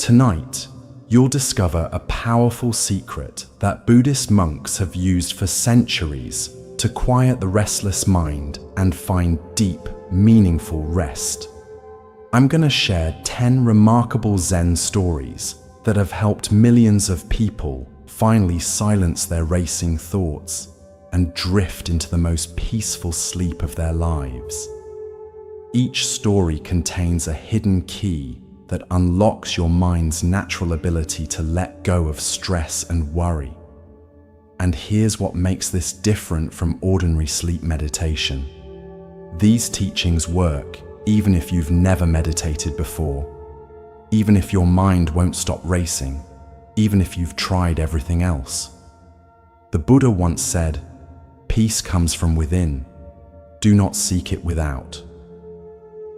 Tonight, you'll discover a powerful secret that Buddhist monks have used for centuries to quiet the restless mind and find deep, meaningful rest. I'm going to share 10 remarkable Zen stories that have helped millions of people finally silence their racing thoughts and drift into the most peaceful sleep of their lives. Each story contains a hidden key that unlocks your mind's natural ability to let go of stress and worry. And here's what makes this different from ordinary sleep meditation. These teachings work even if you've never meditated before, even if your mind won't stop racing, even if you've tried everything else. The Buddha once said, "Peace comes from within. Do not seek it without."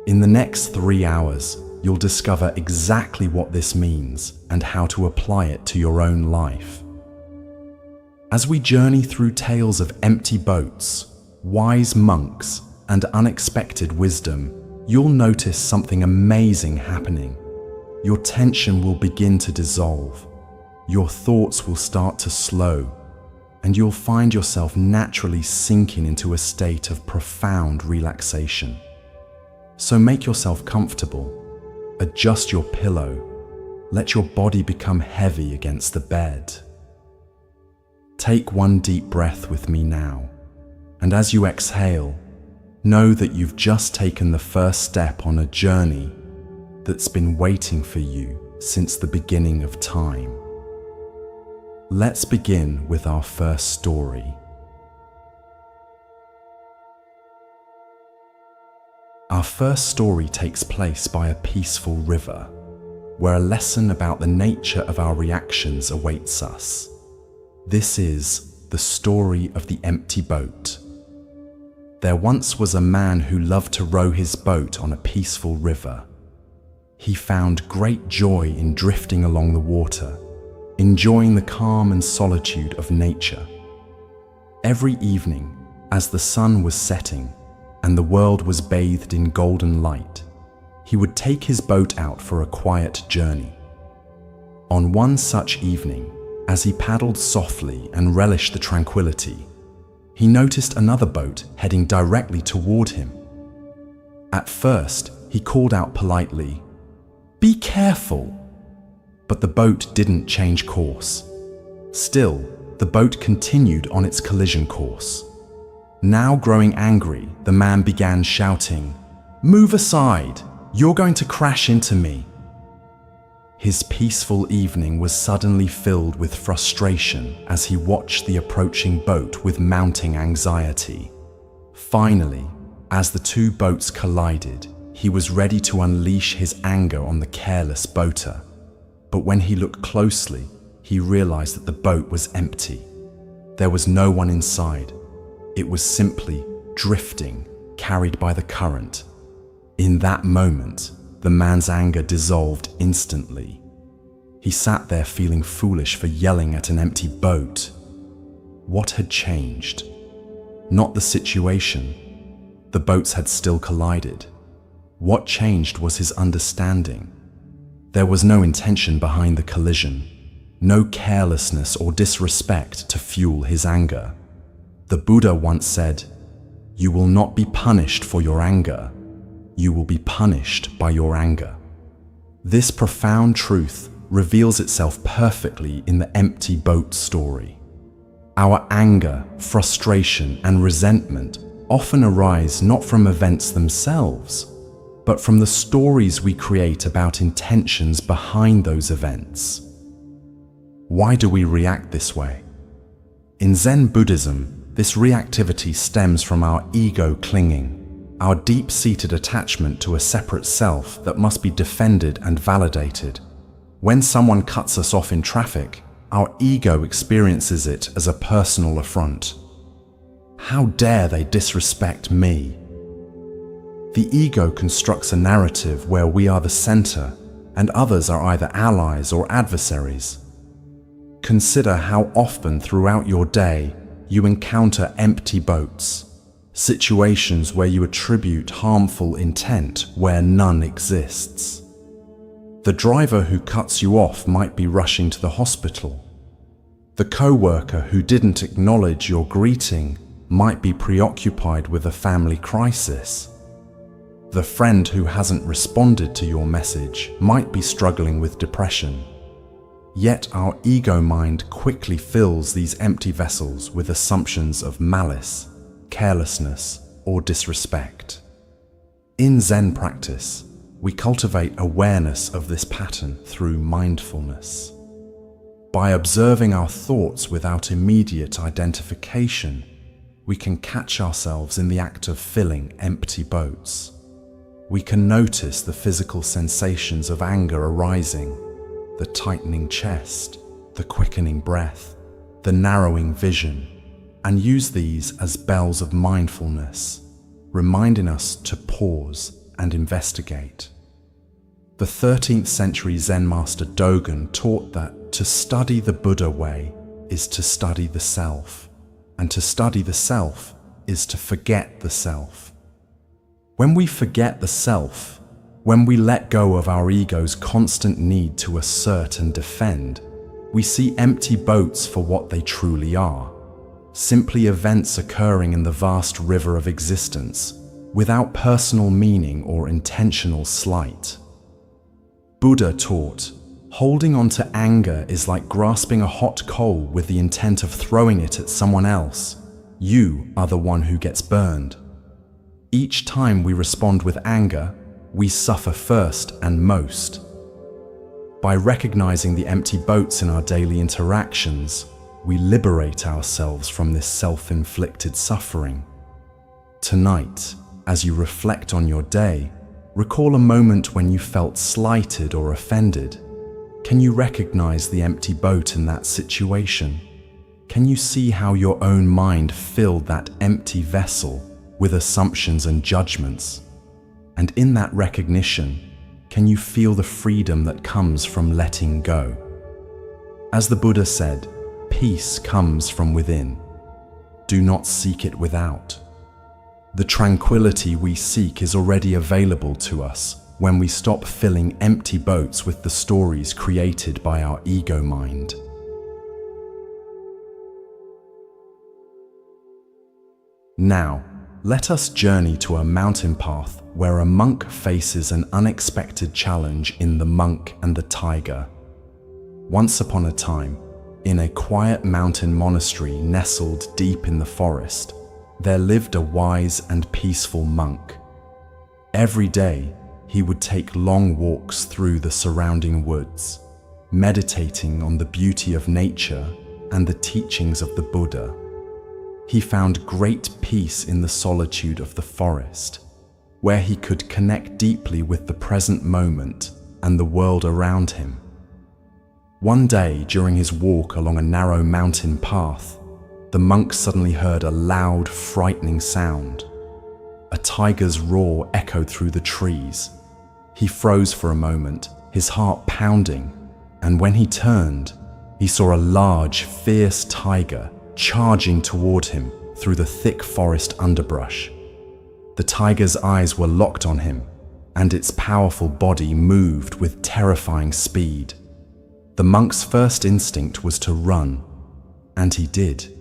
In the next 3 hours, you'll discover exactly what this means and how to apply it to your own life. As we journey through tales of empty boats, wise monks, and unexpected wisdom, you'll notice something amazing happening. Your tension will begin to dissolve, your thoughts will start to slow, and you'll find yourself naturally sinking into a state of profound relaxation. So make yourself comfortable, adjust your pillow, let your body become heavy against the bed. Take one deep breath with me now, and as you exhale, know that you've just taken the first step on a journey that's been waiting for you since the beginning of time. Let's begin with our first story. Our first story takes place by a peaceful river, where a lesson about the nature of our reactions awaits us. This is the story of the empty boat. There once was a man who loved to row his boat on a peaceful river. He found great joy in drifting along the water, enjoying the calm and solitude of nature. Every evening, as the sun was setting and the world was bathed in golden light, he would take his boat out for a quiet journey. On one such evening, as he paddled softly and relished the tranquility, he noticed another boat heading directly toward him. At first, he called out politely, "Be careful!" But the boat didn't change course. Still, the boat continued on its collision course. Now growing angry, the man began shouting, "Move aside! You're going to crash into me!" His peaceful evening was suddenly filled with frustration as he watched the approaching boat with mounting anxiety. Finally, as the two boats collided, he was ready to unleash his anger on the careless boater. But when he looked closely, he realized that the boat was empty. There was no one inside. It was simply drifting, carried by the current. In that moment, the man's anger dissolved instantly. He sat there feeling foolish for yelling at an empty boat. What had changed? Not the situation. The boats had still collided. What changed was his understanding. There was no intention behind the collision, no carelessness or disrespect to fuel his anger. The Buddha once said, "You will not be punished for your anger. You will be punished by your anger." This profound truth reveals itself perfectly in the empty boat story. Our anger, frustration, and resentment often arise not from events themselves, but from the stories we create about intentions behind those events. Why do we react this way? In Zen Buddhism, this reactivity stems from our ego clinging, our deep-seated attachment to a separate self that must be defended and validated. When someone cuts us off in traffic, our ego experiences it as a personal affront. How dare they disrespect me? The ego constructs a narrative where we are the center and others are either allies or adversaries. Consider how often throughout your day you encounter empty boats, situations where you attribute harmful intent where none exists. The driver who cuts you off might be rushing to the hospital. The co-worker who didn't acknowledge your greeting might be preoccupied with a family crisis. The friend who hasn't responded to your message might be struggling with depression. Yet our ego mind quickly fills these empty vessels with assumptions of malice, carelessness, or disrespect. In Zen practice, we cultivate awareness of this pattern through mindfulness. By observing our thoughts without immediate identification, we can catch ourselves in the act of filling empty boats. We can notice the physical sensations of anger arising, the tightening chest, the quickening breath, the narrowing vision, and use these as bells of mindfulness, reminding us to pause and investigate. The 13th century Zen master Dogen taught that to study the Buddha way is to study the self, and to study the self is to forget the self. When we forget the self, when we let go of our ego's constant need to assert and defend, we see empty boats for what they truly are, simply events occurring in the vast river of existence, without personal meaning or intentional slight. Buddha taught, holding on to anger is like grasping a hot coal with the intent of throwing it at someone else. You are the one who gets burned. Each time we respond with anger, we suffer first and most. By recognizing the empty boats in our daily interactions, we liberate ourselves from this self-inflicted suffering. Tonight, as you reflect on your day, recall a moment when you felt slighted or offended. Can you recognize the empty boat in that situation? Can you see how your own mind filled that empty vessel with assumptions and judgments? And in that recognition, can you feel the freedom that comes from letting go? As the Buddha said, peace comes from within. Do not seek it without. The tranquility we seek is already available to us when we stop filling empty boats with the stories created by our ego mind. Now, let us journey to a mountain path where a monk faces an unexpected challenge in The Monk and the Tiger. Once upon a time, in a quiet mountain monastery nestled deep in the forest, there lived a wise and peaceful monk. Every day, he would take long walks through the surrounding woods, meditating on the beauty of nature and the teachings of the Buddha. He found great peace in the solitude of the forest, where he could connect deeply with the present moment and the world around him. One day, during his walk along a narrow mountain path, the monk suddenly heard a loud, frightening sound. A tiger's roar echoed through the trees. He froze for a moment, his heart pounding, and when he turned, he saw a large, fierce tiger charging toward him through the thick forest underbrush. The tiger's eyes were locked on him, and its powerful body moved with terrifying speed. The monk's first instinct was to run, and he did.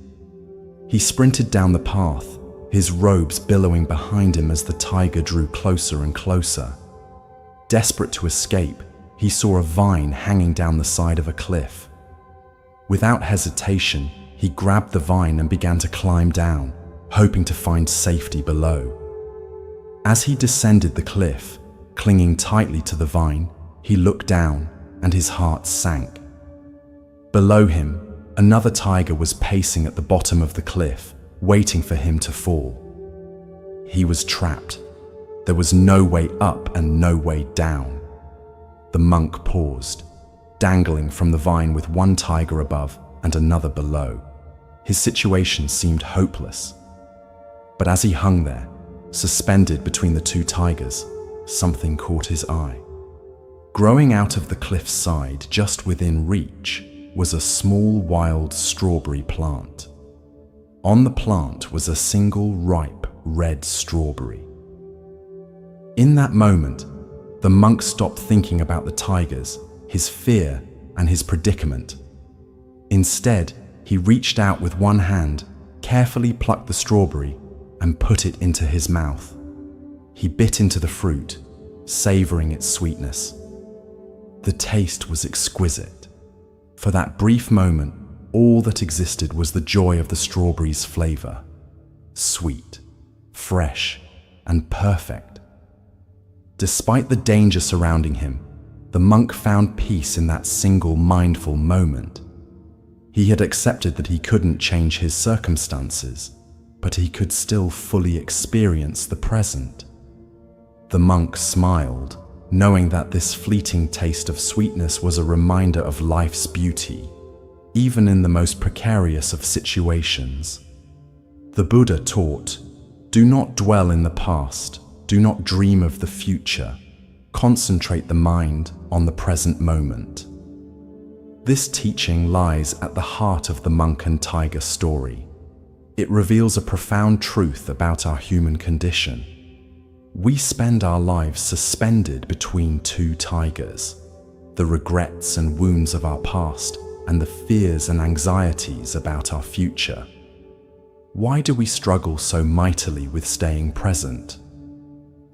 He sprinted down the path, his robes billowing behind him as the tiger drew closer and closer. Desperate to escape, he saw a vine hanging down the side of a cliff. Without hesitation, he grabbed the vine and began to climb down, hoping to find safety below. As he descended the cliff, clinging tightly to the vine, he looked down and his heart sank. Below him, another tiger was pacing at the bottom of the cliff, waiting for him to fall. He was trapped. There was no way up and no way down. The monk paused, dangling from the vine with one tiger above and another below. His situation seemed hopeless. But as he hung there, suspended between the two tigers, something caught his eye. Growing out of the cliff's side, just within reach, was a small wild strawberry plant. On the plant was a single ripe red strawberry. In that moment, The monk stopped thinking about the tigers, his fear, and his predicament. Instead, he reached out with one hand, carefully plucked the strawberry, and put it into his mouth. He bit into the fruit, savoring its sweetness. The taste was exquisite. For that brief moment, all that existed was the joy of the strawberry's flavor. Sweet, fresh, and perfect. Despite the danger surrounding him, the monk found peace in that single mindful moment. He had accepted that he couldn't change his circumstances, but he could still fully experience the present. The monk smiled, knowing that this fleeting taste of sweetness was a reminder of life's beauty, even in the most precarious of situations. The Buddha taught, "Do not dwell in the past, do not dream of the future, concentrate the mind on the present moment." This teaching lies at the heart of the monk and tiger story. It reveals a profound truth about our human condition. We spend our lives suspended between two tigers, the regrets and wounds of our past and the fears and anxieties about our future. Why do we struggle so mightily with staying present?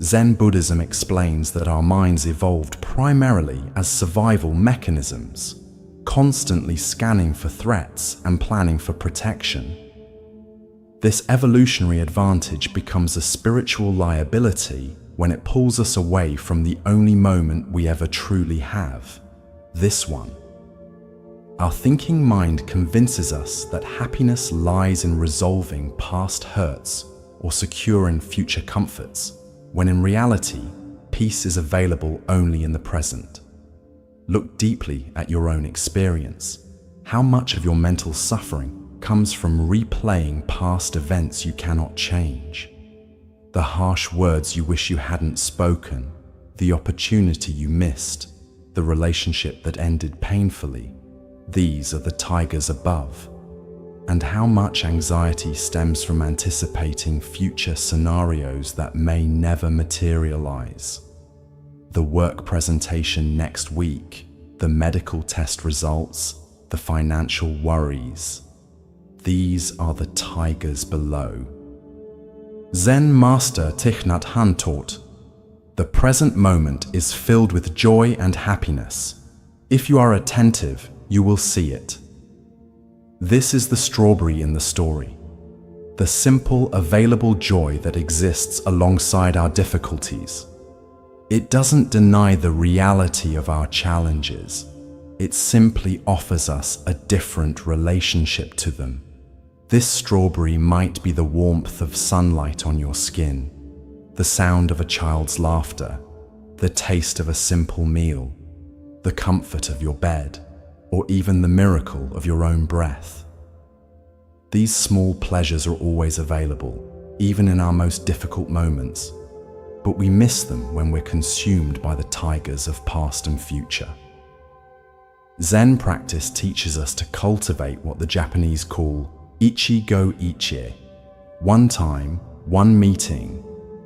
Zen Buddhism explains that our minds evolved primarily as survival mechanisms, constantly scanning for threats and planning for protection. This evolutionary advantage becomes a spiritual liability when it pulls us away from the only moment we ever truly have, this one. Our thinking mind convinces us that happiness lies in resolving past hurts or securing future comforts, when in reality, peace is available only in the present. Look deeply at your own experience. How much of your mental suffering comes from replaying past events you cannot change? The harsh words you wish you hadn't spoken, the opportunity you missed, the relationship that ended painfully. These are the tigers above. And how much anxiety stems from anticipating future scenarios that may never materialize. The work presentation next week, the medical test results, the financial worries. These are the tigers below. Zen master Thich Nhat Hanh taught, "The present moment is filled with joy and happiness. If you are attentive, you will see it." This is the strawberry in the story. The simple, available joy that exists alongside our difficulties. It doesn't deny the reality of our challenges. It simply offers us a different relationship to them. This strawberry might be the warmth of sunlight on your skin, the sound of a child's laughter, the taste of a simple meal, the comfort of your bed, or even the miracle of your own breath. These small pleasures are always available, even in our most difficult moments, but we miss them when we're consumed by the tigers of past and future. Zen practice teaches us to cultivate what the Japanese call ichi-go ichie, one time, one meeting,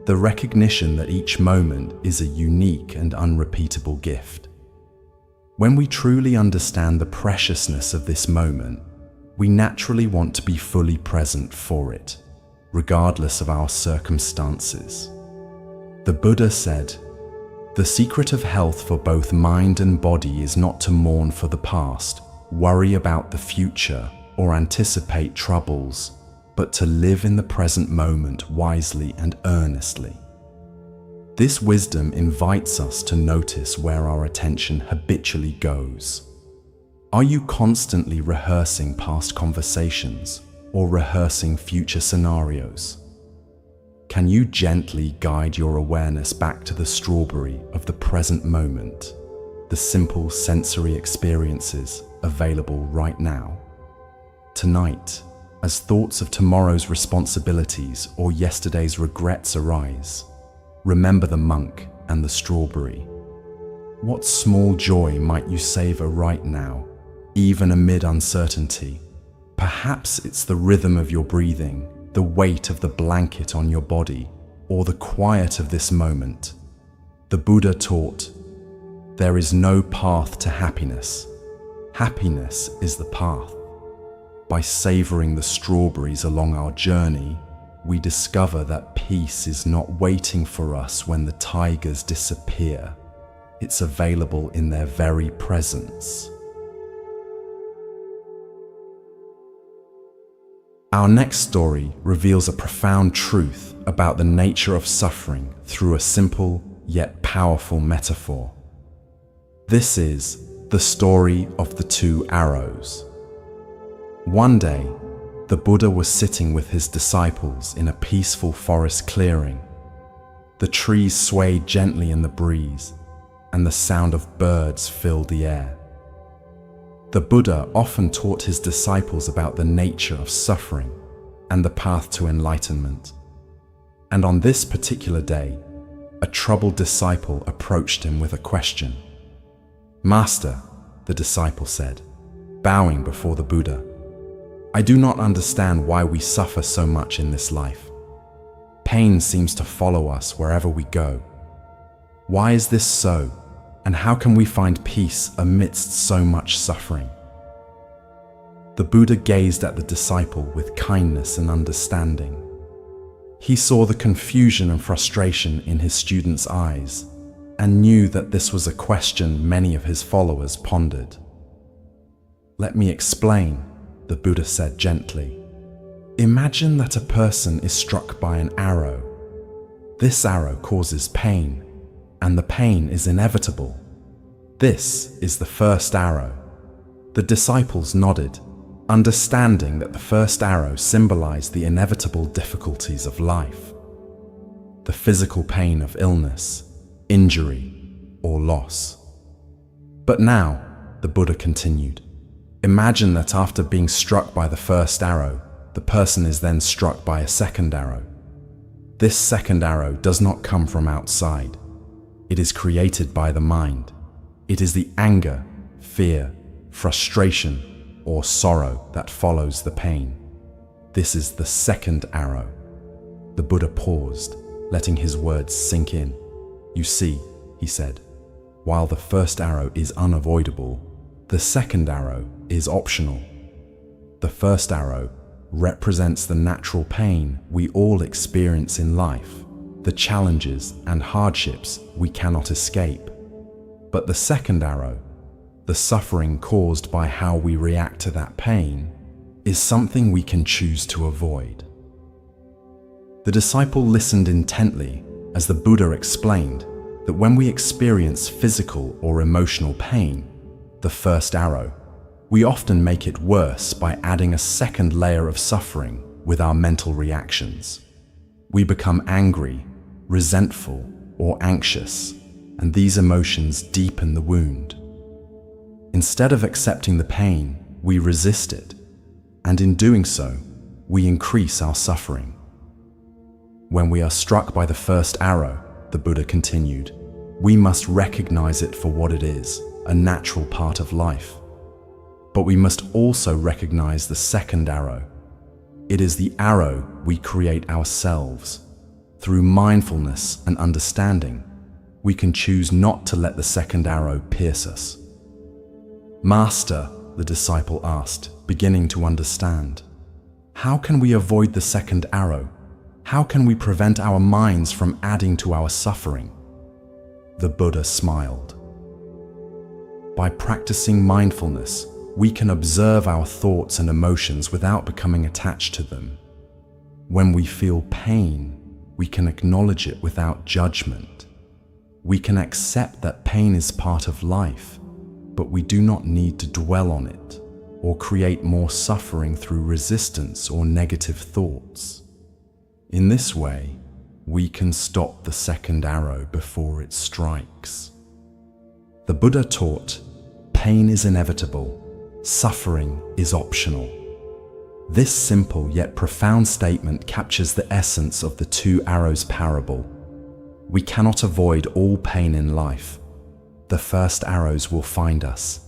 the recognition that each moment is a unique and unrepeatable gift. When we truly understand the preciousness of this moment, we naturally want to be fully present for it, regardless of our circumstances. The Buddha said, "The secret of health for both mind and body is not to mourn for the past, worry about the future, or anticipate troubles, but to live in the present moment wisely and earnestly." This wisdom invites us to notice where our attention habitually goes. Are you constantly rehearsing past conversations or rehearsing future scenarios? Can you gently guide your awareness back to the strawberry of the present moment, the simple sensory experiences available right now? Tonight, as thoughts of tomorrow's responsibilities or yesterday's regrets arise, remember the monk and the strawberry. What small joy might you savor right now, even amid uncertainty? Perhaps it's the rhythm of your breathing, the weight of the blanket on your body, or the quiet of this moment. The Buddha taught, "There is no path to happiness. Happiness is the path." By savoring the strawberries along our journey, we discover that peace is not waiting for us when the tigers disappear. It's available in their very presence. Our next story reveals a profound truth about the nature of suffering through a simple yet powerful metaphor. This is the story of the two arrows. One day, the Buddha was sitting with his disciples in a peaceful forest clearing. The trees swayed gently in the breeze, and the sound of birds filled the air. The Buddha often taught his disciples about the nature of suffering and the path to enlightenment. And on this particular day, a troubled disciple approached him with a question. "Master," the disciple said, bowing before the Buddha, "I do not understand why we suffer so much in this life. Pain seems to follow us wherever we go. Why is this so, and how can we find peace amidst so much suffering?" The Buddha gazed at the disciple with kindness and understanding. He saw the confusion and frustration in his student's eyes and knew that this was a question many of his followers pondered. "Let me explain," the Buddha said gently. "Imagine that a person is struck by an arrow. This arrow causes pain, and the pain is inevitable. This is the first arrow." The disciples nodded, understanding that the first arrow symbolized the inevitable difficulties of life, the physical pain of illness, injury, or loss. "But now," the Buddha continued, "imagine that after being struck by the first arrow, the person is then struck by a second arrow. This second arrow does not come from outside. It is created by the mind. It is the anger, fear, frustration, or sorrow that follows the pain. This is the second arrow." The Buddha paused, letting his words sink in. "You see," he said, "while the first arrow is unavoidable, the second arrow is optional. The first arrow represents the natural pain we all experience in life, the challenges and hardships we cannot escape. But the second arrow, the suffering caused by how we react to that pain, is something we can choose to avoid." The disciple listened intently as the Buddha explained that when we experience physical or emotional pain, the first arrow, we often make it worse by adding a second layer of suffering with our mental reactions. We become angry, resentful, or anxious, and these emotions deepen the wound. Instead of accepting the pain, we resist it, and in doing so, we increase our suffering. When we are struck by the first arrow, the Buddha continued, we must recognize it for what it is, a natural part of life. But we must also recognize the second arrow. It is the arrow we create ourselves. Through mindfulness and understanding, we can choose not to let the second arrow pierce us. "Master," the disciple asked, beginning to understand, "how can we avoid the second arrow? How can we prevent our minds from adding to our suffering?" The Buddha smiled. By practicing mindfulness, we can observe our thoughts and emotions without becoming attached to them. When we feel pain, we can acknowledge it without judgment. We can accept that pain is part of life, but we do not need to dwell on it or create more suffering through resistance or negative thoughts. In this way, we can stop the second arrow before it strikes. The Buddha taught, pain is inevitable, suffering is optional. This simple yet profound statement captures the essence of the two arrows parable. We cannot avoid all pain in life. The first arrows will find us,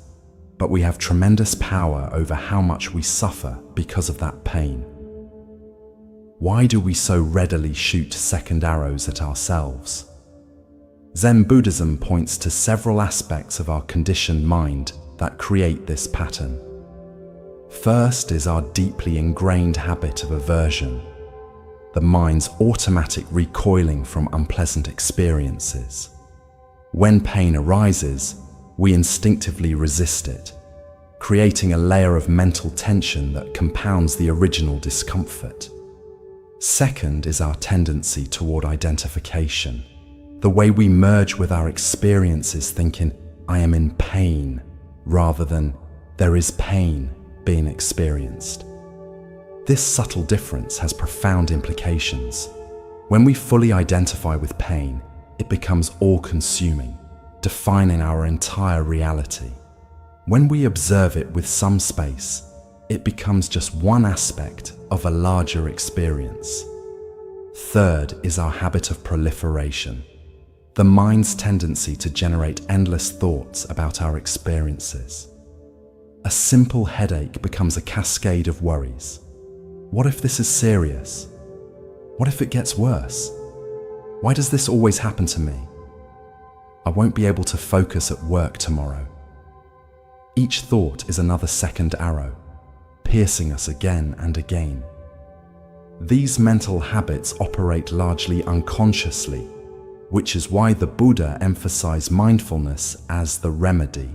but we have tremendous power over how much we suffer because of that pain. Why do we so readily shoot second arrows at ourselves? Zen Buddhism points to several aspects of our conditioned mind that create this pattern. First is our deeply ingrained habit of aversion, the mind's automatic recoiling from unpleasant experiences. When pain arises, we instinctively resist it, creating a layer of mental tension that compounds the original discomfort. Second is our tendency toward identification, the way we merge with our experiences thinking, I am in pain, rather than there is pain being experienced. This subtle difference has profound implications. When we fully identify with pain, it becomes all-consuming, defining our entire reality. When we observe it with some space, it becomes just one aspect of a larger experience. Third is our habit of proliferation, the mind's tendency to generate endless thoughts about our experiences. A simple headache becomes a cascade of worries. What if this is serious? What if it gets worse? Why does this always happen to me? I won't be able to focus at work tomorrow. Each thought is another second arrow, piercing us again and again. These mental habits operate largely unconsciously, which is why the Buddha emphasized mindfulness as the remedy.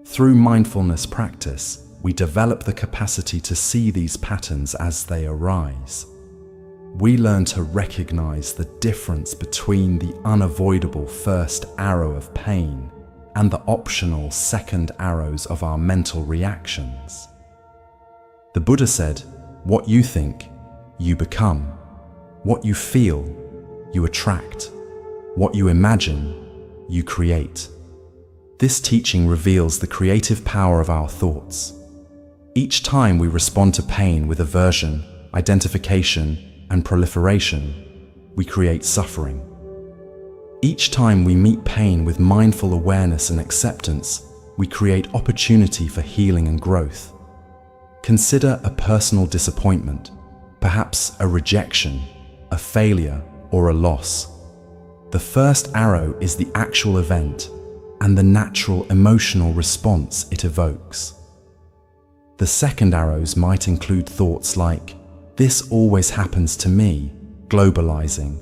Through mindfulness practice, we develop the capacity to see these patterns as they arise. We learn to recognize the difference between the unavoidable first arrow of pain and the optional second arrows of our mental reactions. The Buddha said, "What you think, you become. What you feel, you attract. What you imagine, you create." This teaching reveals the creative power of our thoughts. Each time we respond to pain with aversion, identification, and proliferation, we create suffering. Each time we meet pain with mindful awareness and acceptance, we create opportunity for healing and growth. Consider a personal disappointment, perhaps a rejection, a failure, or a loss. The first arrow is the actual event and the natural emotional response it evokes. The second arrows might include thoughts like, "This always happens to me," globalizing,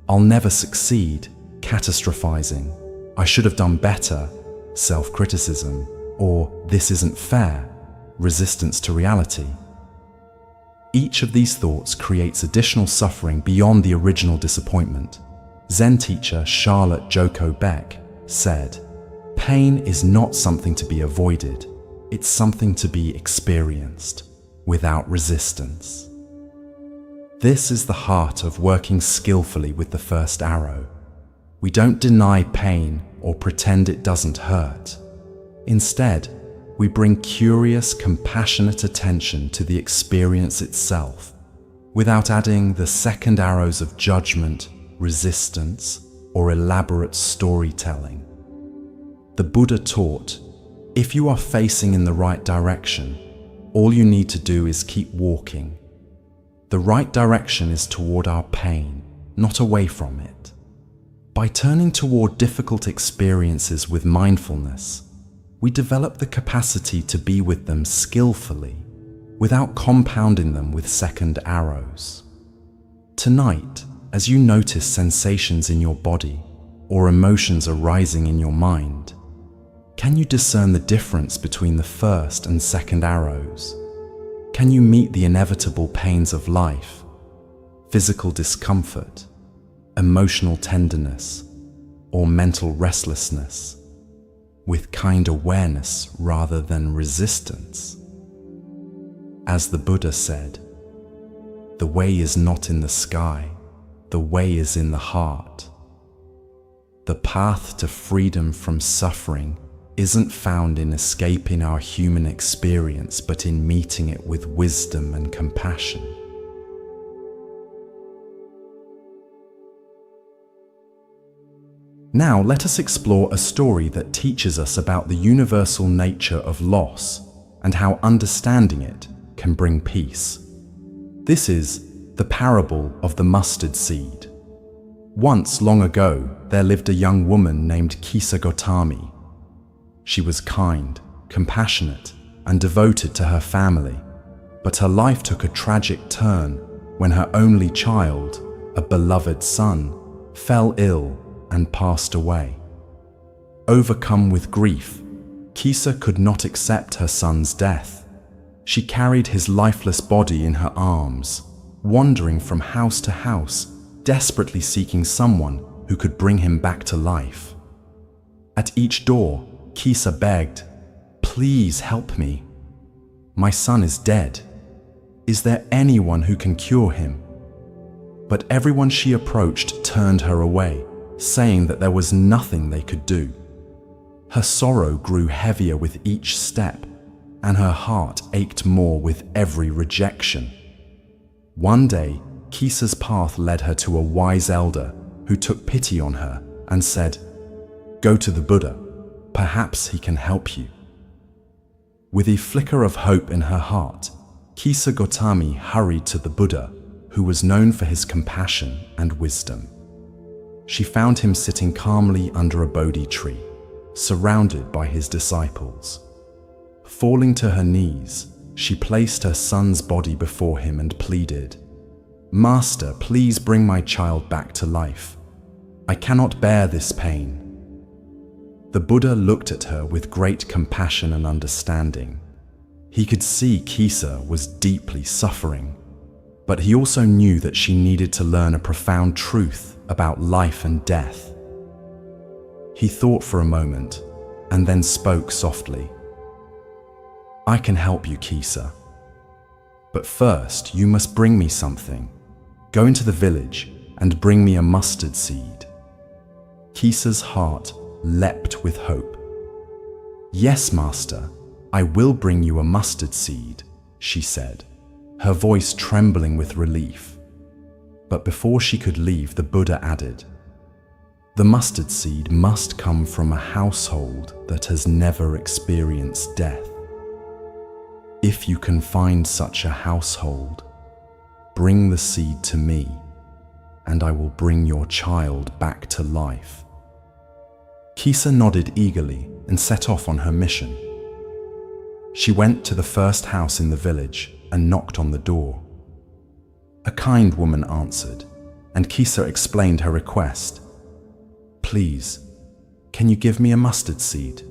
"I'll never succeed," catastrophizing, "I should have done better," self-criticism, or "this isn't fair," resistance to reality. Each of these thoughts creates additional suffering beyond the original disappointment. Zen teacher Charlotte Joko Beck said, "Pain is not something to be avoided, it's something to be experienced, without resistance." This is the heart of working skillfully with the first arrow. We don't deny pain or pretend it doesn't hurt. Instead, we bring curious, compassionate attention to the experience itself, without adding the second arrows of judgment, resistance, or elaborate storytelling. The Buddha taught, if you are facing in the right direction, all you need to do is keep walking. The right direction is toward our pain, not away from it. By turning toward difficult experiences with mindfulness, we develop the capacity to be with them skillfully, without compounding them with second arrows. Tonight, as you notice sensations in your body or emotions arising in your mind, can you discern the difference between the first and second arrows? Can you meet the inevitable pains of life, physical discomfort, emotional tenderness, or mental restlessness, with kind awareness rather than resistance? As the Buddha said, "The way is not in the sky, the way is in the heart." The path to freedom from suffering isn't found in escaping our human experience, but in meeting it with wisdom and compassion. Now let us explore a story that teaches us about the universal nature of loss and how understanding it can bring peace. This is the parable of the mustard seed. Once, long ago, there lived a young woman named Kisa Gotami. She was kind, compassionate, and devoted to her family, but her life took a tragic turn when her only child, a beloved son, fell ill and passed away. Overcome with grief, Kisa could not accept her son's death. She carried his lifeless body in her arms, wandering from house to house, desperately seeking someone who could bring him back to life. At each door, Kisa begged, "Please help me. My son is dead. Is there anyone who can cure him?" But everyone she approached turned her away, saying that there was nothing they could do. Her sorrow grew heavier with each step, and her heart ached more with every rejection. One day, Kisa's path led her to a wise elder who took pity on her and said, "Go to the Buddha. Perhaps he can help you." With a flicker of hope in her heart, Kisa Gotami hurried to the Buddha, who was known for his compassion and wisdom. She found him sitting calmly under a Bodhi tree, surrounded by his disciples. Falling to her knees, she placed her son's body before him and pleaded, "Master, please bring my child back to life. I cannot bear this pain." The Buddha looked at her with great compassion and understanding. He could see Kisa was deeply suffering, but he also knew that she needed to learn a profound truth about life and death. He thought for a moment and then spoke softly. "I can help you, Kisa. But first, you must bring me something. Go into the village and bring me a mustard seed." Kisa's heart leapt with hope. "Yes, Master, I will bring you a mustard seed," she said, her voice trembling with relief. But before she could leave, the Buddha added, "The mustard seed must come from a household that has never experienced death. If you can find such a household, bring the seed to me, and I will bring your child back to life." Kisa nodded eagerly and set off on her mission. She went to the first house in the village and knocked on the door. A kind woman answered, and Kisa explained her request. "Please, can you give me a mustard seed?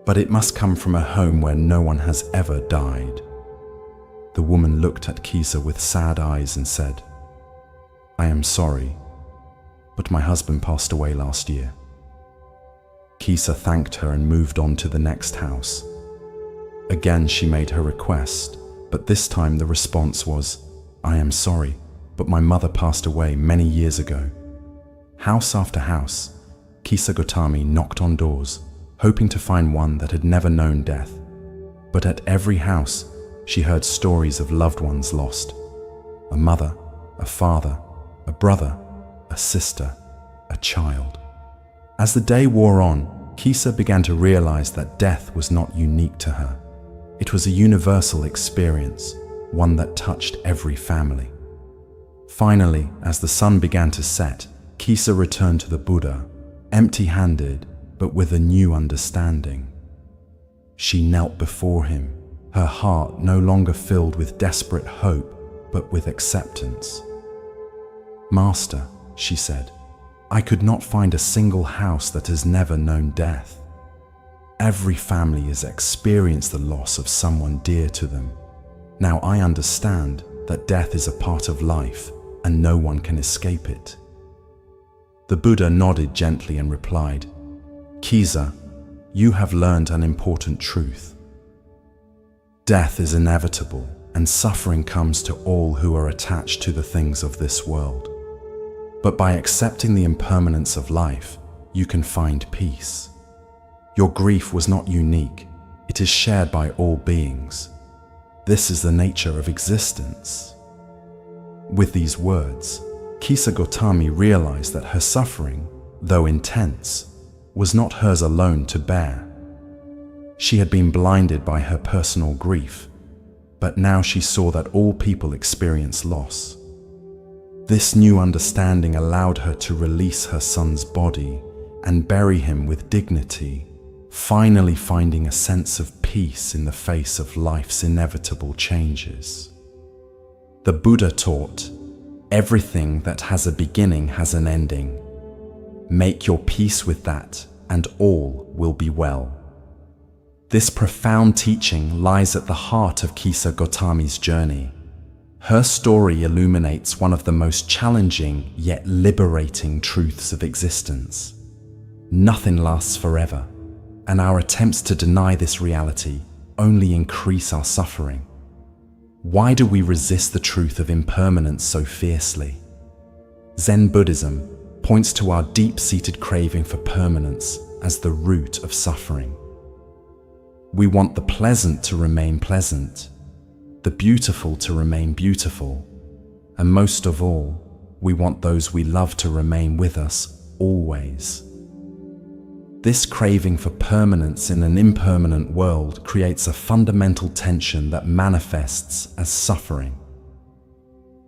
But it must come from a home where no one has ever died." The woman looked at Kisa with sad eyes and said, "I am sorry, but my husband passed away last year." Kisa thanked her and moved on to the next house. Again she made her request, but this time the response was, "I am sorry, but my mother passed away many years ago." House after house, Kisa Gotami knocked on doors, hoping to find one that had never known death. But at every house, she heard stories of loved ones lost: a mother, a father, a brother, a sister, a child. As the day wore on, Kisa began to realize that death was not unique to her. It was a universal experience, one that touched every family. Finally, as the sun began to set, Kisa returned to the Buddha, empty-handed but with a new understanding. She knelt before him, her heart no longer filled with desperate hope but with acceptance. "Master," she said, "I could not find a single house that has never known death. Every family has experienced the loss of someone dear to them. Now I understand that death is a part of life and no one can escape it." The Buddha nodded gently and replied, "Kisa, you have learned an important truth. Death is inevitable and suffering comes to all who are attached to the things of this world. But by accepting the impermanence of life, you can find peace. Your grief was not unique, it is shared by all beings. This is the nature of existence." With these words, Kisa Gotami realized that her suffering, though intense, was not hers alone to bear. She had been blinded by her personal grief, but now she saw that all people experience loss. This new understanding allowed her to release her son's body and bury him with dignity, finally finding a sense of peace in the face of life's inevitable changes. The Buddha taught, "Everything that has a beginning has an ending. Make your peace with that, and all will be well." This profound teaching lies at the heart of Kisa Gotami's journey. Her story illuminates one of the most challenging yet liberating truths of existence. Nothing lasts forever, and our attempts to deny this reality only increase our suffering. Why do we resist the truth of impermanence so fiercely? Zen Buddhism points to our deep-seated craving for permanence as the root of suffering. We want the pleasant to remain pleasant, the beautiful to remain beautiful, and most of all, we want those we love to remain with us always. This craving for permanence in an impermanent world creates a fundamental tension that manifests as suffering.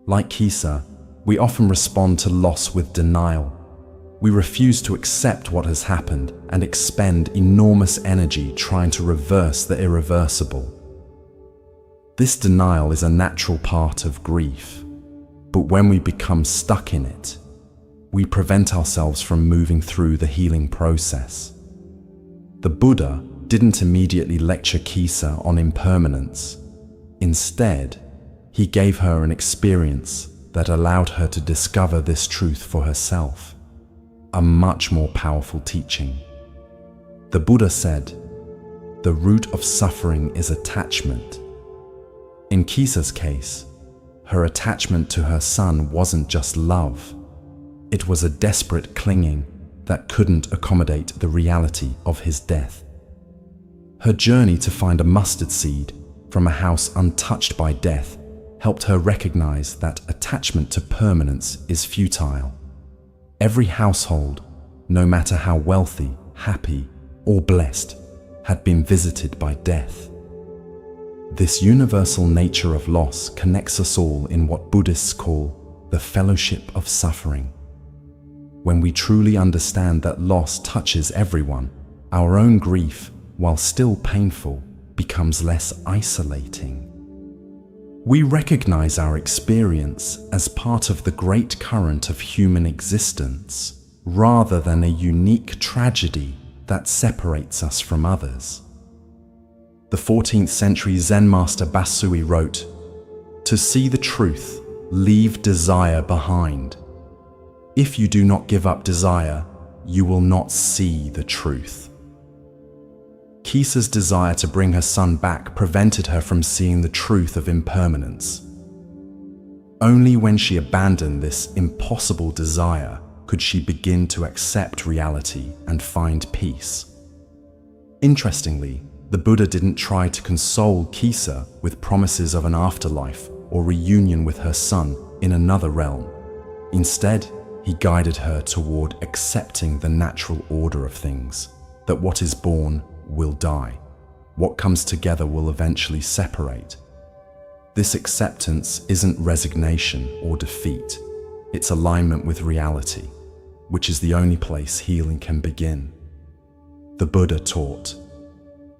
Like Kisa, we often respond to loss with denial. We refuse to accept what has happened and expend enormous energy trying to reverse the irreversible. This denial is a natural part of grief, but when we become stuck in it, we prevent ourselves from moving through the healing process. The Buddha didn't immediately lecture Kisa on impermanence. Instead, he gave her an experience that allowed her to discover this truth for herself, a much more powerful teaching. The Buddha said, "The root of suffering is attachment." In Kisa's case, her attachment to her son wasn't just love. It was a desperate clinging that couldn't accommodate the reality of his death. Her journey to find a mustard seed from a house untouched by death helped her recognize that attachment to permanence is futile. Every household, no matter how wealthy, happy, or blessed, had been visited by death. This universal nature of loss connects us all in what Buddhists call the fellowship of suffering. When we truly understand that loss touches everyone, our own grief, while still painful, becomes less isolating. We recognize our experience as part of the great current of human existence, rather than a unique tragedy that separates us from others. The 14th century Zen master Basui wrote, "To see the truth, leave desire behind. If you do not give up desire, you will not see the truth." Kisa's desire to bring her son back prevented her from seeing the truth of impermanence. Only when she abandoned this impossible desire could she begin to accept reality and find peace. Interestingly, the Buddha didn't try to console Kisa with promises of an afterlife or reunion with her son in another realm. Instead, he guided her toward accepting the natural order of things, that what is born will die. What comes together will eventually separate. This acceptance isn't resignation or defeat. It's alignment with reality, which is the only place healing can begin. The Buddha taught,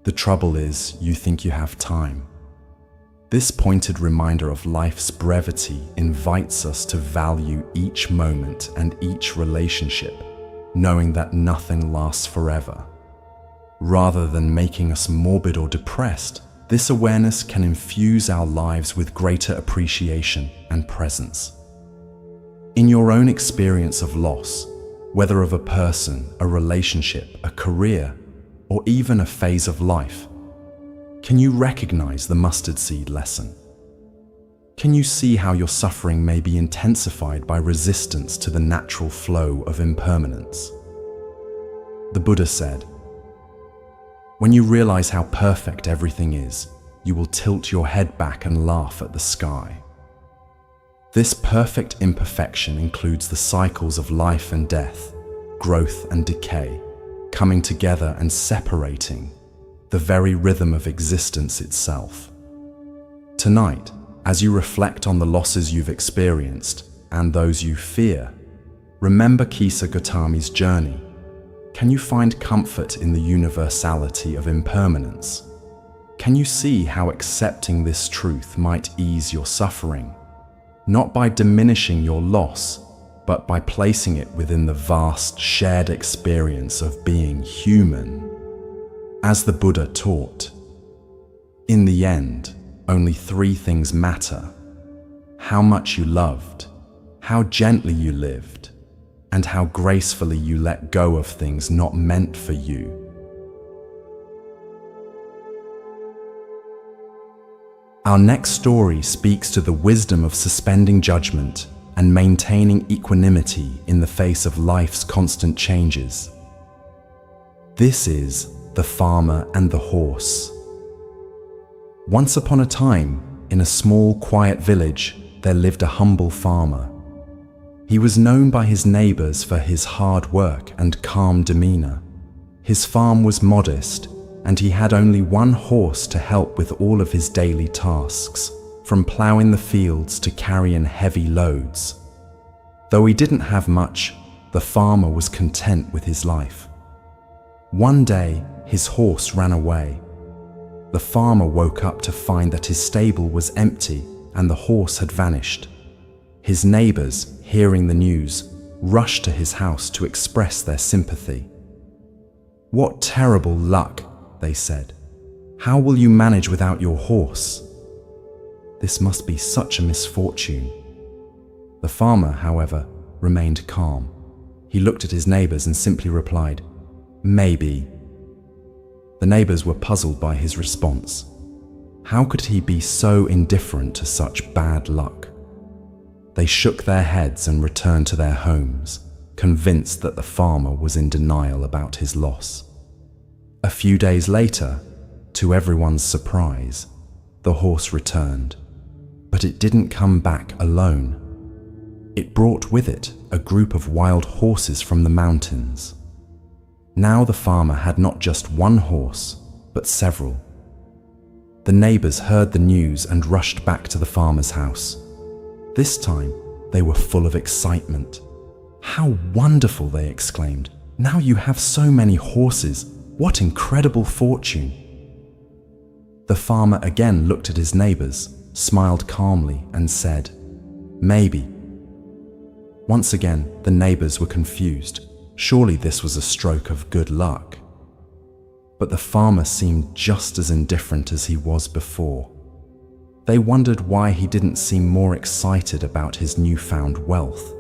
"The trouble is, you think you have time." This pointed reminder of life's brevity invites us to value each moment and each relationship, knowing that nothing lasts forever. Rather than making us morbid or depressed, this awareness can infuse our lives with greater appreciation and presence. In your own experience of loss, whether of a person, a relationship, a career, or even a phase of life, can you recognize the mustard seed lesson? Can you see how your suffering may be intensified by resistance to the natural flow of impermanence? The Buddha said, "When you realize how perfect everything is, you will tilt your head back and laugh at the sky." This perfect imperfection includes the cycles of life and death, growth and decay, coming together and separating, the very rhythm of existence itself. Tonight, as you reflect on the losses you've experienced, and those you fear. Remember Kisa Gautami's journey. Can you find comfort in the universality of impermanence? Can you see how accepting this truth might ease your suffering? Not by diminishing your loss, but by placing it within the vast shared experience of being human. As the Buddha taught, in the end, only 3 things matter: how much you loved, how gently you lived, and how gracefully you let go of things not meant for you. Our next story speaks to the wisdom of suspending judgment and maintaining equanimity in the face of life's constant changes. This is The Farmer and the Horse. Once upon a time, in a small, quiet village, there lived a humble farmer. He was known by his neighbors for his hard work and calm demeanor. His farm was modest, and he had only 1 horse to help with all of his daily tasks, from plowing the fields to carrying heavy loads. Though he didn't have much, the farmer was content with his life. One day, his horse ran away. The farmer woke up to find that his stable was empty and the horse had vanished. His neighbors, hearing the news, rushed to his house to express their sympathy. "What terrible luck," they said. "How will you manage without your horse? This must be such a misfortune." The farmer, however, remained calm. He looked at his neighbors and simply replied, "Maybe." The neighbors were puzzled by his response. How could he be so indifferent to such bad luck? They shook their heads and returned to their homes, convinced that the farmer was in denial about his loss. A few days later, to everyone's surprise, the horse returned, but it didn't come back alone. It brought with it a group of wild horses from the mountains. Now the farmer had not just 1 horse, but several. The neighbors heard the news and rushed back to the farmer's house. This time, they were full of excitement. "How wonderful!" they exclaimed. "Now you have so many horses. What incredible fortune!" The farmer again looked at his neighbors, smiled calmly, and said, "Maybe." Once again, the neighbors were confused. Surely this was a stroke of good luck. But the farmer seemed just as indifferent as he was before. They wondered why he didn't seem more excited about his newfound wealth.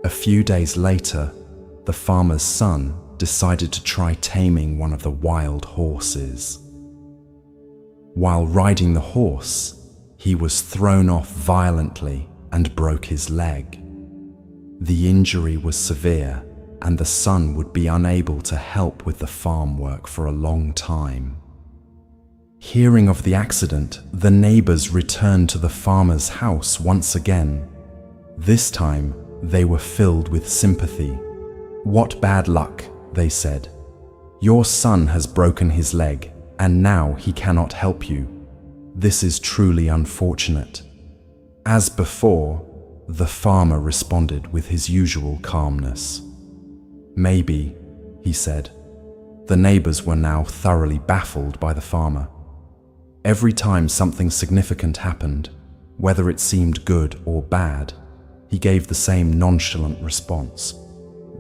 A few days later, the farmer's son decided to try taming one of the wild horses. While riding the horse, he was thrown off violently and broke his leg. The injury was severe, and the son would be unable to help with the farm work for a long time. Hearing of the accident, the neighbors returned to the farmer's house once again. This time, they were filled with sympathy. "What bad luck," they said. "Your son has broken his leg, and now he cannot help you. This is truly unfortunate." As before, the farmer responded with his usual calmness. "Maybe," he said. The neighbors were now thoroughly baffled by the farmer. Every time something significant happened, whether it seemed good or bad, he gave the same nonchalant response.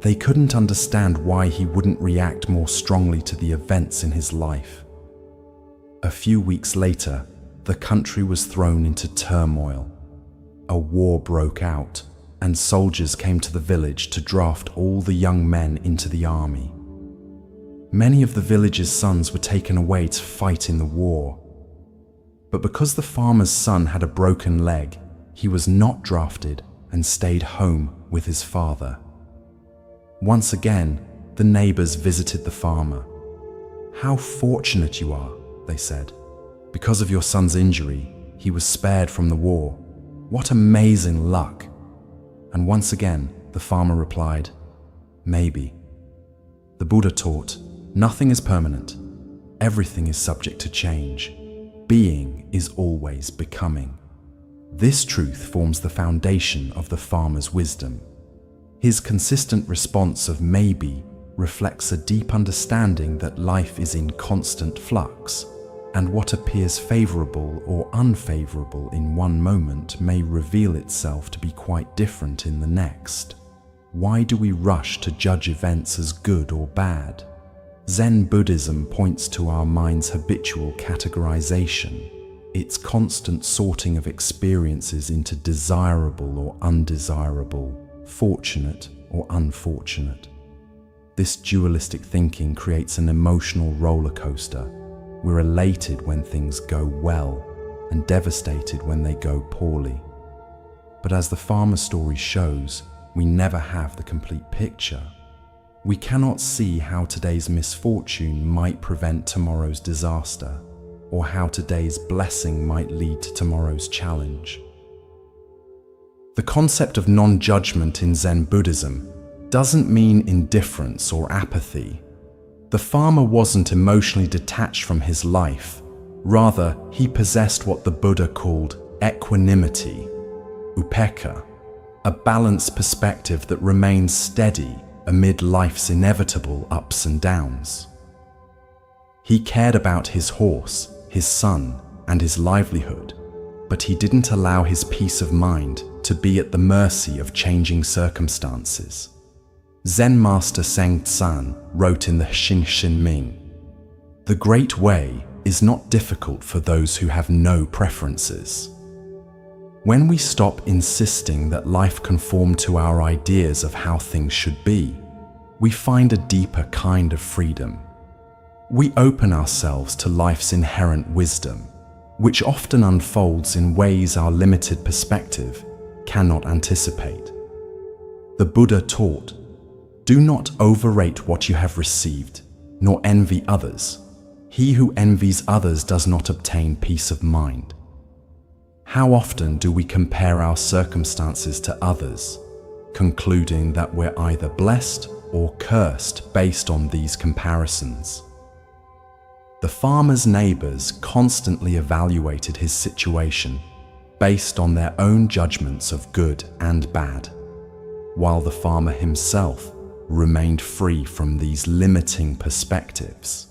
They couldn't understand why he wouldn't react more strongly to the events in his life. A few weeks later, the country was thrown into turmoil. A war broke out, and soldiers came to the village to draft all the young men into the army. Many of the village's sons were taken away to fight in the war. But because the farmer's son had a broken leg, he was not drafted and stayed home with his father. Once again, the neighbors visited the farmer. "How fortunate you are," they said. "Because of your son's injury, he was spared from the war. What amazing luck!" And once again, the farmer replied, "Maybe." The Buddha taught, nothing is permanent. Everything is subject to change. Being is always becoming. This truth forms the foundation of the farmer's wisdom. His consistent response of maybe reflects a deep understanding that life is in constant flux, and what appears favorable or unfavorable in one moment may reveal itself to be quite different in the next. Why do we rush to judge events as good or bad? Zen Buddhism points to our mind's habitual categorization, its constant sorting of experiences into desirable or undesirable, fortunate or unfortunate. This dualistic thinking creates an emotional roller coaster. We're elated when things go well and devastated when they go poorly. But as the farmer's story shows, we never have the complete picture. We cannot see how today's misfortune might prevent tomorrow's disaster, or how today's blessing might lead to tomorrow's challenge. The concept of non-judgment in Zen Buddhism doesn't mean indifference or apathy. The farmer wasn't emotionally detached from his life. Rather, he possessed what the Buddha called equanimity, upekkha, a balanced perspective that remains steady amid life's inevitable ups and downs. He cared about his horse, his son, and his livelihood, but he didn't allow his peace of mind to be at the mercy of changing circumstances. Zen master Seng Tsan wrote in the Xin Ming, "The great way is not difficult for those who have no preferences." When we stop insisting that life conform to our ideas of how things should be, we find a deeper kind of freedom. We open ourselves to life's inherent wisdom, which often unfolds in ways our limited perspective cannot anticipate. The Buddha taught, "Do not overrate what you have received, nor envy others. He who envies others does not obtain peace of mind." How often do we compare our circumstances to others, concluding that we're either blessed or cursed based on these comparisons? The farmer's neighbors constantly evaluated his situation based on their own judgments of good and bad, while the farmer himself remained free from these limiting perspectives.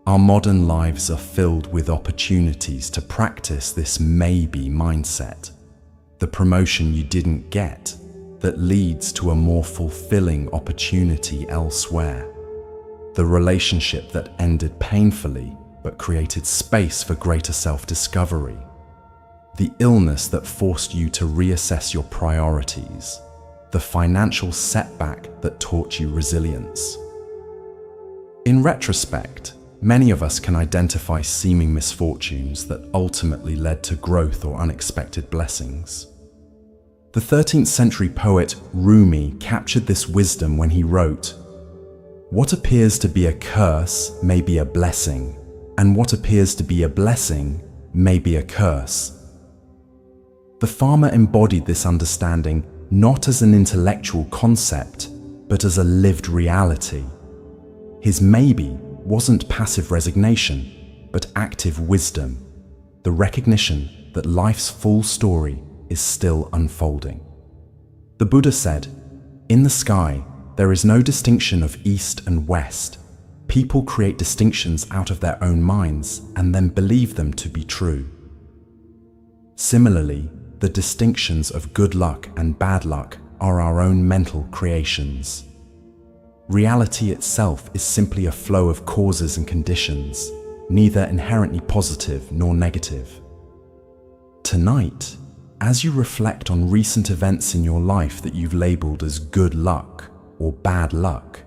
Our modern lives are filled with opportunities to practice this maybe mindset, the promotion you didn't get that leads to a more fulfilling opportunity elsewhere, the relationship that ended painfully but created space for greater self-discovery, the illness that forced you to reassess your priorities, the financial setback that taught you resilience. In retrospect, many of us can identify seeming misfortunes that ultimately led to growth or unexpected blessings. The 13th century poet Rumi captured this wisdom when he wrote, "What appears to be a curse may be a blessing, and what appears to be a blessing may be a curse." The farmer embodied this understanding not as an intellectual concept, but as a lived reality. His maybe wasn't passive resignation, but active wisdom, the recognition that life's full story is still unfolding. The Buddha said, "In the sky, there is no distinction of east and west. People create distinctions out of their own minds and then believe them to be true." Similarly, the distinctions of good luck and bad luck are our own mental creations. Reality itself is simply a flow of causes and conditions, neither inherently positive nor negative. Tonight, as you reflect on recent events in your life that you've labeled as good luck or bad luck,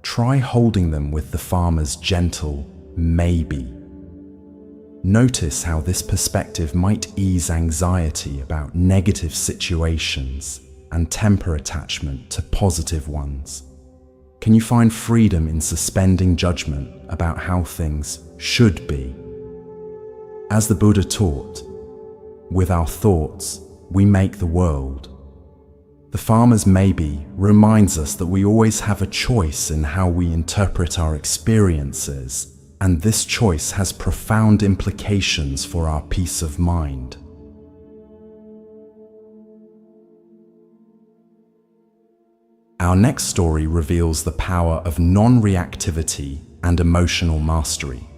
try holding them with the farmer's gentle maybe. Notice how this perspective might ease anxiety about negative situations and temper attachment to positive ones. Can you find freedom in suspending judgment about how things should be? As the Buddha taught, with our thoughts, we make the world. The farmer's maybe reminds us that we always have a choice in how we interpret our experiences, and this choice has profound implications for our peace of mind. Our next story reveals the power of non-reactivity and emotional mastery.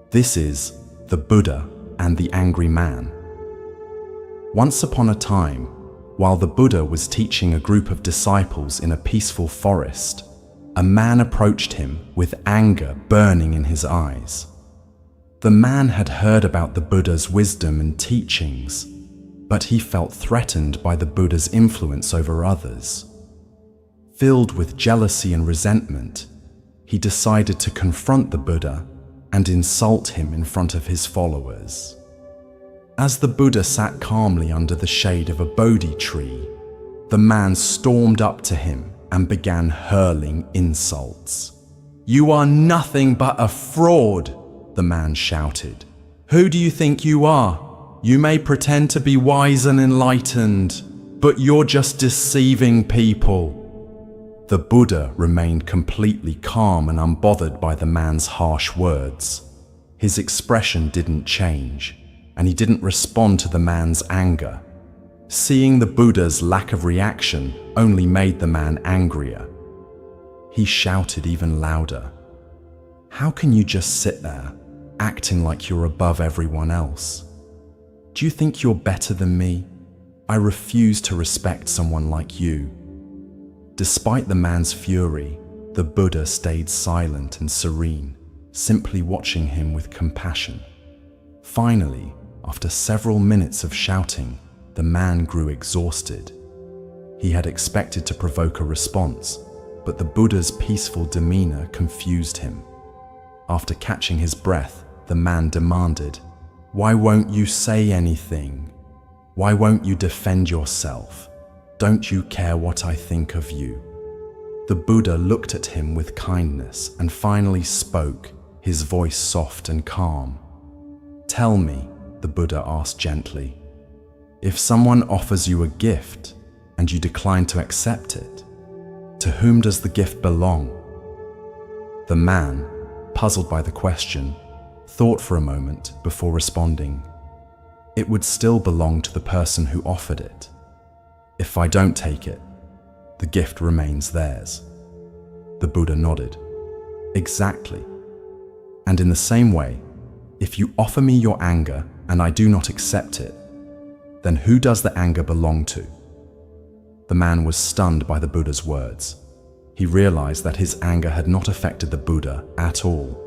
This is the Buddha and the Angry Man. Once upon a time, while the Buddha was teaching a group of disciples in a peaceful forest, a man approached him with anger burning in his eyes. The man had heard about the Buddha's wisdom and teachings, but he felt threatened by the Buddha's influence over others. Filled with jealousy and resentment, he decided to confront the Buddha and insult him in front of his followers. As the Buddha sat calmly under the shade of a Bodhi tree, the man stormed up to him and began hurling insults. "You are nothing but a fraud," the man shouted. "Who do you think you are? You may pretend to be wise and enlightened, but you're just deceiving people." The Buddha remained completely calm and unbothered by the man's harsh words. His expression didn't change, and he didn't respond to the man's anger. Seeing the Buddha's lack of reaction only made the man angrier. He shouted even louder, "How can you just sit there, acting like you're above everyone else? Do you think you're better than me? I refuse to respect someone like you." Despite the man's fury, the Buddha stayed silent and serene, simply watching him with compassion. Finally, after several minutes of shouting, the man grew exhausted. He had expected to provoke a response, but the Buddha's peaceful demeanor confused him. After catching his breath, the man demanded, "Why won't you say anything? Why won't you defend yourself? Don't you care what I think of you?" The Buddha looked at him with kindness and finally spoke, his voice soft and calm. "Tell me," the Buddha asked gently, "if someone offers you a gift and you decline to accept it, to whom does the gift belong?" The man, puzzled by the question, thought for a moment before responding, "It would still belong to the person who offered it. If I don't take it, the gift remains theirs." The Buddha nodded. "Exactly. And in the same way, if you offer me your anger and I do not accept it, then who does the anger belong to?" The man was stunned by the Buddha's words. He realized that his anger had not affected the Buddha at all.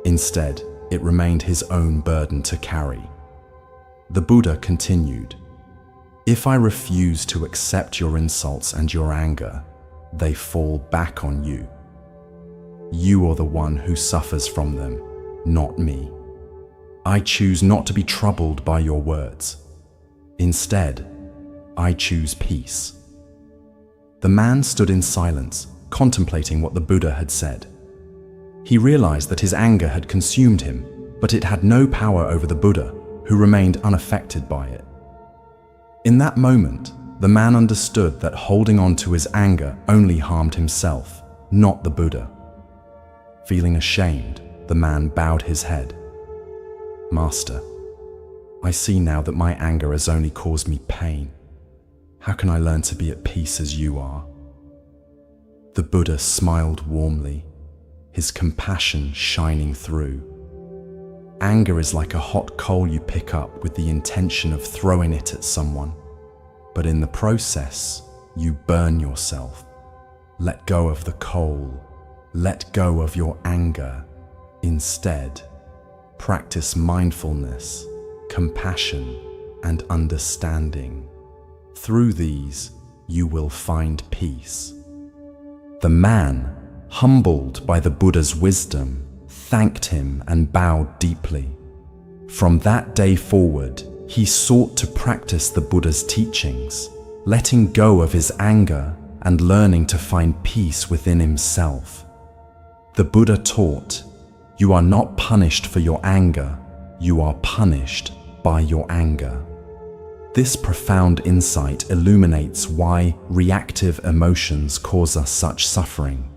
Instead, it remained his own burden to carry. The Buddha continued, "If I refuse to accept your insults and your anger, they fall back on you. You are the one who suffers from them, not me. I choose not to be troubled by your words. Instead, I choose peace." The man stood in silence, contemplating what the Buddha had said. He realized that his anger had consumed him, but it had no power over the Buddha, who remained unaffected by it. In that moment, the man understood that holding on to his anger only harmed himself, not the Buddha. Feeling ashamed, the man bowed his head. "Master, I see now that my anger has only caused me pain. How can I learn to be at peace as you are?" The Buddha smiled warmly, his compassion shining through. Anger is like a hot coal you pick up with the intention of throwing it at someone, but in the process, you burn yourself. Let go of the coal. Let go of your anger. Instead, practice mindfulness, compassion, and understanding. Through these, you will find peace. The man, humbled by the Buddha's wisdom, thanked him and bowed deeply. From that day forward, he sought to practice the Buddha's teachings, letting go of his anger and learning to find peace within himself. The Buddha taught, "You are not punished for your anger, you are punished by your anger." This profound insight illuminates why reactive emotions cause us such suffering.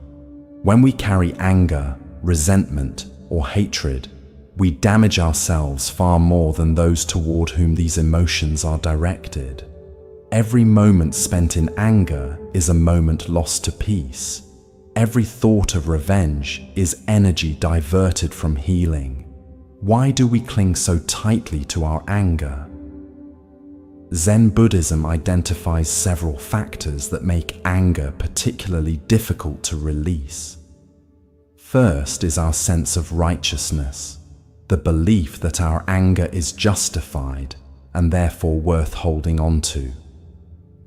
When we carry anger, resentment, or hatred, we damage ourselves far more than those toward whom these emotions are directed. Every moment spent in anger is a moment lost to peace. Every thought of revenge is energy diverted from healing. Why do we cling so tightly to our anger? Zen Buddhism identifies several factors that make anger particularly difficult to release. First is our sense of righteousness, the belief that our anger is justified and therefore worth holding on to.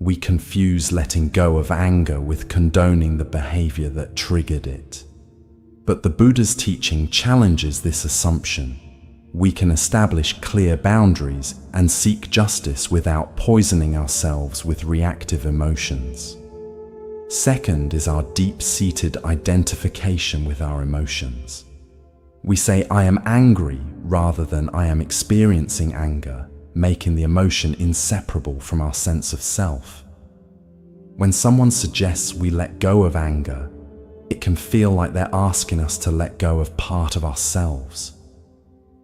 We confuse letting go of anger with condoning the behavior that triggered it. But the Buddha's teaching challenges this assumption. We can establish clear boundaries and seek justice without poisoning ourselves with reactive emotions. Second is our deep-seated identification with our emotions. We say, "I am angry," rather than "I am experiencing anger," making the emotion inseparable from our sense of self. When someone suggests we let go of anger, it can feel like they're asking us to let go of part of ourselves.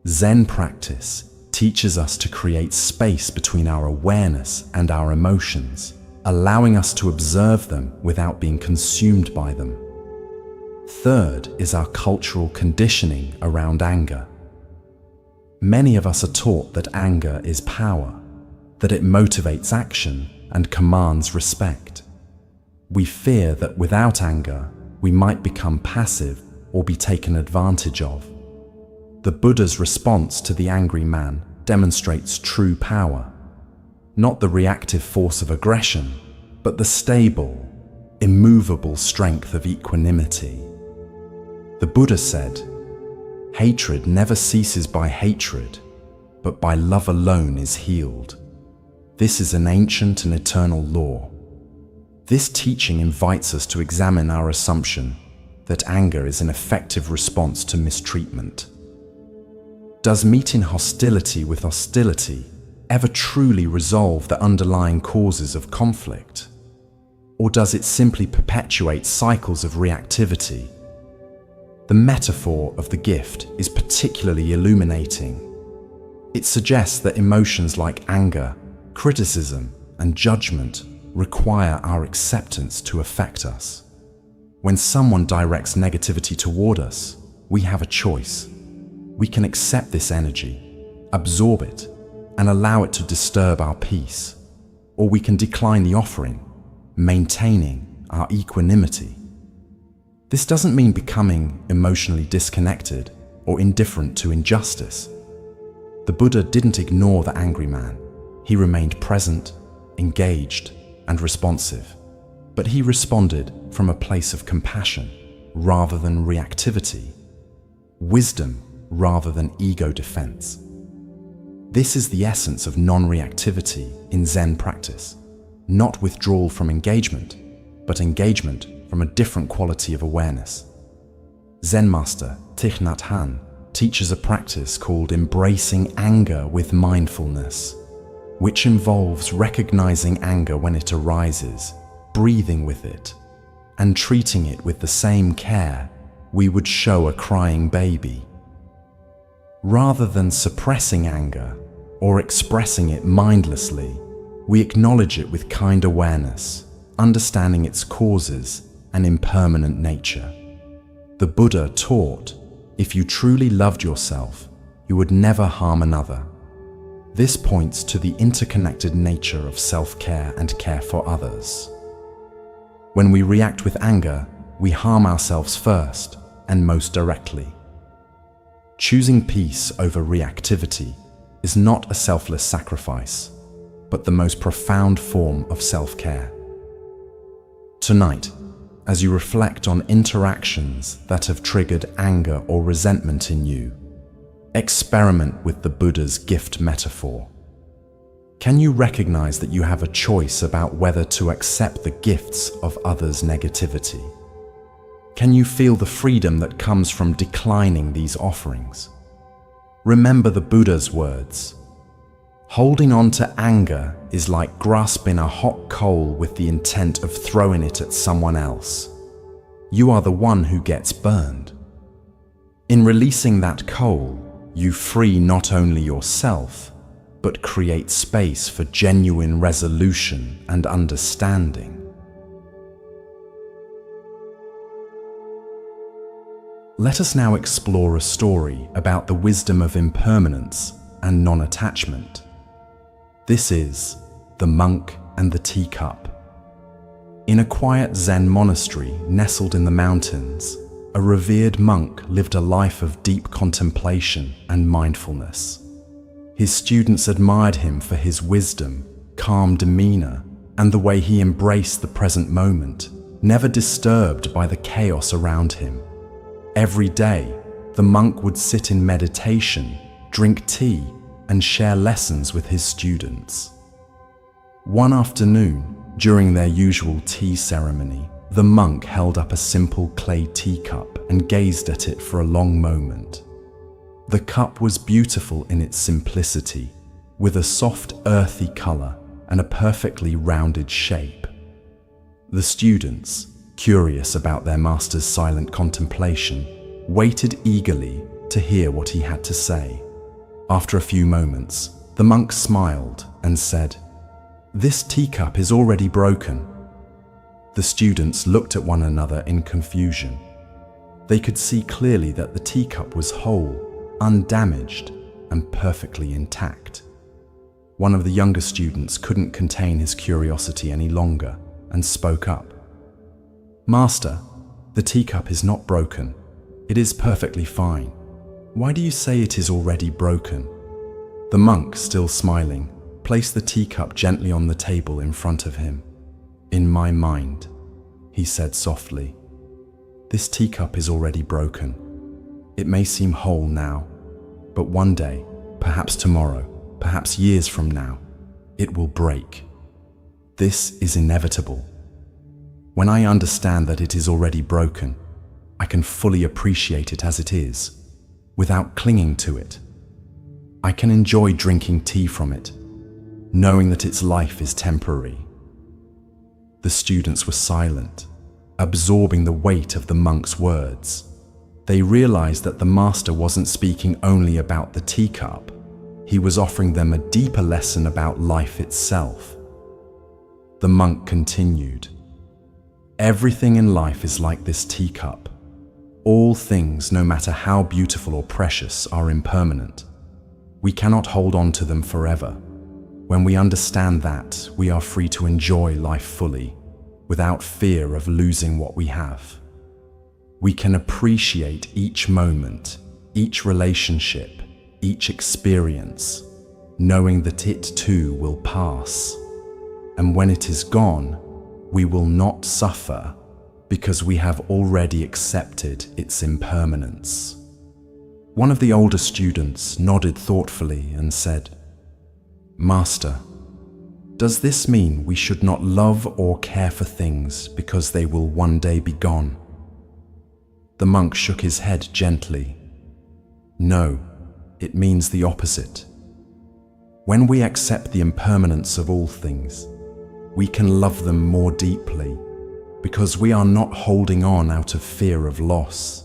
Zen practice teaches us to create space between our awareness and our emotions, allowing us to observe them without being consumed by them. Third is our cultural conditioning around anger. Many of us are taught that anger is power, that it motivates action and commands respect. We fear that without anger, we might become passive or be taken advantage of. The Buddha's response to the angry man demonstrates true power, not the reactive force of aggression, but the stable, immovable strength of equanimity. The Buddha said, "Hatred never ceases by hatred, but by love alone is healed. This is an ancient and eternal law." This teaching invites us to examine our assumption that anger is an effective response to mistreatment. Does meeting hostility with hostility ever truly resolve the underlying causes of conflict? Or does it simply perpetuate cycles of reactivity? The metaphor of the gift is particularly illuminating. It suggests that emotions like anger, criticism, and judgment require our acceptance to affect us. When someone directs negativity toward us, we have a choice. We can accept this energy, absorb it, and allow it to disturb our peace, or we can decline the offering, maintaining our equanimity. This doesn't mean becoming emotionally disconnected or indifferent to injustice. The Buddha didn't ignore the angry man. He remained present, engaged, and responsive, but he responded from a place of compassion rather than reactivity, wisdom rather than ego defense. This is the essence of non-reactivity in Zen practice, not withdrawal from engagement, but engagement from a different quality of awareness. Zen master Thich Nhat Hanh teaches a practice called embracing anger with mindfulness, which involves recognizing anger when it arises, breathing with it, and treating it with the same care we would show a crying baby. Rather than suppressing anger or expressing it mindlessly, we acknowledge it with kind awareness, understanding its causes and impermanent nature. The Buddha taught, if you truly loved yourself, you would never harm another. This points to the interconnected nature of self-care and care for others. When we react with anger, we harm ourselves first and most directly. Choosing peace over reactivity is not a selfless sacrifice, but the most profound form of self-care. Tonight, as you reflect on interactions that have triggered anger or resentment in you, experiment with the Buddha's gift metaphor. Can you recognize that you have a choice about whether to accept the gifts of others' negativity? Can you feel the freedom that comes from declining these offerings? Remember the Buddha's words. Holding on to anger is like grasping a hot coal with the intent of throwing it at someone else. You are the one who gets burned. In releasing that coal, you free not only yourself, but create space for genuine resolution and understanding. Let us now explore a story about the wisdom of impermanence and non-attachment. This is The Monk and the Teacup. In a quiet Zen monastery nestled in the mountains, a revered monk lived a life of deep contemplation and mindfulness. His students admired him for his wisdom, calm demeanor, and the way he embraced the present moment, never disturbed by the chaos around him. Every day, the monk would sit in meditation, drink tea, and share lessons with his students. One afternoon, during their usual tea ceremony, the monk held up a simple clay teacup and gazed at it for a long moment. The cup was beautiful in its simplicity, with a soft, earthy color and a perfectly rounded shape. The students, curious about their master's silent contemplation, waited eagerly to hear what he had to say. After a few moments, the monk smiled and said, "This teacup is already broken." The students looked at one another in confusion. They could see clearly that the teacup was whole, undamaged, and perfectly intact. One of the younger students couldn't contain his curiosity any longer and spoke up. "Master, the teacup is not broken. It is perfectly fine. Why do you say it is already broken?" The monk, still smiling, placed the teacup gently on the table in front of him. "In my mind," he said softly, "this teacup is already broken. It may seem whole now, but one day, perhaps tomorrow, perhaps years from now, it will break. This is inevitable. When I understand that it is already broken, I can fully appreciate it as it is, without clinging to it. I can enjoy drinking tea from it, knowing that its life is temporary." The students were silent, absorbing the weight of the monk's words. They realized that the master wasn't speaking only about the teacup. He was offering them a deeper lesson about life itself. The monk continued, "Everything in life is like this teacup. All things, no matter how beautiful or precious, are impermanent. We cannot hold on to them forever. When we understand that, we are free to enjoy life fully, without fear of losing what we have. We can appreciate each moment, each relationship, each experience, knowing that it too will pass. And when it is gone, we will not suffer because we have already accepted its impermanence." One of the older students nodded thoughtfully and said, "Master, does this mean we should not love or care for things because they will one day be gone?" The monk shook his head gently. "No, it means the opposite. When we accept the impermanence of all things, we can love them more deeply because we are not holding on out of fear of loss.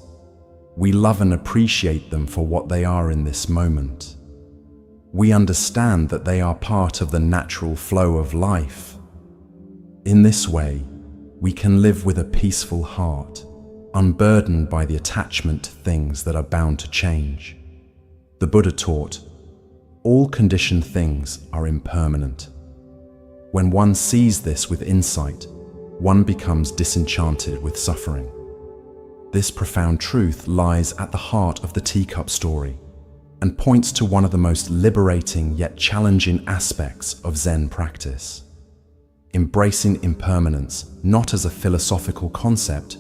We love and appreciate them for what they are in this moment. We understand that they are part of the natural flow of life. In this way, we can live with a peaceful heart, unburdened by the attachment to things that are bound to change. The Buddha taught, all conditioned things are impermanent. When one sees this with insight, one becomes disenchanted with suffering. This profound truth lies at the heart of the teacup story and points to one of the most liberating yet challenging aspects of Zen practice. Embracing impermanence not as a philosophical concept,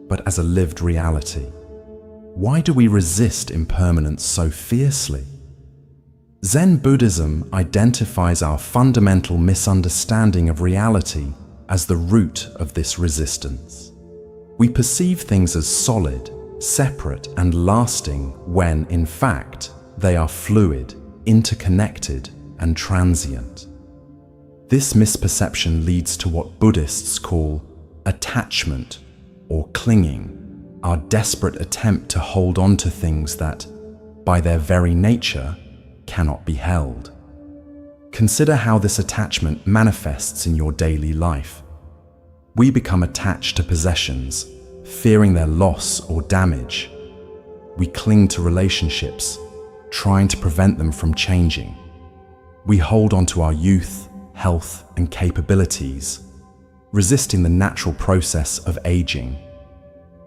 but as a lived reality. Why do we resist impermanence so fiercely? Zen Buddhism identifies our fundamental misunderstanding of reality as the root of this resistance. We perceive things as solid, separate, and lasting when, in fact, they are fluid, interconnected, and transient. This misperception leads to what Buddhists call attachment or clinging, our desperate attempt to hold on to things that, by their very nature, cannot be held. Consider how this attachment manifests in your daily life. We become attached to possessions, fearing their loss or damage. We cling to relationships, trying to prevent them from changing. We hold on to our youth, health, and capabilities, resisting the natural process of aging.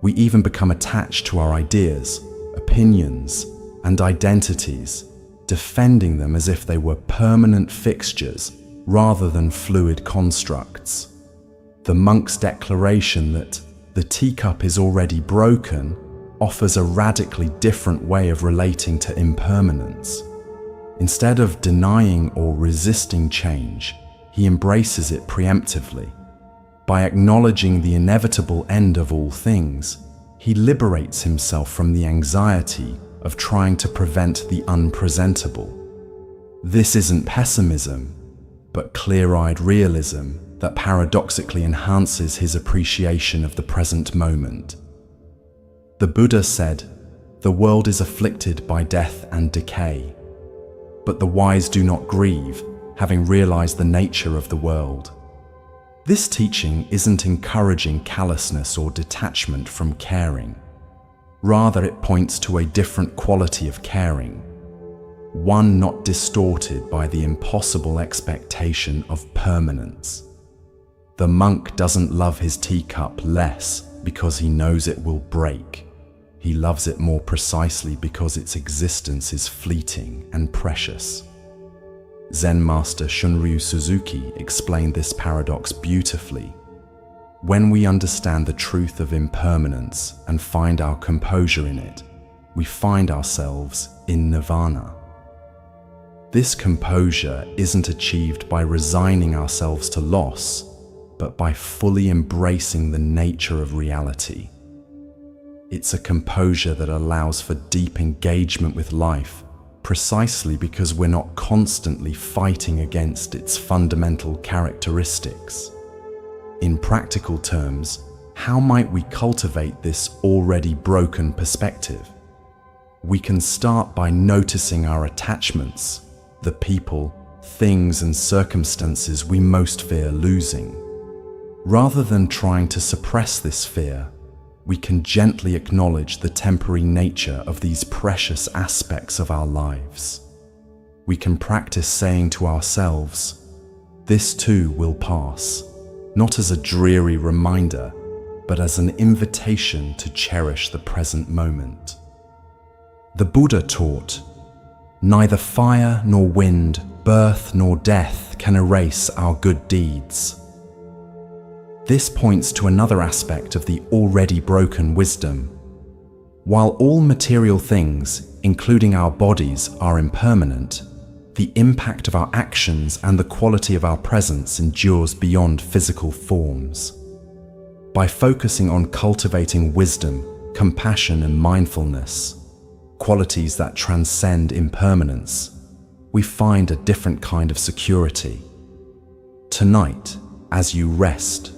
We even become attached to our ideas, opinions, and identities, defending them as if they were permanent fixtures rather than fluid constructs. The monk's declaration that the teacup is already broken offers a radically different way of relating to impermanence. Instead of denying or resisting change, he embraces it preemptively. By acknowledging the inevitable end of all things, he liberates himself from the anxiety of trying to prevent the unpresentable. This isn't pessimism, but clear-eyed realism that paradoxically enhances his appreciation of the present moment. The Buddha said, "The world is afflicted by death and decay, but the wise do not grieve, having realized the nature of the world." This teaching isn't encouraging callousness or detachment from caring. Rather, it points to a different quality of caring, one not distorted by the impossible expectation of permanence. The monk doesn't love his teacup less because he knows it will break. He loves it more precisely because its existence is fleeting and precious. Zen master Shunryu Suzuki explained this paradox beautifully. When we understand the truth of impermanence and find our composure in it, we find ourselves in nirvana. This composure isn't achieved by resigning ourselves to loss, but by fully embracing the nature of reality. It's a composure that allows for deep engagement with life, precisely because we're not constantly fighting against its fundamental characteristics. In practical terms, how might we cultivate this already broken perspective? We can start by noticing our attachments, the people, things, and circumstances we most fear losing. Rather than trying to suppress this fear, we can gently acknowledge the temporary nature of these precious aspects of our lives. We can practice saying to ourselves, "This too will pass," not as a dreary reminder, but as an invitation to cherish the present moment. The Buddha taught, "Neither fire nor wind, birth nor death can erase our good deeds." This points to another aspect of the already broken wisdom. While all material things, including our bodies, are impermanent, the impact of our actions and the quality of our presence endures beyond physical forms. By focusing on cultivating wisdom, compassion, and mindfulness, qualities that transcend impermanence, we find a different kind of security. Tonight, as you rest,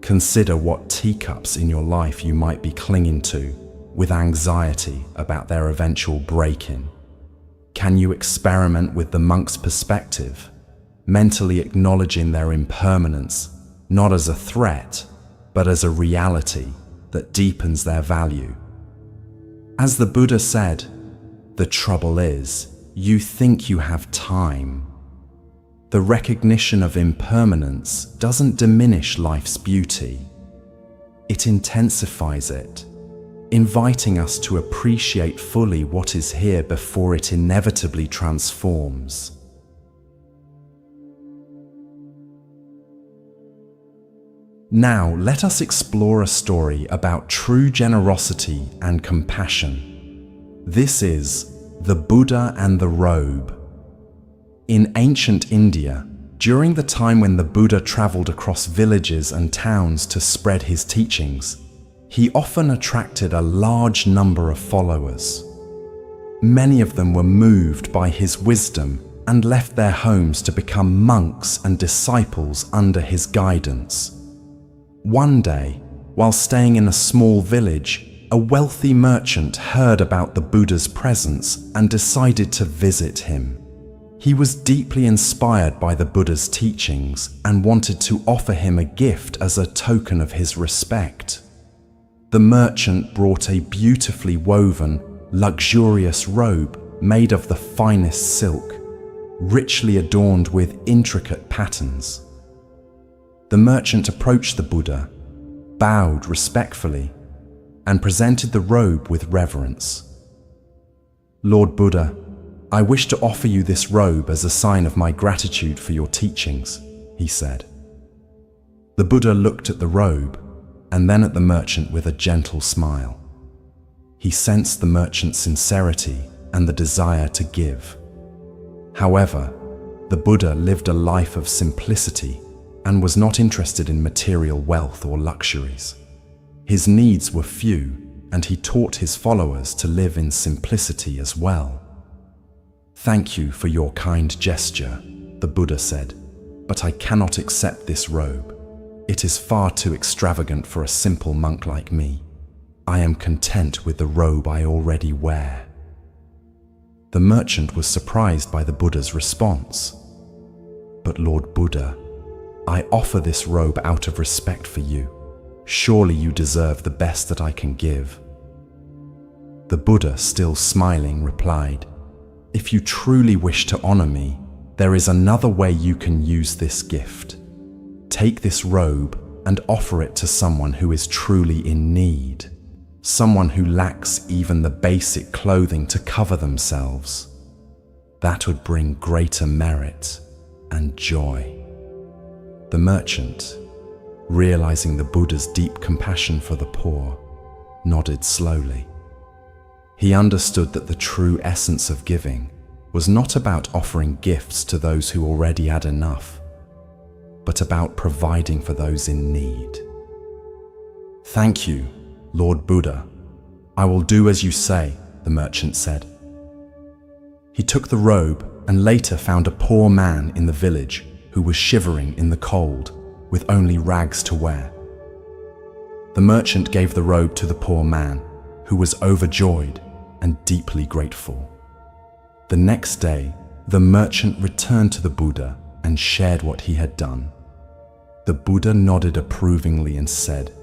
consider what teacups in your life you might be clinging to with anxiety about their eventual break-in. Can you experiment with the monk's perspective, mentally acknowledging their impermanence not as a threat, but as a reality that deepens their value? As the Buddha said, "The trouble is, you think you have time." The recognition of impermanence doesn't diminish life's beauty. It intensifies it, inviting us to appreciate fully what is here before it inevitably transforms. Now, let us explore a story about true generosity and compassion. This is The Buddha and the Robe. In ancient India, during the time when the Buddha traveled across villages and towns to spread his teachings, he often attracted a large number of followers. Many of them were moved by his wisdom and left their homes to become monks and disciples under his guidance. One day, while staying in a small village, a wealthy merchant heard about the Buddha's presence and decided to visit him. He was deeply inspired by the Buddha's teachings and wanted to offer him a gift as a token of his respect. The merchant brought a beautifully woven, luxurious robe made of the finest silk, richly adorned with intricate patterns. The merchant approached the Buddha, bowed respectfully, and presented the robe with reverence. "Lord Buddha, I wish to offer you this robe as a sign of my gratitude for your teachings," he said. The Buddha looked at the robe and then at the merchant with a gentle smile. He sensed the merchant's sincerity and the desire to give. However, the Buddha lived a life of simplicity and was not interested in material wealth or luxuries. His needs were few, and he taught his followers to live in simplicity as well. "Thank you for your kind gesture," the Buddha said, "but I cannot accept this robe. It is far too extravagant for a simple monk like me. I am content with the robe I already wear." The merchant was surprised by the Buddha's response. "But Lord Buddha, I offer this robe out of respect for you. Surely you deserve the best that I can give." The Buddha, still smiling, replied, "If you truly wish to honor me, there is another way you can use this gift. Take this robe and offer it to someone who is truly in need, someone who lacks even the basic clothing to cover themselves. That would bring greater merit and joy." The merchant, realizing the Buddha's deep compassion for the poor, nodded slowly. He understood that the true essence of giving was not about offering gifts to those who already had enough, but about providing for those in need. "Thank you, Lord Buddha. I will do as you say," the merchant said. He took the robe and later found a poor man in the village who was shivering in the cold with only rags to wear. The merchant gave the robe to the poor man, who was overjoyed and deeply grateful. The next day, the merchant returned to the Buddha and shared what he had done. The Buddha nodded approvingly and said,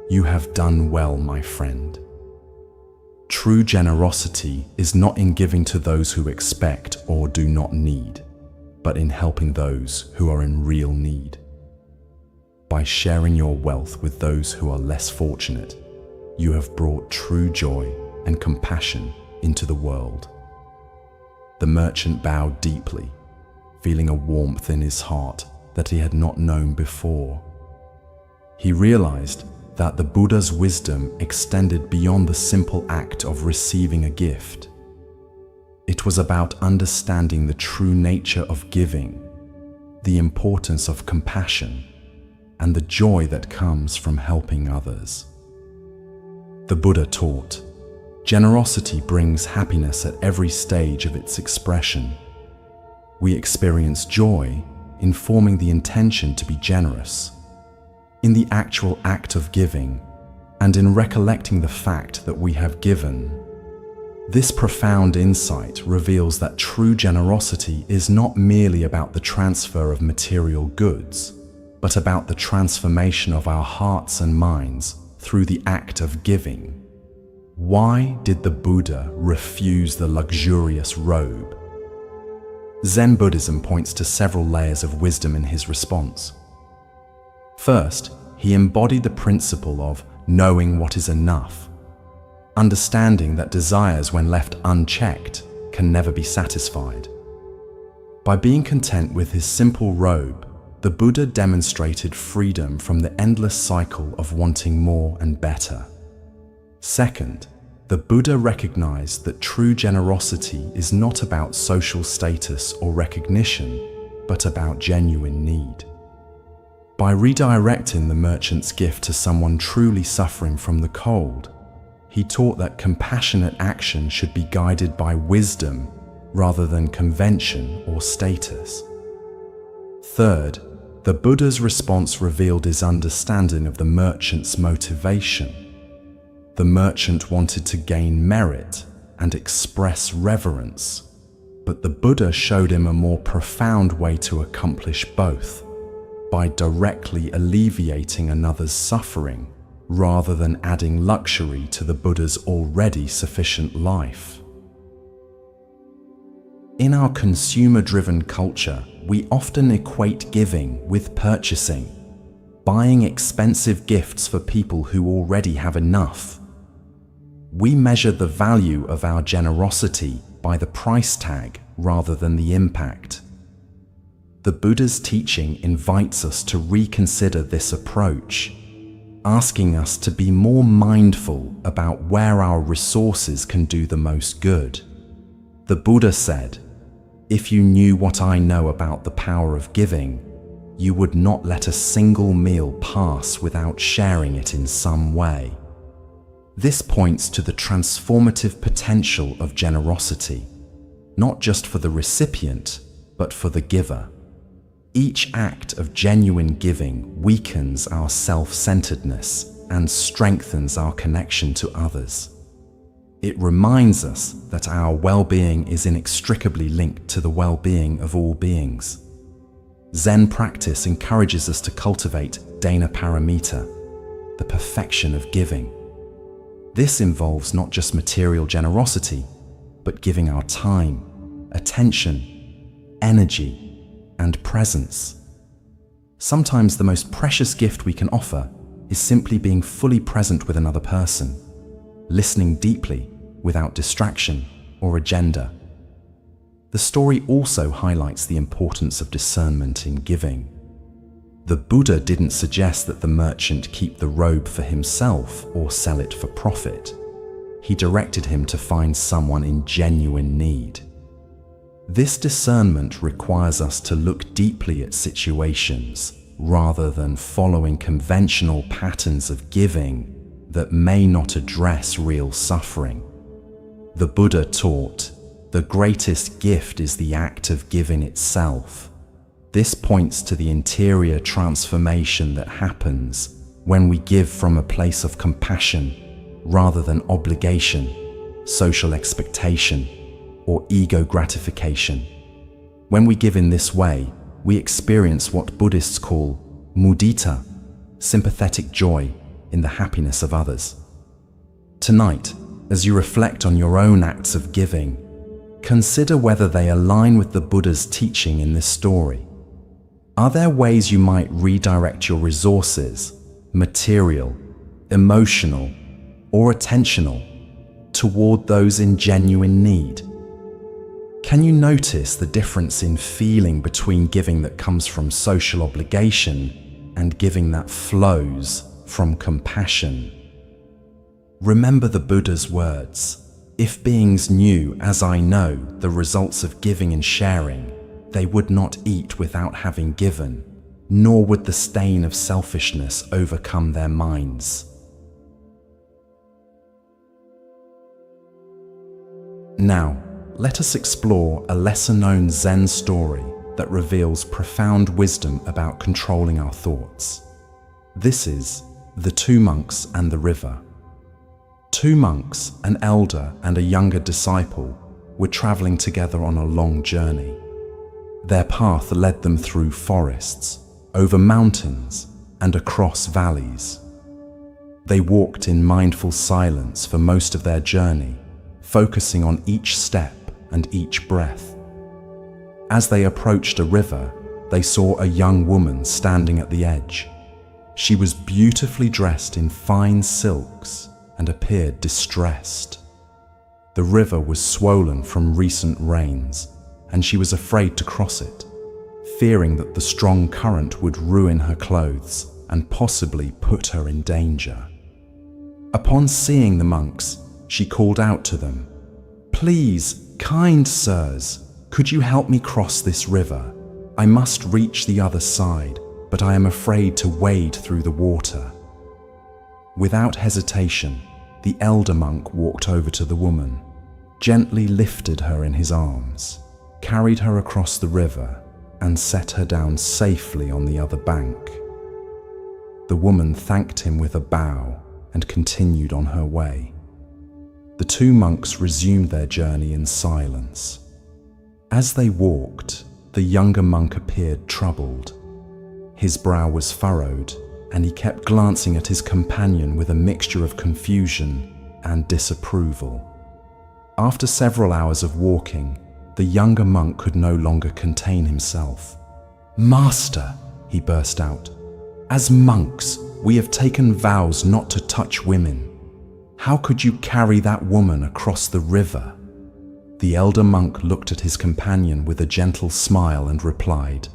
"You have done well, my friend. True generosity is not in giving to those who expect or do not need, but in helping those who are in real need. By sharing your wealth with those who are less fortunate, you have brought true joy and compassion into the world." The merchant bowed deeply, feeling a warmth in his heart that he had not known before. He realized that the Buddha's wisdom extended beyond the simple act of receiving a gift. It was about understanding the true nature of giving, the importance of compassion, and the joy that comes from helping others. The Buddha taught, generosity brings happiness at every stage of its expression. We experience joy in forming the intention to be generous, in the actual act of giving, and in recollecting the fact that we have given. This profound insight reveals that true generosity is not merely about the transfer of material goods, but about the transformation of our hearts and minds through the act of giving. Why did the Buddha refuse the luxurious robe? Zen Buddhism points to several layers of wisdom in his response. First, he embodied the principle of knowing what is enough, understanding that desires, when left unchecked, can never be satisfied. By being content with his simple robe, the Buddha demonstrated freedom from the endless cycle of wanting more and better. Second, the Buddha recognized that true generosity is not about social status or recognition, but about genuine need. By redirecting the merchant's gift to someone truly suffering from the cold, he taught that compassionate action should be guided by wisdom rather than convention or status. Third, the Buddha's response revealed his understanding of the merchant's motivation. The merchant wanted to gain merit and express reverence, But the Buddha showed him a more profound way to accomplish both, by directly alleviating another's suffering rather than adding luxury to the Buddha's already sufficient life. In our consumer-driven culture, we often equate giving with purchasing, buying expensive gifts for people who already have enough. We measure the value of our generosity by the price tag rather than the impact. The Buddha's teaching invites us to reconsider this approach, asking us to be more mindful about where our resources can do the most good. The Buddha said, "If you knew what I know about the power of giving, you would not let a single meal pass without sharing it in some way." This points to the transformative potential of generosity, not just for the recipient, but for the giver. Each act of genuine giving weakens our self-centeredness and strengthens our connection to others. It reminds us that our well-being is inextricably linked to the well-being of all beings. Zen practice encourages us to cultivate dana paramita, the perfection of giving. This involves not just material generosity, but giving our time, attention, energy, and presence. Sometimes the most precious gift we can offer is simply being fully present with another person, listening deeply without distraction or agenda. The story also highlights the importance of discernment in giving. The Buddha didn't suggest that the merchant keep the robe for himself or sell it for profit. He directed him to find someone in genuine need. This discernment requires us to look deeply at situations rather than following conventional patterns of giving that may not address real suffering. The Buddha taught, "The greatest gift is the act of giving itself." This points to the interior transformation that happens when we give from a place of compassion rather than obligation, social expectation, or ego gratification. When we give in this way, we experience what Buddhists call mudita, sympathetic joy in the happiness of others. Tonight, as you reflect on your own acts of giving, consider whether they align with the Buddha's teaching in this story. Are there ways you might redirect your resources, material, emotional, or attentional, toward those in genuine need? Can you notice the difference in feeling between giving that comes from social obligation and giving that flows from compassion? Remember the Buddha's words, "If beings knew, as I know, the results of giving and sharing, they would not eat without having given, nor would the stain of selfishness overcome their minds." Now, let us explore a lesser-known Zen story that reveals profound wisdom about controlling our thoughts. This is The Two Monks and the River. Two monks, an elder and a younger disciple, were traveling together on a long journey. Their path led them through forests, over mountains, and across valleys. They walked in mindful silence for most of their journey, focusing on each step and each breath. As they approached a river, they saw a young woman standing at the edge. She was beautifully dressed in fine silks and appeared distressed. The river was swollen from recent rains, and she was afraid to cross it, fearing that the strong current would ruin her clothes and possibly put her in danger. Upon seeing the monks, she called out to them, "Please, kind sirs, could you help me cross this river? I must reach the other side, but I am afraid to wade through the water." Without hesitation, the elder monk walked over to the woman, gently lifted her in his arms, carried her across the river, and set her down safely on the other bank. The woman thanked him with a bow and continued on her way. The two monks resumed their journey in silence. As they walked, the younger monk appeared troubled. His brow was furrowed, and he kept glancing at his companion with a mixture of confusion and disapproval. After several hours of walking, the younger monk could no longer contain himself. "Master," he burst out, "as monks, we have taken vows not to touch women. How could you carry that woman across the river?" The elder monk looked at his companion with a gentle smile and replied,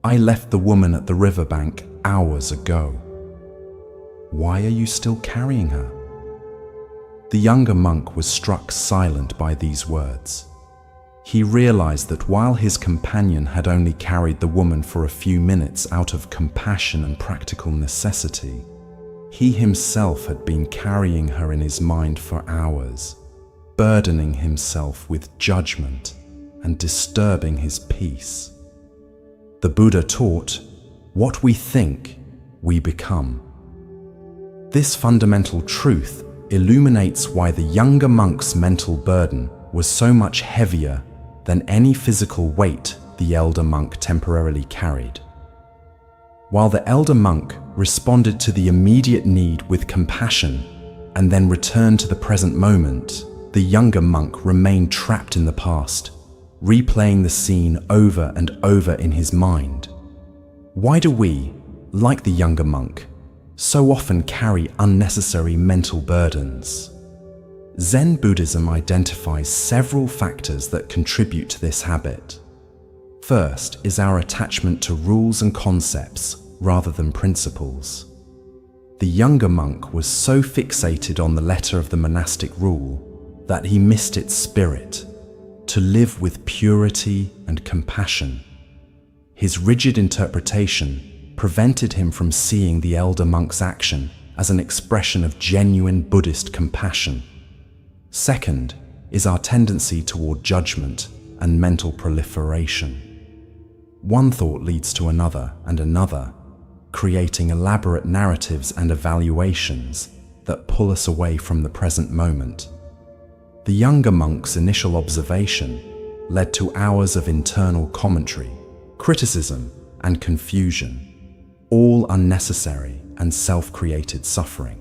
"I left the woman at the riverbank hours ago." "Why are you still carrying her?" The younger monk was struck silent by these words. He realized that while his companion had only carried the woman for a few minutes out of compassion and practical necessity, he himself had been carrying her in his mind for hours, burdening himself with judgment and disturbing his peace. The Buddha taught, "What we think, we become." This fundamental truth illuminates why the younger monk's mental burden was so much heavier than any physical weight the elder monk temporarily carried. While the elder monk responded to the immediate need with compassion and then returned to the present moment, the younger monk remained trapped in the past, replaying the scene over and over in his mind. Why do we, like the younger monk, so often carry unnecessary mental burdens? Zen Buddhism identifies several factors that contribute to this habit. First is our attachment to rules and concepts rather than principles. The younger monk was so fixated on the letter of the monastic rule that he missed its spirit, to live with purity and compassion. His rigid interpretation prevented him from seeing the elder monk's action as an expression of genuine Buddhist compassion. Second is our tendency toward judgment and mental proliferation. One thought leads to another and another, creating elaborate narratives and evaluations that pull us away from the present moment. The younger monk's initial observation led to hours of internal commentary, criticism, and confusion, all unnecessary and self-created suffering.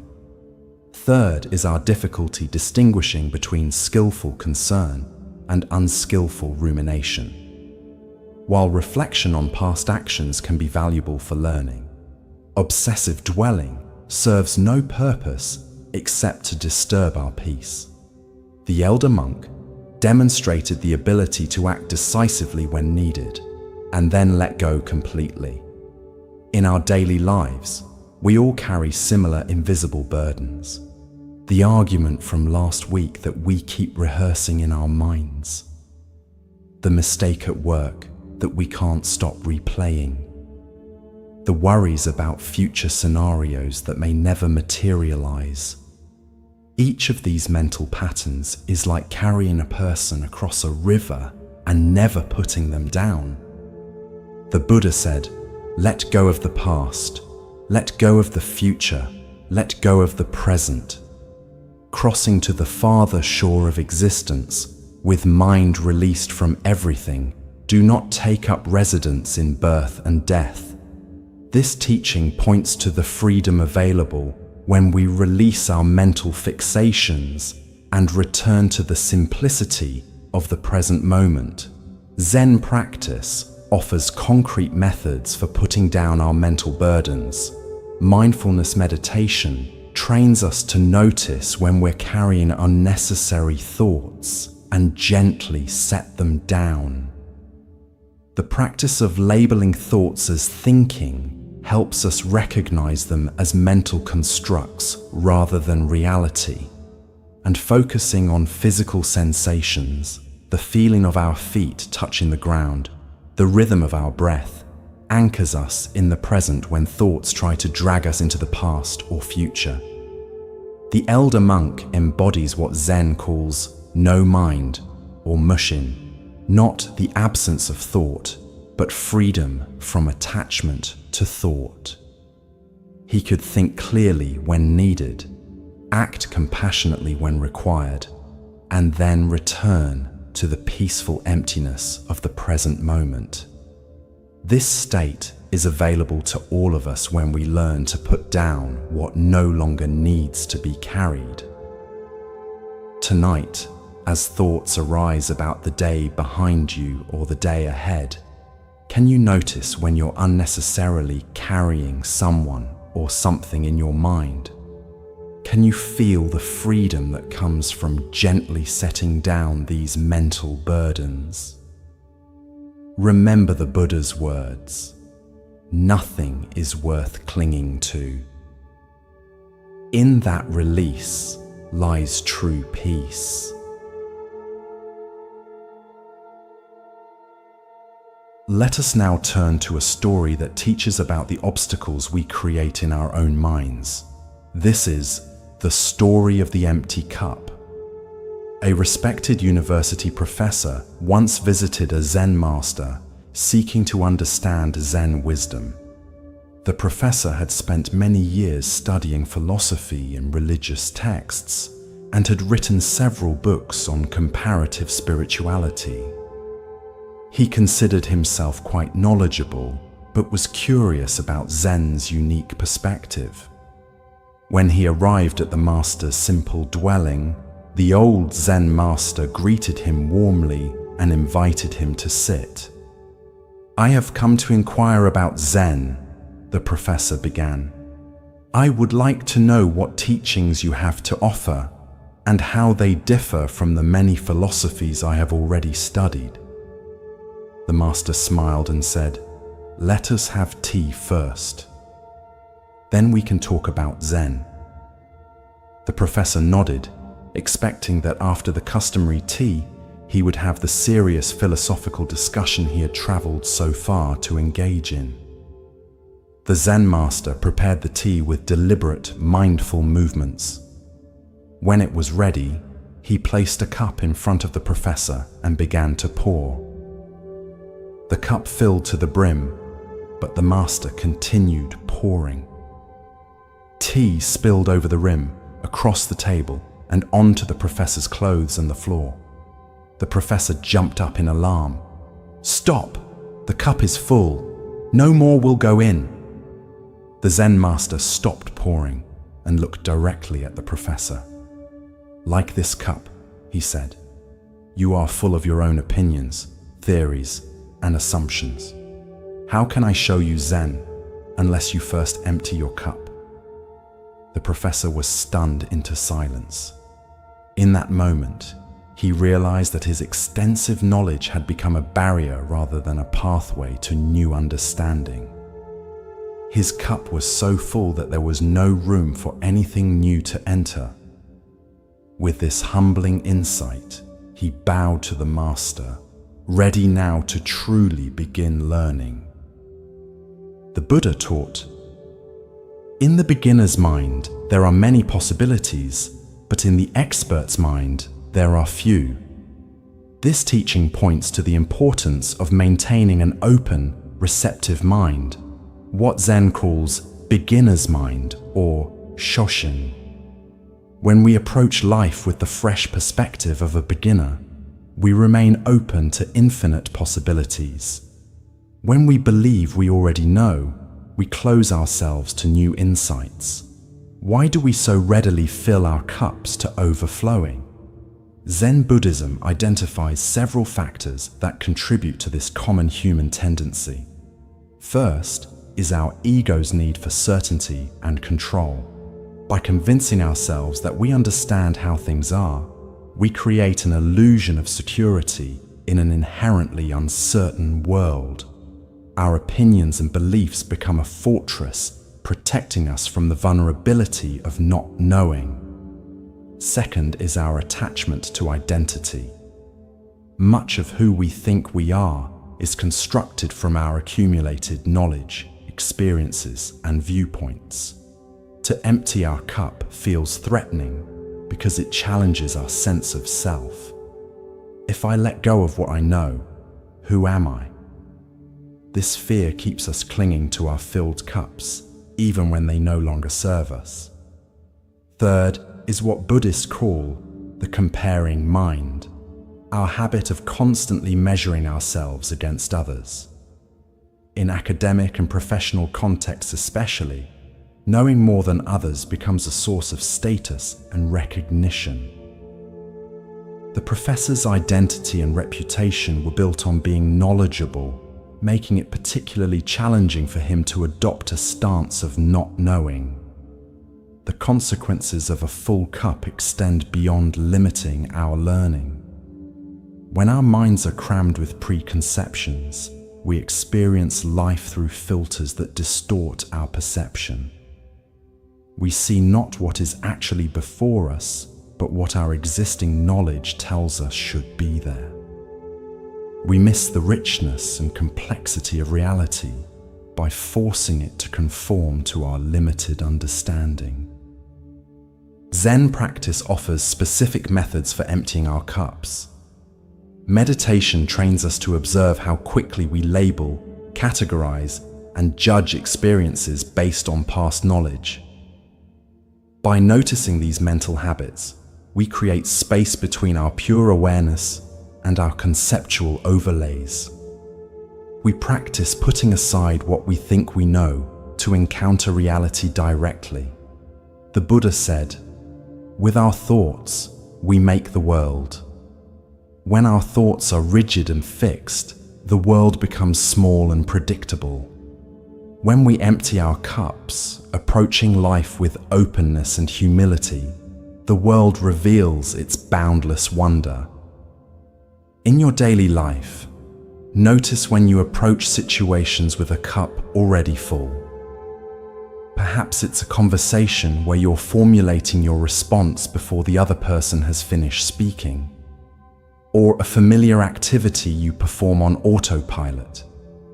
Third is our difficulty distinguishing between skillful concern and unskillful rumination. While reflection on past actions can be valuable for learning, obsessive dwelling serves no purpose except to disturb our peace. The elder monk demonstrated the ability to act decisively when needed and then let go completely. In our daily lives, we all carry similar invisible burdens. The argument from last week that we keep rehearsing in our minds. The mistake at work that we can't stop replaying. The worries about future scenarios that may never materialize. Each of these mental patterns is like carrying a person across a river and never putting them down. The Buddha said, "Let go of the past, let go of the future, let go of the present." Crossing to the farther shore of existence, with mind released from everything, do not take up residence in birth and death. This teaching points to the freedom available when we release our mental fixations and return to the simplicity of the present moment. Zen practice offers concrete methods for putting down our mental burdens. Mindfulness meditation trains us to notice when we're carrying unnecessary thoughts and gently set them down. The practice of labeling thoughts as thinking helps us recognize them as mental constructs rather than reality, and focusing on physical sensations, the feeling of our feet touching the ground, the rhythm of our breath, anchors us in the present when thoughts try to drag us into the past or future. The elder monk embodies what Zen calls no mind or mushin, not the absence of thought, but freedom from attachment to thought. He could think clearly when needed, act compassionately when required, and then return to the peaceful emptiness of the present moment. This state is available to all of us when we learn to put down what no longer needs to be carried. Tonight, as thoughts arise about the day behind you or the day ahead, can you notice when you're unnecessarily carrying someone or something in your mind? Can you feel the freedom that comes from gently setting down these mental burdens? Remember the Buddha's words, "Nothing is worth clinging to." In that release lies true peace. Let us now turn to a story that teaches about the obstacles we create in our own minds. This is the story of the empty cup. A respected university professor once visited a Zen master seeking to understand Zen wisdom. The professor had spent many years studying philosophy and religious texts and had written several books on comparative spirituality. He considered himself quite knowledgeable, but was curious about Zen's unique perspective. When he arrived at the master's simple dwelling, the old Zen master greeted him warmly and invited him to sit. "I have come to inquire about Zen," the professor began. "I would like to know what teachings you have to offer and how they differ from the many philosophies I have already studied." The master smiled and said, "Let us have tea first. Then we can talk about Zen." The professor nodded, expecting that after the customary tea, he would have the serious philosophical discussion he had traveled so far to engage in. The Zen master prepared the tea with deliberate, mindful movements. When it was ready, he placed a cup in front of the professor and began to pour. The cup filled to the brim, but the master continued pouring. Tea spilled over the rim, across the table, and onto the professor's clothes and the floor. The professor jumped up in alarm. "Stop! The cup is full. No more will go in." The Zen master stopped pouring and looked directly at the professor. "Like this cup," he said, "you are full of your own opinions, theories, and assumptions. How can I show you Zen unless you first empty your cup?" The professor was stunned into silence. In that moment, he realized that his extensive knowledge had become a barrier rather than a pathway to new understanding. His cup was so full that there was no room for anything new to enter. With this humbling insight, he bowed to the master, ready now to truly begin learning. The Buddha taught, "In the beginner's mind, there are many possibilities, but in the expert's mind, there are few." This teaching points to the importance of maintaining an open, receptive mind, what Zen calls beginner's mind or shoshin. When we approach life with the fresh perspective of a beginner, we remain open to infinite possibilities. When we believe we already know, we close ourselves to new insights. Why do we so readily fill our cups to overflowing? Zen Buddhism identifies several factors that contribute to this common human tendency. First is our ego's need for certainty and control. By convincing ourselves that we understand how things are, we create an illusion of security in an inherently uncertain world. Our opinions and beliefs become a fortress, protecting us from the vulnerability of not knowing. Second is our attachment to identity. Much of who we think we are is constructed from our accumulated knowledge, experiences, and viewpoints. To empty our cup feels threatening because it challenges our sense of self. If I let go of what I know, who am I? This fear keeps us clinging to our filled cups, even when they no longer serve us. Third is what Buddhists call the comparing mind. our habit of constantly measuring ourselves against others. In academic and professional contexts especially, knowing more than others becomes a source of status and recognition. The professor's identity and reputation were built on being knowledgeable, making it particularly challenging for him to adopt a stance of not knowing. The consequences of a full cup extend beyond limiting our learning. When our minds are crammed with preconceptions, we experience life through filters that distort our perception. We see not what is actually before us, but what our existing knowledge tells us should be there. We miss the richness and complexity of reality by forcing it to conform to our limited understanding. Zen practice offers specific methods for emptying our cups. Meditation trains us to observe how quickly we label, categorize, and judge experiences based on past knowledge. By noticing these mental habits, we create space between our pure awareness and our conceptual overlays. We practice putting aside what we think we know to encounter reality directly. The Buddha said, "With our thoughts, we make the world." When our thoughts are rigid and fixed, the world becomes small and predictable. When we empty our cups, approaching life with openness and humility, the world reveals its boundless wonder. In your daily life, notice when you approach situations with a cup already full. Perhaps it's a conversation where you're formulating your response before the other person has finished speaking, or a familiar activity you perform on autopilot,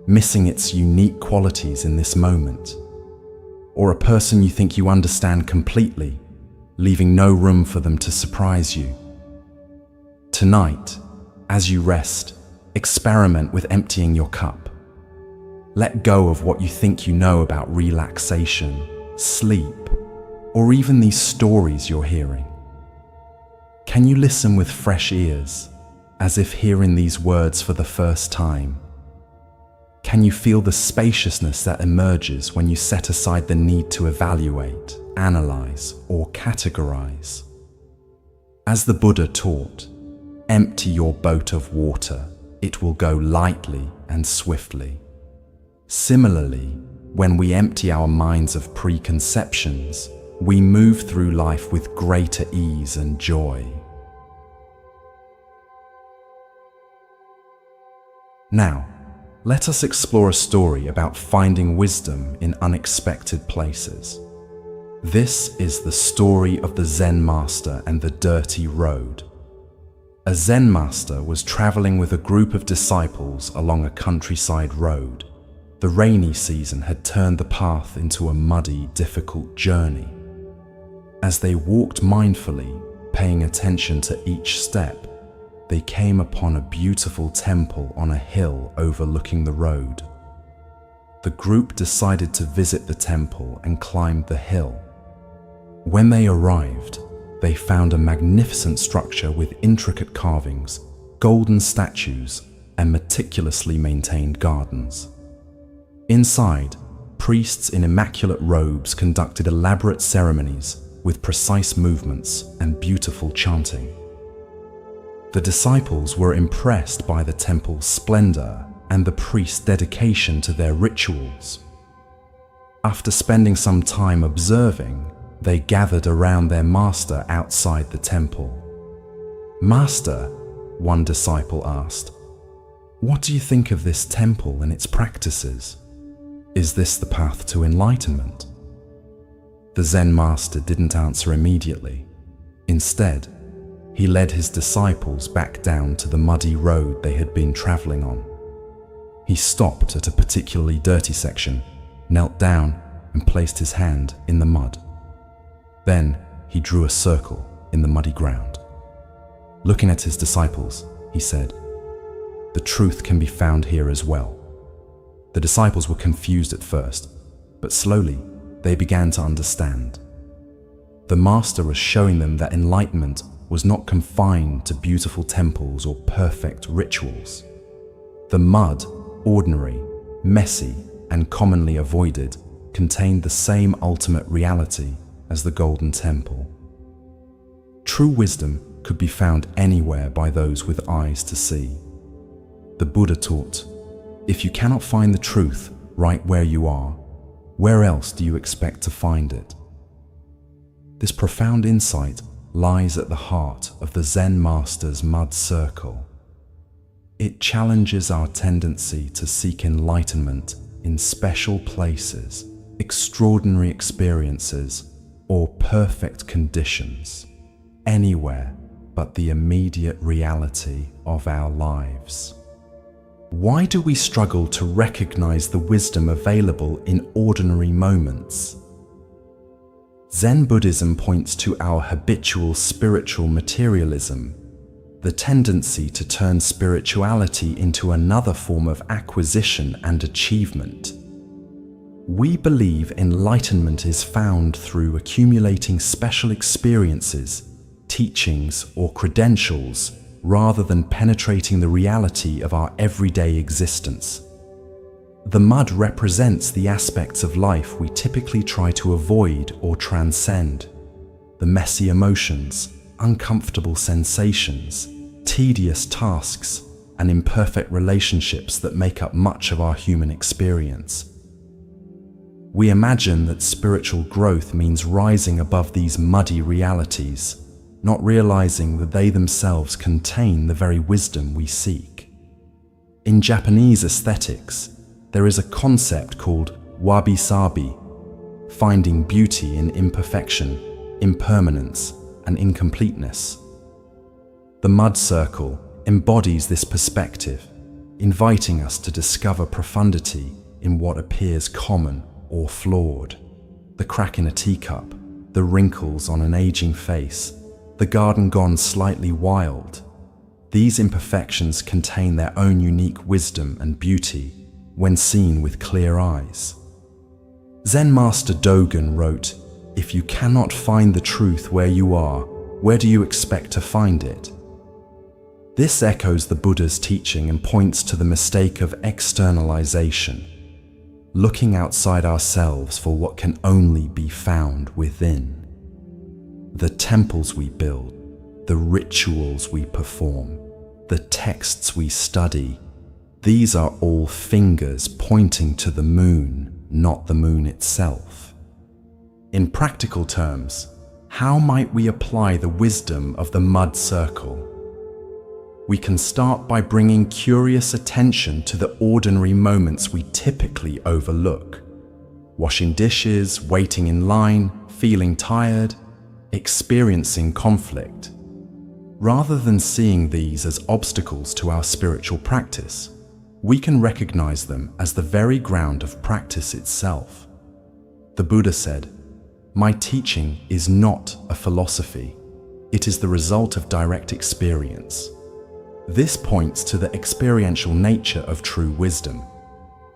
missing its unique qualities in this moment, or a person you think you understand completely, leaving no room for them to surprise you. Tonight, as you rest, experiment with emptying your cup. Let go of what you think you know about relaxation, sleep, or even these stories you're hearing. Can you listen with fresh ears, as if hearing these words for the first time? Can you feel the spaciousness that emerges when you set aside the need to evaluate, analyze, or categorize? As the Buddha taught, empty your boat of water. It will go lightly and swiftly. Similarly, when we empty our minds of preconceptions, we move through life with greater ease and joy. Now, let us explore a story about finding wisdom in unexpected places. This is the story of the Zen master and the dirty road. A Zen master was traveling with a group of disciples along a countryside road. The rainy season had turned the path into a muddy, difficult journey. As they walked mindfully, paying attention to each step, they came upon a beautiful temple on a hill overlooking the road. The group decided to visit the temple and climbed the hill. When they arrived, they found a magnificent structure with intricate carvings, golden statues, and meticulously maintained gardens. Inside, priests in immaculate robes conducted elaborate ceremonies with precise movements and beautiful chanting. The disciples were impressed by the temple's splendor and the priests' dedication to their rituals. After spending some time observing, they gathered around their master outside the temple. "Master," one disciple asked, "what do you think of this temple and its practices? Is this the path to enlightenment?" The Zen master didn't answer immediately. Instead, he led his disciples back down to the muddy road they had been traveling on. He stopped at a particularly dirty section, knelt down, and placed his hand in the mud. Then he drew a circle in the muddy ground. Looking at his disciples, he said, "The truth can be found here as well." The disciples were confused at first, but slowly they began to understand. The master was showing them that enlightenment was not confined to beautiful temples or perfect rituals. The mud, ordinary, messy, and commonly avoided, contained the same ultimate reality as the Golden Temple. True wisdom could be found anywhere by those with eyes to see. The Buddha taught, if you cannot find the truth right where you are, where else do you expect to find it? This profound insight lies at the heart of the Zen master's mud circle. It challenges our tendency to seek enlightenment in special places, extraordinary experiences, or perfect conditions, anywhere but the immediate reality of our lives. Why do we struggle to recognize the wisdom available in ordinary moments? Zen Buddhism points to our habitual spiritual materialism, the tendency to turn spirituality into another form of acquisition and achievement. We believe enlightenment is found through accumulating special experiences, teachings, or credentials, rather than penetrating the reality of our everyday existence. The mud represents the aspects of life we typically try to avoid or transcend: the messy emotions, uncomfortable sensations, tedious tasks, and imperfect relationships that make up much of our human experience. We imagine that spiritual growth means rising above these muddy realities, not realizing that they themselves contain the very wisdom we seek. In Japanese aesthetics, there is a concept called wabi-sabi, finding beauty in imperfection, impermanence, and incompleteness. The mud circle embodies this perspective, inviting us to discover profundity in what appears common or flawed. The crack in a teacup, the wrinkles on an aging face, the garden gone slightly wild. These imperfections contain their own unique wisdom and beauty when seen with clear eyes. Zen Master Dogen wrote, "If you cannot find the truth where you are, where do you expect to find it?" This echoes the Buddha's teaching and points to the mistake of externalization, looking outside ourselves for what can only be found within. The temples we build, the rituals we perform, the texts we study, these are all fingers pointing to the moon, not the moon itself. In practical terms, how might we apply the wisdom of the mud circle? We can start by bringing curious attention to the ordinary moments we typically overlook. Washing dishes, waiting in line, feeling tired, experiencing conflict. Rather than seeing these as obstacles to our spiritual practice, we can recognize them as the very ground of practice itself. The Buddha said, "My teaching is not a philosophy. It is the result of direct experience." This points to the experiential nature of true wisdom,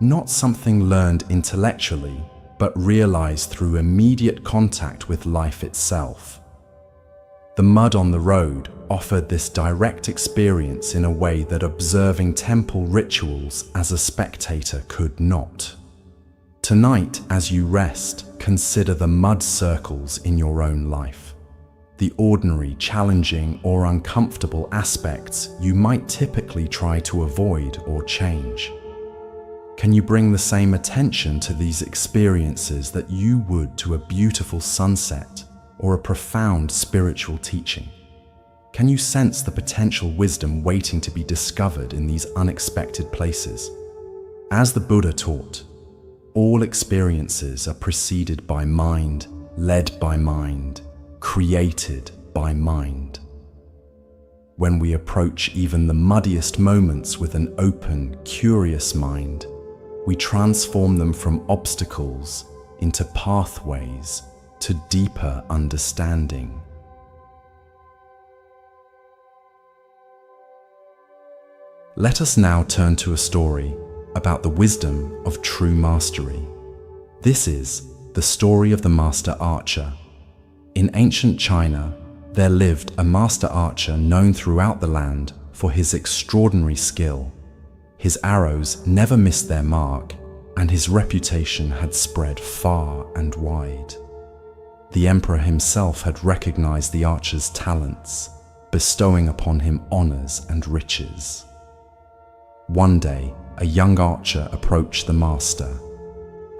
not something learned intellectually, but realized through immediate contact with life itself. The mud on the road offered this direct experience in a way that observing temple rituals as a spectator could not. Tonight, as you rest, consider the mud circles in your own life. The ordinary, challenging, or uncomfortable aspects you might typically try to avoid or change. Can you bring the same attention to these experiences that you would to a beautiful sunset or a profound spiritual teaching? Can you sense the potential wisdom waiting to be discovered in these unexpected places? As the Buddha taught, all experiences are preceded by mind, led by mind, created by mind. When we approach even the muddiest moments with an open, curious mind, we transform them from obstacles into pathways to deeper understanding. Let us now turn to a story about the wisdom of true mastery. This is the story of the master archer. In ancient China, there lived a master archer known throughout the land for his extraordinary skill. His arrows never missed their mark, and his reputation had spread far and wide. The emperor himself had recognized the archer's talents, bestowing upon him honors and riches. One day, a young archer approached the master.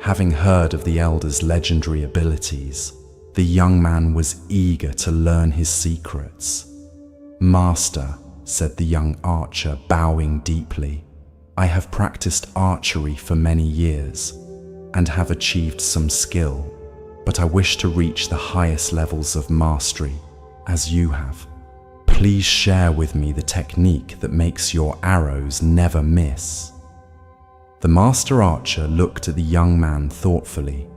Having heard of the elder's legendary abilities, the young man was eager to learn his secrets. "Master," said the young archer, bowing deeply, "I have practiced archery for many years and have achieved some skill, but I wish to reach the highest levels of mastery, as you have. Please share with me the technique that makes your arrows never miss." The master archer looked at the young man thoughtfully.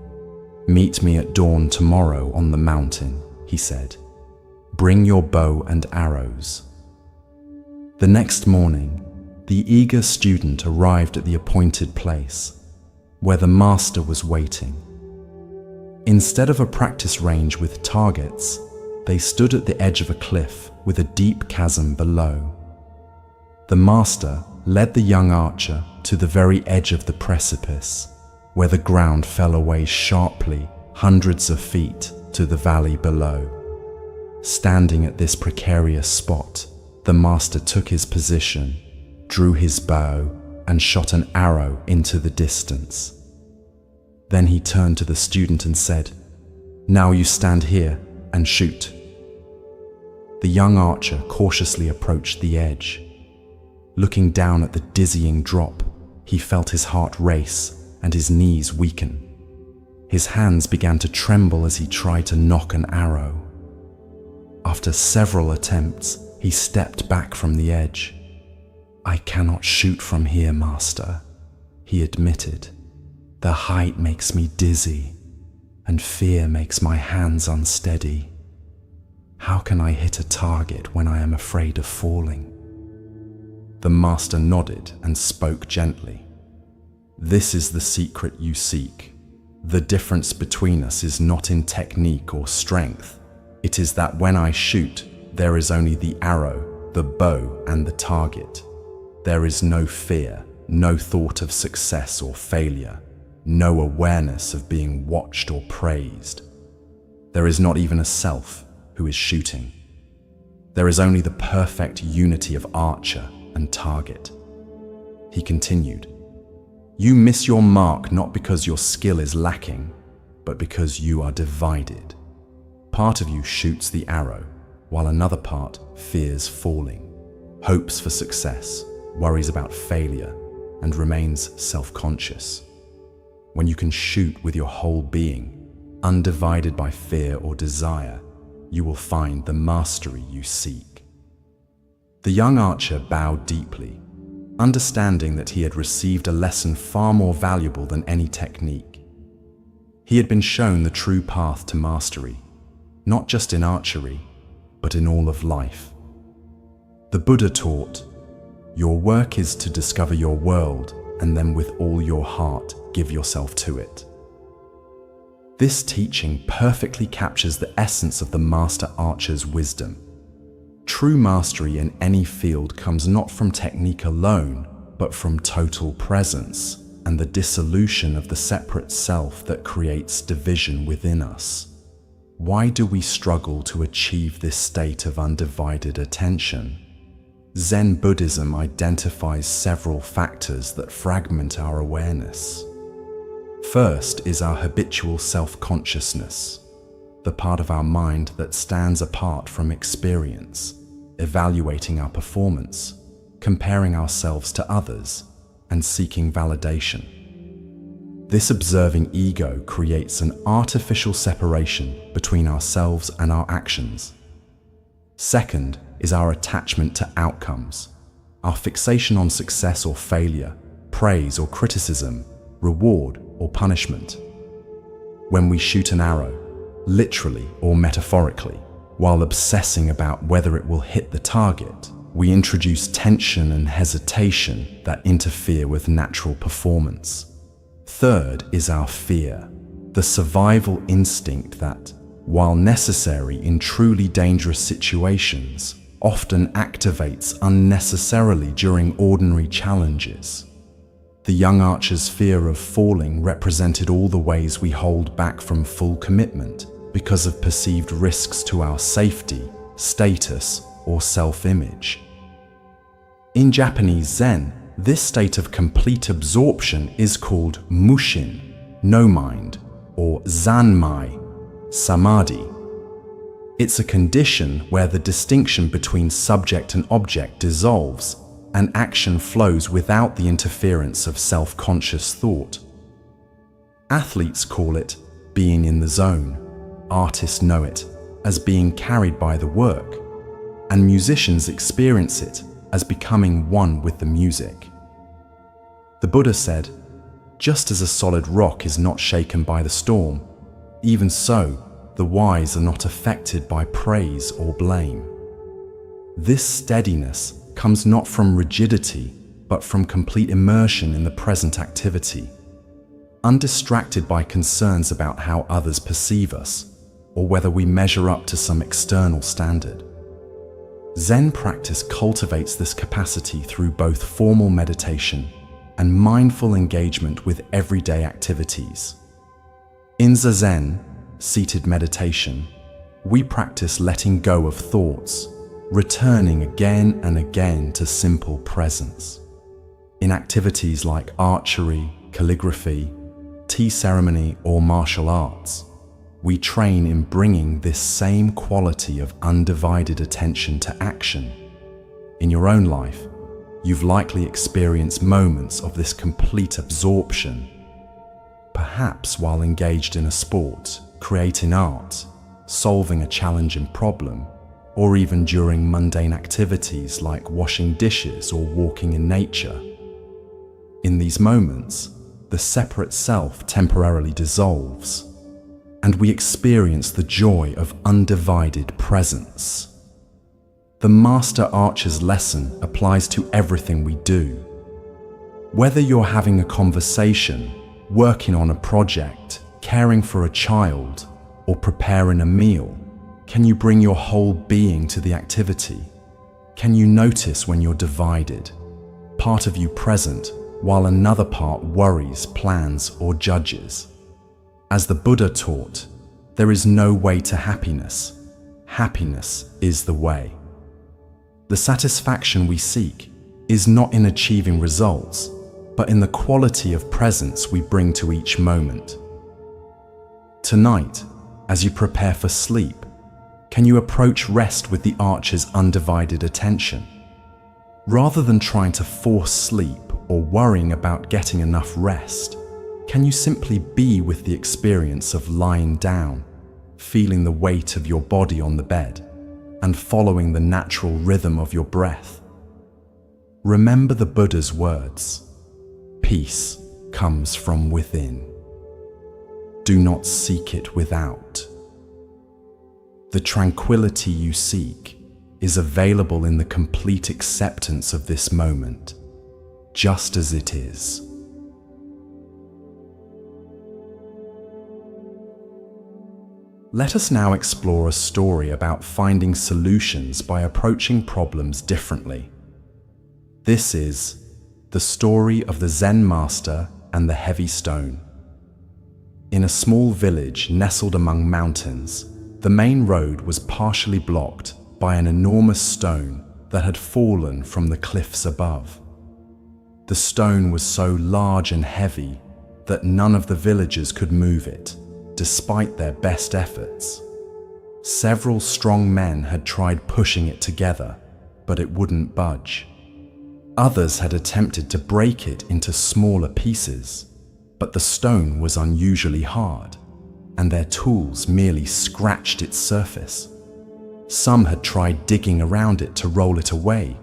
"Meet me at dawn tomorrow on the mountain," he said. "Bring your bow and arrows." The next morning, the eager student arrived at the appointed place, where the master was waiting. Instead of a practice range with targets, they stood at the edge of a cliff with a deep chasm below. The master led the young archer to the very edge of the precipice, where the ground fell away sharply hundreds of feet to the valley below. Standing at this precarious spot, the master took his position, drew his bow, and shot an arrow into the distance. Then he turned to the student and said, "Now you stand here and shoot." The young archer cautiously approached the edge. Looking down at the dizzying drop, he felt his heart race and his knees weaken. His hands began to tremble as he tried to nock an arrow. After several attempts, he stepped back from the edge. "I cannot shoot from here, master," he admitted. "The height makes me dizzy, and fear makes my hands unsteady. How can I hit a target when I am afraid of falling?" The master nodded and spoke gently. "This is the secret you seek. The difference between us is not in technique or strength. It is that when I shoot, there is only the arrow, the bow, and the target. There is no fear, no thought of success or failure, no awareness of being watched or praised. There is not even a self who is shooting. There is only the perfect unity of archer and target." He continued, "You miss your mark not because your skill is lacking, but because you are divided. Part of you shoots the arrow, while another part fears falling, hopes for success, worries about failure, and remains self-conscious. When you can shoot with your whole being, undivided by fear or desire, you will find the mastery you seek." The young archer bowed deeply, understanding that he had received a lesson far more valuable than any technique. He had been shown the true path to mastery, not just in archery, but in all of life. The Buddha taught, "Your work is to discover your world, and then with all your heart, give yourself to it." This teaching perfectly captures the essence of the master archer's wisdom. True mastery in any field comes not from technique alone, but from total presence and the dissolution of the separate self that creates division within us. Why do we struggle to achieve this state of undivided attention? Zen Buddhism identifies several factors that fragment our awareness. First is our habitual self-consciousness, the part of our mind that stands apart from experience, evaluating our performance, comparing ourselves to others, and seeking validation. This observing ego creates an artificial separation between ourselves and our actions. Second is our attachment to outcomes, our fixation on success or failure, praise or criticism, reward or punishment. When we shoot an arrow, literally or metaphorically, while obsessing about whether it will hit the target, we introduce tension and hesitation that interfere with natural performance. Third is our fear, the survival instinct that, while necessary in truly dangerous situations, often activates unnecessarily during ordinary challenges. The young archer's fear of falling represented all the ways we hold back from full commitment because of perceived risks to our safety, status, or self-image. In Japanese Zen, this state of complete absorption is called mushin, no mind, or zanmai, samadhi. It's a condition where the distinction between subject and object dissolves and action flows without the interference of self-conscious thought. Athletes call it being in the zone, artists know it as being carried by the work, and musicians experience it as becoming one with the music. The Buddha said, "Just as a solid rock is not shaken by the storm, even so, the wise are not affected by praise or blame." This steadiness comes not from rigidity, but from complete immersion in the present activity, undistracted by concerns about how others perceive us, or whether we measure up to some external standard. Zen practice cultivates this capacity through both formal meditation and mindful engagement with everyday activities. In Zazen, seated meditation, we practice letting go of thoughts, returning again and again to simple presence. In activities like archery, calligraphy, tea ceremony, or martial arts, we train in bringing this same quality of undivided attention to action. In your own life, you've likely experienced moments of this complete absorption, perhaps while engaged in a sport, creating art, solving a challenging problem, or even during mundane activities like washing dishes or walking in nature. In these moments, the separate self temporarily dissolves, and we experience the joy of undivided presence. The Master Archer's lesson applies to everything we do. Whether you're having a conversation, working on a project, caring for a child, or preparing a meal, can you bring your whole being to the activity? Can you notice when you're divided, part of you present, while another part worries, plans, or judges? As the Buddha taught, there is no way to happiness. Happiness is the way. The satisfaction we seek is not in achieving results, but in the quality of presence we bring to each moment. Tonight, as you prepare for sleep, can you approach rest with the archer's undivided attention? Rather than trying to force sleep or worrying about getting enough rest, can you simply be with the experience of lying down, feeling the weight of your body on the bed, and following the natural rhythm of your breath? Remember the Buddha's words, "Peace comes from within. Do not seek it without." The tranquility you seek is available in the complete acceptance of this moment, just as it is. Let us now explore a story about finding solutions by approaching problems differently. This is the story of the Zen master and the heavy stone. In a small village nestled among mountains, the main road was partially blocked by an enormous stone that had fallen from the cliffs above. The stone was so large and heavy that none of the villagers could move it, despite their best efforts. Several strong men had tried pushing it together, but it wouldn't budge. Others had attempted to break it into smaller pieces, but the stone was unusually hard, and their tools merely scratched its surface. Some had tried digging around it to roll it away,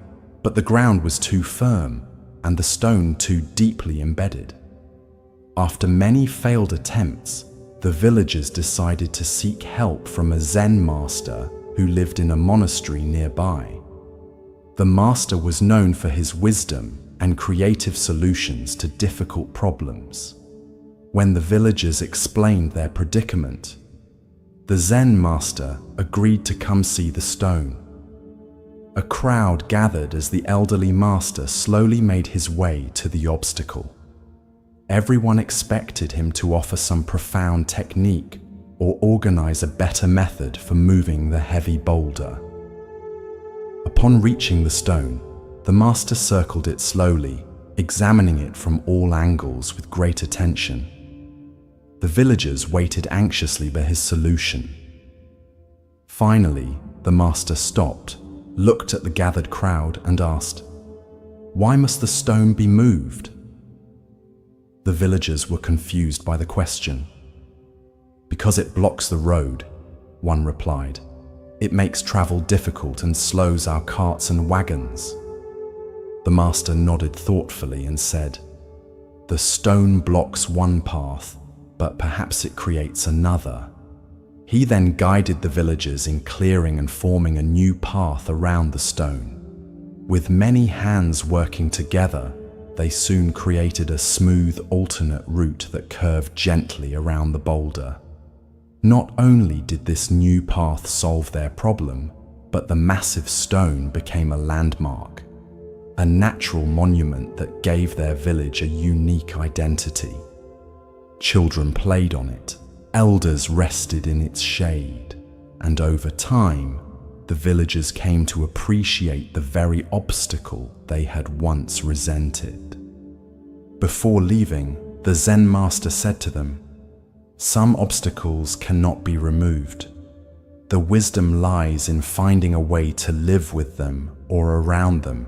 but the ground was too firm and the stone too deeply embedded. After many failed attempts, the villagers decided to seek help from a Zen master who lived in a monastery nearby. The master was known for his wisdom and creative solutions to difficult problems. When the villagers explained their predicament, The Zen master agreed to come see the stone. A crowd gathered as the elderly master slowly made his way to the obstacle. Everyone expected him to offer some profound technique or organize a better method for moving the heavy boulder. Upon reaching the stone, the master circled it slowly, examining it from all angles with great attention. The villagers waited anxiously for his solution. Finally, the master stopped, looked at the gathered crowd and asked, "Why must the stone be moved?" The villagers were confused by the question. "Because it blocks the road," one replied. "It makes travel difficult and slows our carts and wagons." The master nodded thoughtfully and said, "The stone blocks one path, but perhaps it creates another." He then guided the villagers in clearing and forming a new path around the stone. With many hands working together, they soon created a smooth alternate route that curved gently around the boulder. Not only did this new path solve their problem, but the massive stone became a landmark, a natural monument that gave their village a unique identity. Children played on it, elders rested in its shade, and over time, the villagers came to appreciate the very obstacle they had once resented. Before leaving, the Zen master said to them, "Some obstacles cannot be removed. The wisdom lies in finding a way to live with them or around them.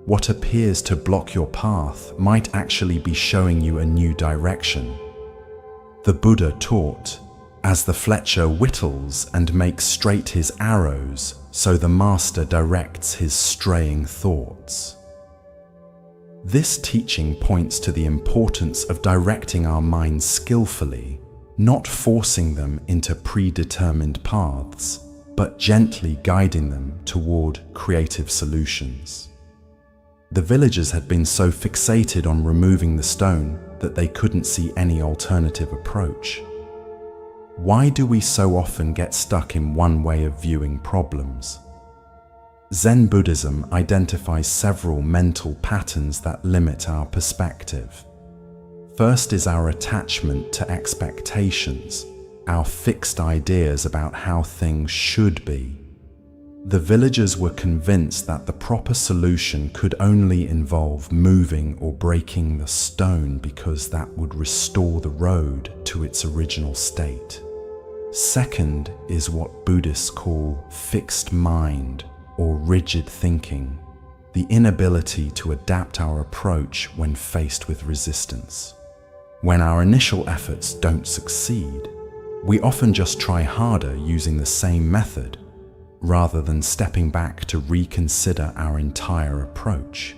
What appears to block your path might actually be showing you a new direction." The Buddha taught, "As the fletcher whittles and makes straight his arrows, so the master directs his straying thoughts." This teaching points to the importance of directing our minds skillfully, not forcing them into predetermined paths, but gently guiding them toward creative solutions. The villagers had been so fixated on removing the stone that they couldn't see any alternative approach. Why do we so often get stuck in one way of viewing problems? Zen Buddhism identifies several mental patterns that limit our perspective. First is our attachment to expectations, our fixed ideas about how things should be. The villagers were convinced that the proper solution could only involve moving or breaking the stone because that would restore the road to its original state. Second is what Buddhists call fixed mind or rigid thinking, the inability to adapt our approach when faced with resistance. When our initial efforts don't succeed, we often just try harder using the same method, rather than stepping back to reconsider our entire approach.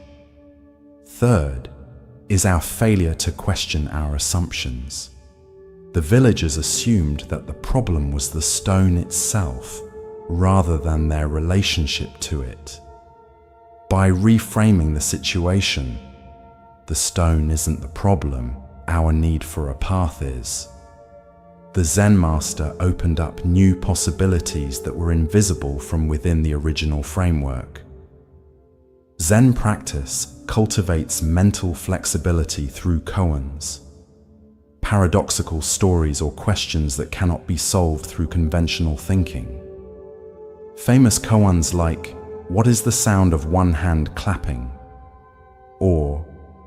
Third is our failure to question our assumptions. The villagers assumed that the problem was the stone itself, rather than their relationship to it. By reframing the situation, the stone isn't the problem, our need for a path is. The Zen master opened up new possibilities that were invisible from within the original framework. Zen practice cultivates mental flexibility through koans, paradoxical stories or questions that cannot be solved through conventional thinking. Famous koans like, "What is the sound of one hand clapping?" Or,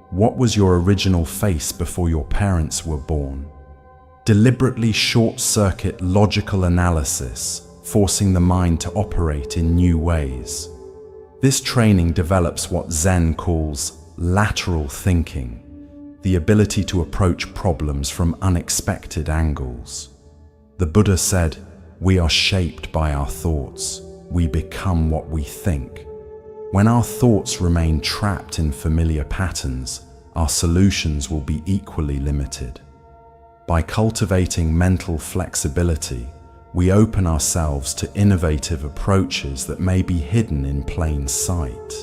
"What was your original face before your parents were born?" deliberately short-circuit logical analysis, forcing the mind to operate in new ways. This training develops what Zen calls lateral thinking, the ability to approach problems from unexpected angles. The Buddha said, "We are shaped by our thoughts. We become what we think." When our thoughts remain trapped in familiar patterns, our solutions will be equally limited. By cultivating mental flexibility, we open ourselves to innovative approaches that may be hidden in plain sight.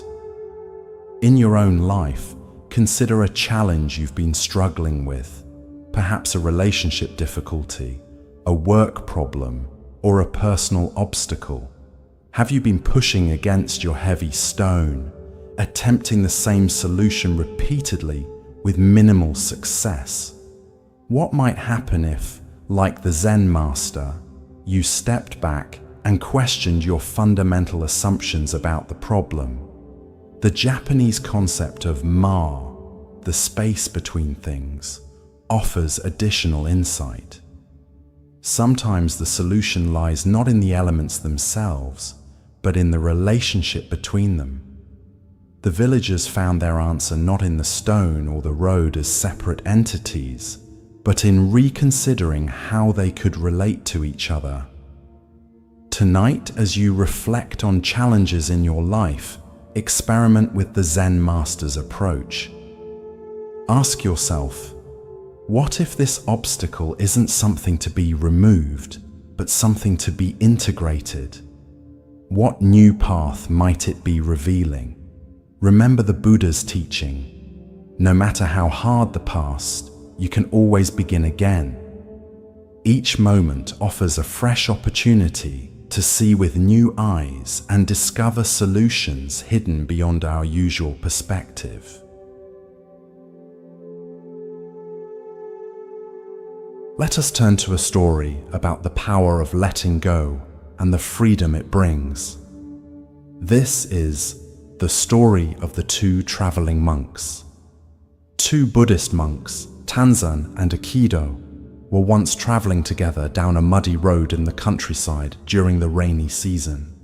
In your own life, consider a challenge you've been struggling with, perhaps a relationship difficulty, a work problem, or a personal obstacle? Have you been pushing against your heavy stone, attempting the same solution repeatedly with minimal success? What might happen if, like the Zen master, you stepped back and questioned your fundamental assumptions about the problem? The Japanese concept of ma, the space between things, offers additional insight. Sometimes the solution lies not in the elements themselves, but in the relationship between them. The villagers found their answer not in the stone or the road as separate entities, but in reconsidering how they could relate to each other. Tonight, as you reflect on challenges in your life, experiment with the Zen master's approach. Ask yourself, what if this obstacle isn't something to be removed, but something to be integrated? What new path might it be revealing? Remember the Buddha's teaching. No matter how hard the past, you can always begin again. Each moment offers a fresh opportunity to see with new eyes and discover solutions hidden beyond our usual perspective. Let us turn to a story about the power of letting go and the freedom it brings. This is the story of the two traveling monks. Two Buddhist monks, Tanzan and Aikido, were once traveling together down a muddy road in the countryside during the rainy season.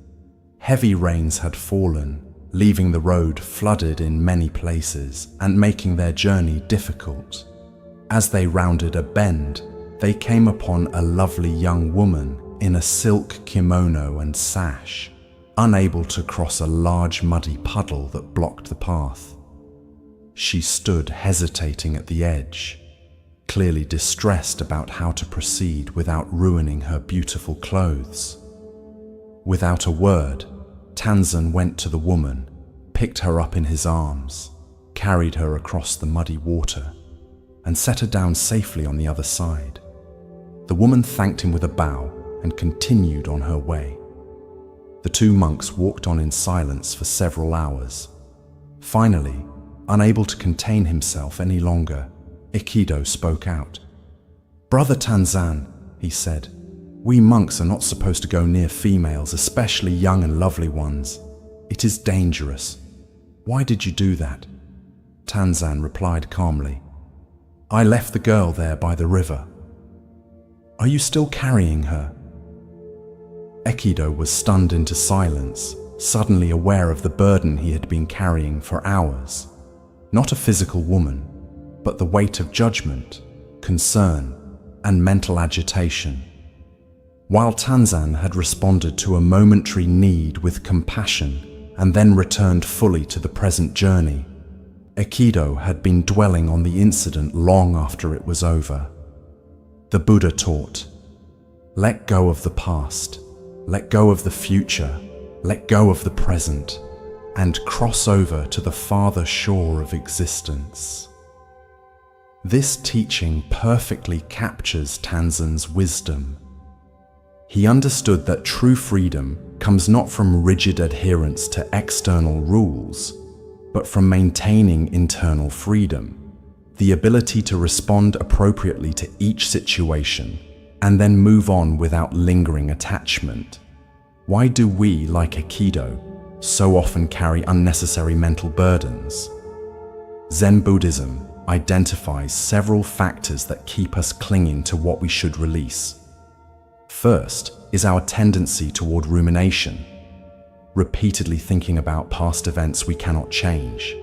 Heavy rains had fallen, leaving the road flooded in many places and making their journey difficult. As they rounded a bend, they came upon a lovely young woman in a silk kimono and sash, unable to cross a large muddy puddle that blocked the path. She stood hesitating at the edge, clearly distressed about how to proceed without ruining her beautiful clothes. Without a word, Tanzan went to the woman, picked her up in his arms, carried her across the muddy water, and set her down safely on the other side. The woman thanked him with a bow and continued on her way. The two monks walked on in silence for several hours. Finally, unable to contain himself any longer, Aikido spoke out. "Brother Tanzan," he said, "we monks are not supposed to go near females, especially young and lovely ones. It is dangerous. Why did you do that?" Tanzan replied calmly, "I left the girl there by the river." "Are you still carrying her?" Aikido was stunned into silence, suddenly aware of the burden he had been carrying for hours. Not a physical woman, but the weight of judgment, concern, and mental agitation. While Tanzan had responded to a momentary need with compassion and then returned fully to the present journey, Aikido had been dwelling on the incident long after it was over. The Buddha taught, "Let go of the past, let go of the future, let go of the present, and cross over to the farther shore of existence." This teaching perfectly captures Tanzan's wisdom. He understood that true freedom comes not from rigid adherence to external rules, but from maintaining internal freedom, the ability to respond appropriately to each situation and then move on without lingering attachment. Why do we, like Aikido, so often carry unnecessary mental burdens? Zen Buddhism identifies several factors that keep us clinging to what we should release. First is our tendency toward rumination, repeatedly thinking about past events we cannot change.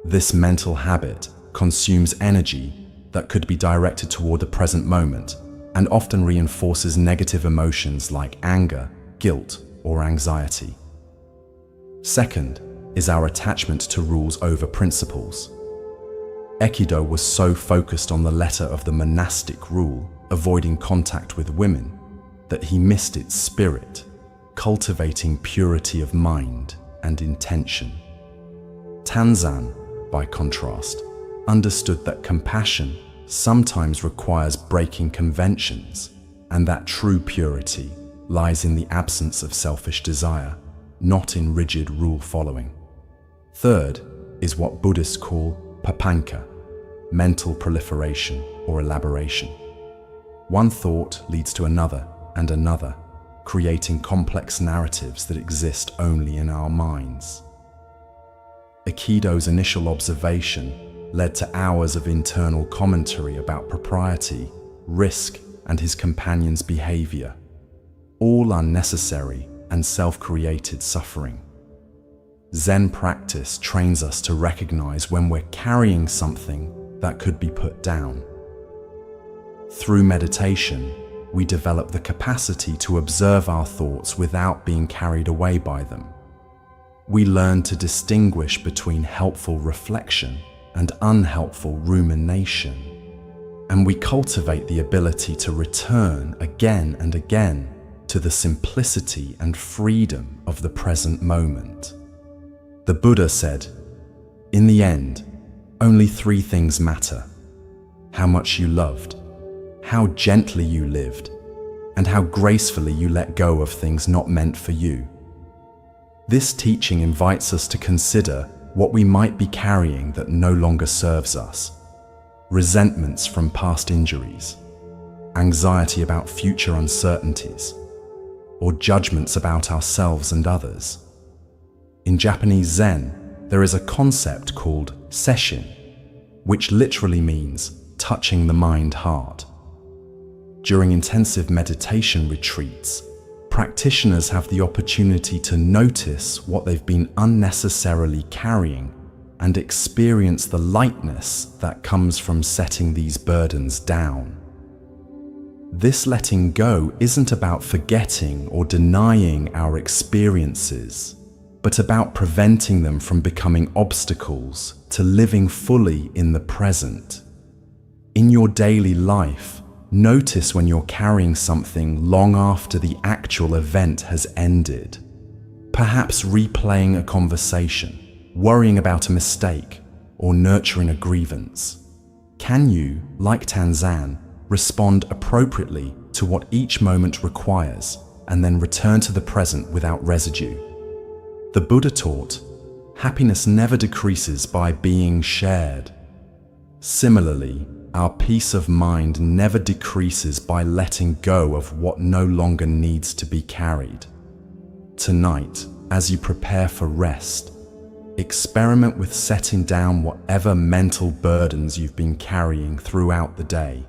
This mental habit consumes energy that could be directed toward the present moment and often reinforces negative emotions like anger, guilt, or anxiety. Second is our attachment to rules over principles. Aikido was so focused on the letter of the monastic rule, avoiding contact with women, that he missed its spirit, cultivating purity of mind and intention. Tanzan, by contrast, understood that compassion sometimes requires breaking conventions, and that true purity lies in the absence of selfish desire, not in rigid rule-following. Third is what Buddhists call papanka, mental proliferation or elaboration. One thought leads to another and another, creating complex narratives that exist only in our minds. Aikido's initial observation led to hours of internal commentary about propriety, risk, and his companion's behavior, all unnecessary and self-created suffering. Zen practice trains us to recognize when we're carrying something that could be put down. Through meditation, we develop the capacity to observe our thoughts without being carried away by them. We learn to distinguish between helpful reflection and unhelpful rumination, and we cultivate the ability to return again and again to the simplicity and freedom of the present moment. The Buddha said, "In the end, only three things matter: how much you loved, how gently you lived, and how gracefully you let go of things not meant for you." This teaching invites us to consider what we might be carrying that no longer serves us: resentments from past injuries, anxiety about future uncertainties, or judgments about ourselves and others. In Japanese Zen, there is a concept called sesshin, which literally means touching the mind-heart. During intensive meditation retreats, practitioners have the opportunity to notice what they've been unnecessarily carrying and experience the lightness that comes from setting these burdens down. This letting go isn't about forgetting or denying our experiences, but about preventing them from becoming obstacles to living fully in the present. In your daily life, notice when you're carrying something long after the actual event has ended. Perhaps replaying a conversation, worrying about a mistake, or nurturing a grievance. Can you, like Tanzan, respond appropriately to what each moment requires and then return to the present without residue? The Buddha taught, happiness never decreases by being shared. Similarly, our peace of mind never decreases by letting go of what no longer needs to be carried. Tonight, as you prepare for rest, experiment with setting down whatever mental burdens you've been carrying throughout the day.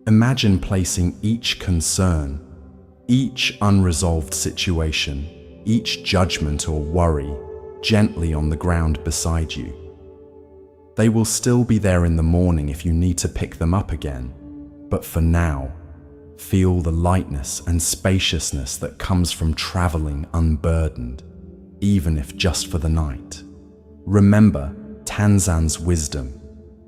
Imagine placing each concern, each unresolved situation, each judgment or worry gently on the ground beside you. They will still be there in the morning if you need to pick them up again, but for now, feel the lightness and spaciousness that comes from traveling unburdened, even if just for the night. Remember Tanzan's wisdom.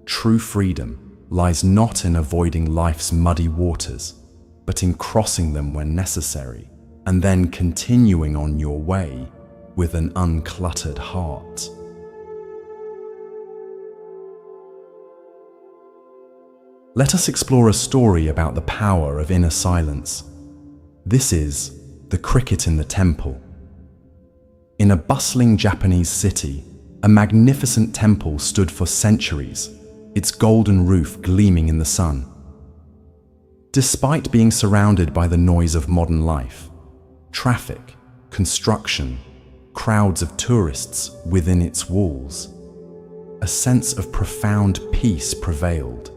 True freedom lies not in avoiding life's muddy waters, but in crossing them when necessary, and then continuing on your way with an uncluttered heart. Let us explore a story about the power of inner silence. This is The Cricket in the Temple. In a bustling Japanese city, a magnificent temple stood for centuries, its golden roof gleaming in the sun. Despite being surrounded by the noise of modern life, traffic, construction, crowds of tourists within its walls, a sense of profound peace prevailed.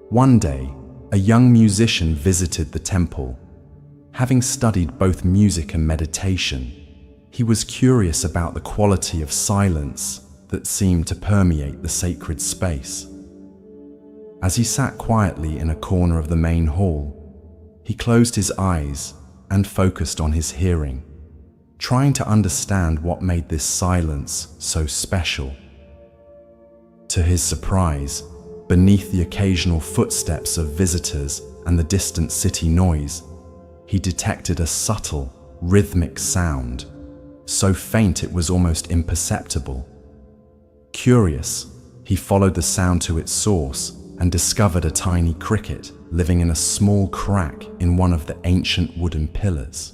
One day, a young musician visited the temple. Having studied both music and meditation, he was curious about the quality of silence that seemed to permeate the sacred space. As he sat quietly in a corner of the main hall, he closed his eyes and focused on his hearing, trying to understand what made this silence so special. To his surprise, beneath the occasional footsteps of visitors and the distant city noise, he detected a subtle, rhythmic sound, so faint it was almost imperceptible. Curious, he followed the sound to its source and discovered a tiny cricket living in a small crack in one of the ancient wooden pillars.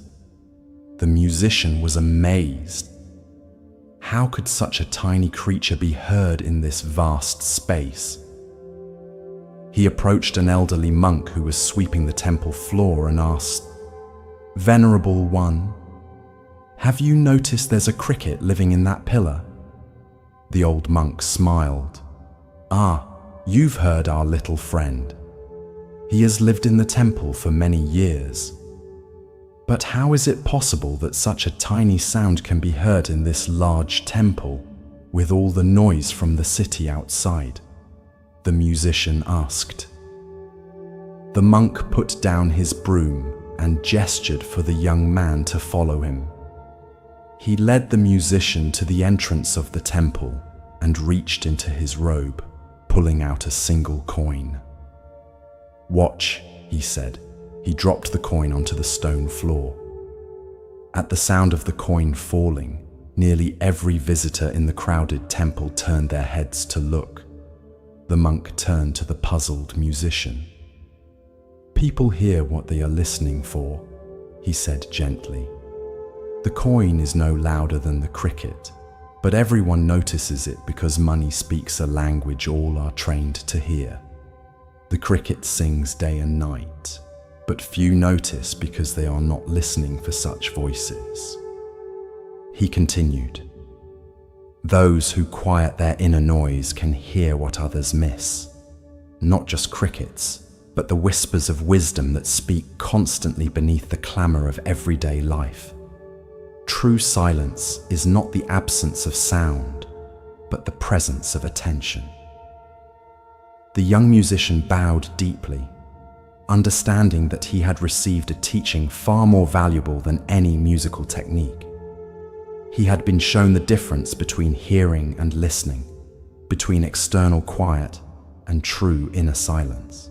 The musician was amazed. How could such a tiny creature be heard in this vast space? He approached an elderly monk who was sweeping the temple floor and asked, "Venerable one, have you noticed there's a cricket living in that pillar?" The old monk smiled. "Ah, you've heard our little friend. He has lived in the temple for many years. But how is it possible that such a tiny sound can be heard in this large temple, with all the noise from the city outside?" the musician asked. The monk put down his broom and gestured for the young man to follow him. He led the musician to the entrance of the temple and reached into his robe, pulling out a single coin. "Watch," he said. He dropped the coin onto the stone floor. At the sound of the coin falling, nearly every visitor in the crowded temple turned their heads to look. The monk turned to the puzzled musician. "People hear what they are listening for," he said gently. "The coin is no louder than the cricket, but everyone notices it because money speaks a language all are trained to hear. The cricket sings day and night, but few notice because they are not listening for such voices." He continued, "Those who quiet their inner noise can hear what others miss. Not just crickets, but the whispers of wisdom that speak constantly beneath the clamor of everyday life. True silence is not the absence of sound, but the presence of attention." The young musician bowed deeply, understanding that he had received a teaching far more valuable than any musical technique. He had been shown the difference between hearing and listening, between external quiet and true inner silence.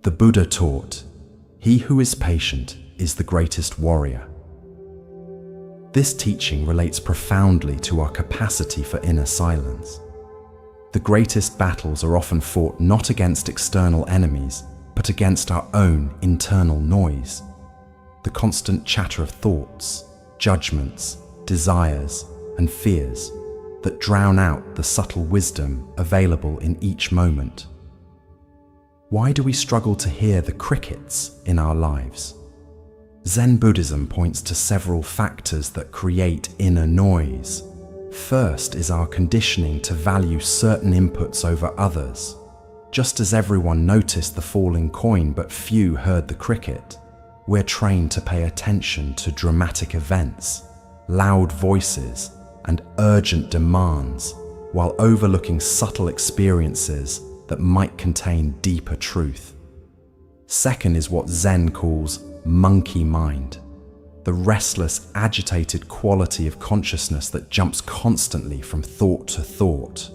The Buddha taught, "He who is patient is the greatest warrior." This teaching relates profoundly to our capacity for inner silence. The greatest battles are often fought not against external enemies, but against our own internal noise, the constant chatter of thoughts, judgments, desires, and fears that drown out the subtle wisdom available in each moment. Why do we struggle to hear the crickets in our lives? Zen Buddhism points to several factors that create inner noise. First is our conditioning to value certain inputs over others. Just as everyone noticed the falling coin but few heard the cricket, we're trained to pay attention to dramatic events, loud voices, and urgent demands, while overlooking subtle experiences that might contain deeper truth. Second is what Zen calls monkey mind, the restless, agitated quality of consciousness that jumps constantly from thought to thought,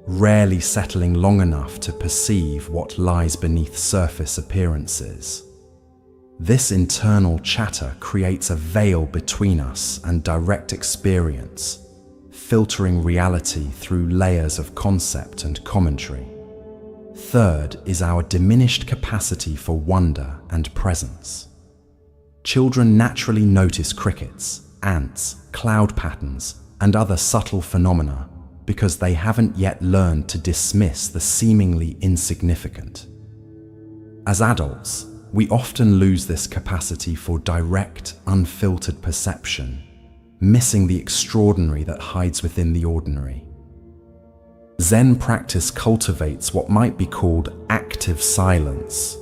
rarely settling long enough to perceive what lies beneath surface appearances. This internal chatter creates a veil between us and direct experience, filtering reality through layers of concept and commentary. Third is our diminished capacity for wonder and presence. Children naturally notice crickets, ants, cloud patterns, and other subtle phenomena because they haven't yet learned to dismiss the seemingly insignificant. As adults, we often lose this capacity for direct, unfiltered perception, missing the extraordinary that hides within the ordinary. Zen practice cultivates what might be called active silence,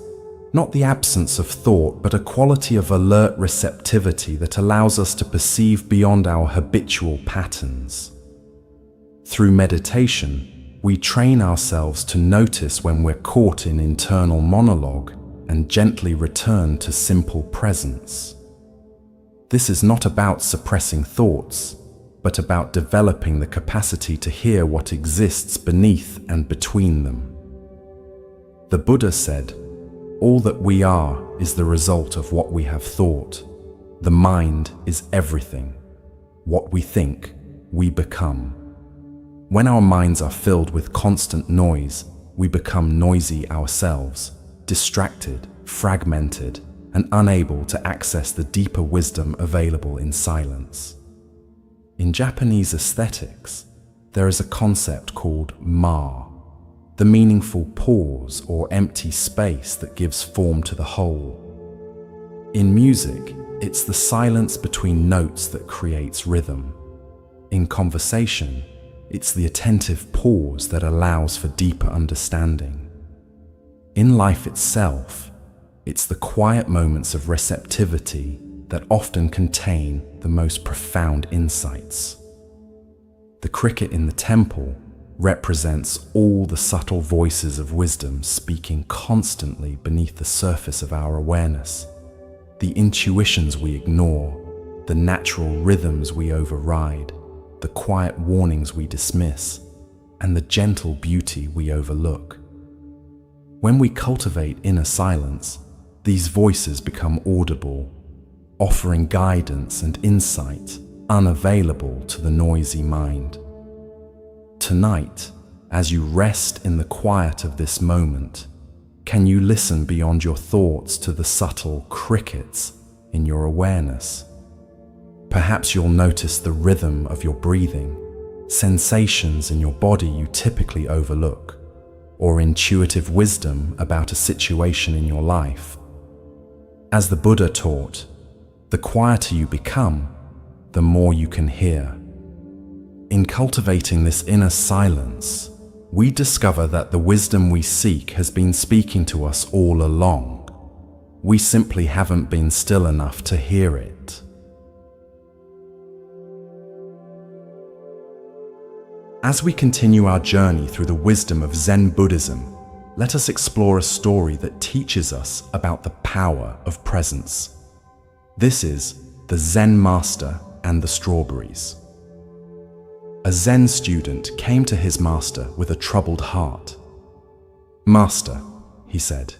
not the absence of thought, but a quality of alert receptivity that allows us to perceive beyond our habitual patterns. Through meditation, we train ourselves to notice when we're caught in internal monologue and gently return to simple presence. This is not about suppressing thoughts, but about developing the capacity to hear what exists beneath and between them. The Buddha said, "All that we are is the result of what we have thought. The mind is everything. What we think, we become." When our minds are filled with constant noise, we become noisy ourselves, distracted, fragmented, and unable to access the deeper wisdom available in silence. In Japanese aesthetics, there is a concept called ma, the meaningful pause or empty space that gives form to the whole. In music, it's the silence between notes that creates rhythm. In conversation, it's the attentive pause that allows for deeper understanding. In life itself, it's the quiet moments of receptivity that often contain the most profound insights. The cricket in the temple represents all the subtle voices of wisdom speaking constantly beneath the surface of our awareness, the intuitions we ignore, the natural rhythms we override, the quiet warnings we dismiss, and the gentle beauty we overlook. When we cultivate inner silence, these voices become audible, offering guidance and insight unavailable to the noisy mind. Tonight, as you rest in the quiet of this moment, can you listen beyond your thoughts to the subtle crickets in your awareness? Perhaps you'll notice the rhythm of your breathing, sensations in your body you typically overlook, or intuitive wisdom about a situation in your life. As the Buddha taught, the quieter you become, the more you can hear. In cultivating this inner silence, we discover that the wisdom we seek has been speaking to us all along. We simply haven't been still enough to hear it. As we continue our journey through the wisdom of Zen Buddhism, let us explore a story that teaches us about the power of presence. This is the Zen Master and the Strawberries. A Zen student came to his master with a troubled heart. "Master," he said,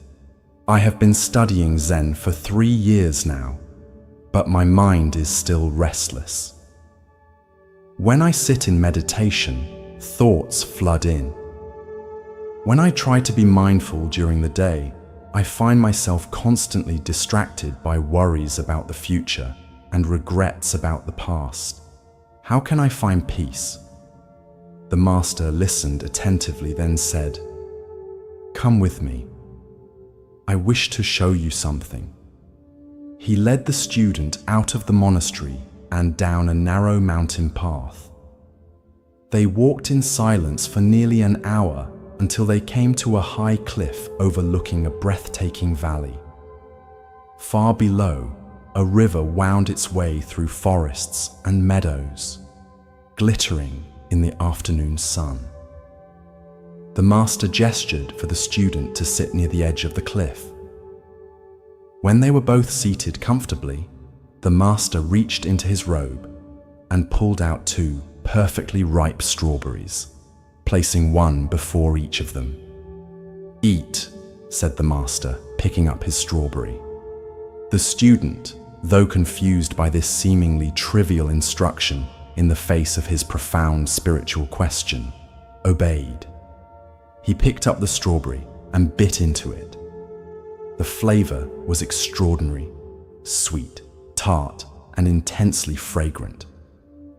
"I have been studying Zen for 3 years now, but my mind is still restless. When I sit in meditation, thoughts flood in. When I try to be mindful during the day, I find myself constantly distracted by worries about the future and regrets about the past. How can I find peace?" The master listened attentively, then said, "Come with me. I wish to show you something." He led the student out of the monastery and down a narrow mountain path. They walked in silence for nearly an hour until they came to a high cliff overlooking a breathtaking valley. Far below, a river wound its way through forests and meadows, glittering in the afternoon sun. The master gestured for the student to sit near the edge of the cliff. When they were both seated comfortably, the master reached into his robe and pulled out 2 perfectly ripe strawberries, placing one before each of them. "Eat," said the master, picking up his strawberry. The student, though confused by this seemingly trivial instruction in the face of his profound spiritual question, obeyed. He picked up the strawberry and bit into it. The flavor was extraordinary, sweet, tart, and intensely fragrant.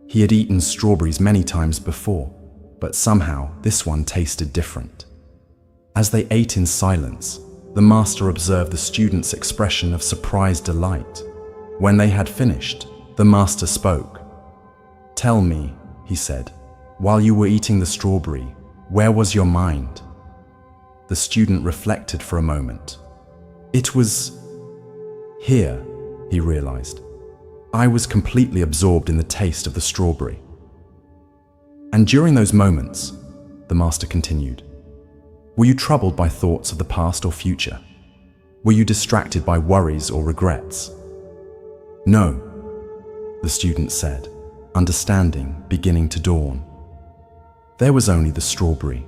He had eaten strawberries many times before, but somehow this one tasted different. As they ate in silence, the master observed the student's expression of surprised delight. When they had finished, the master spoke. "Tell me," he said, "while you were eating the strawberry, where was your mind?" The student reflected for a moment. "It was here," he realized. "I was completely absorbed in the taste of the strawberry." "And during those moments," the master continued, "were you troubled by thoughts of the past or future? Were you distracted by worries or regrets?" "No," the student said, understanding beginning to dawn. "There was only the strawberry."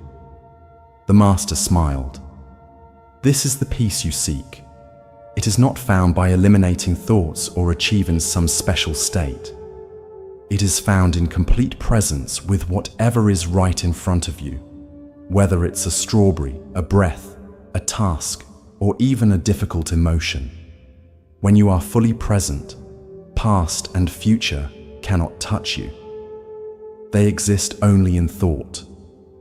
The master smiled. "This is the peace you seek. It is not found by eliminating thoughts or achieving some special state. It is found in complete presence with whatever is right in front of you. Whether it's a strawberry, a breath, a task, or even a difficult emotion, when you are fully present, past and future cannot touch you. They exist only in thought,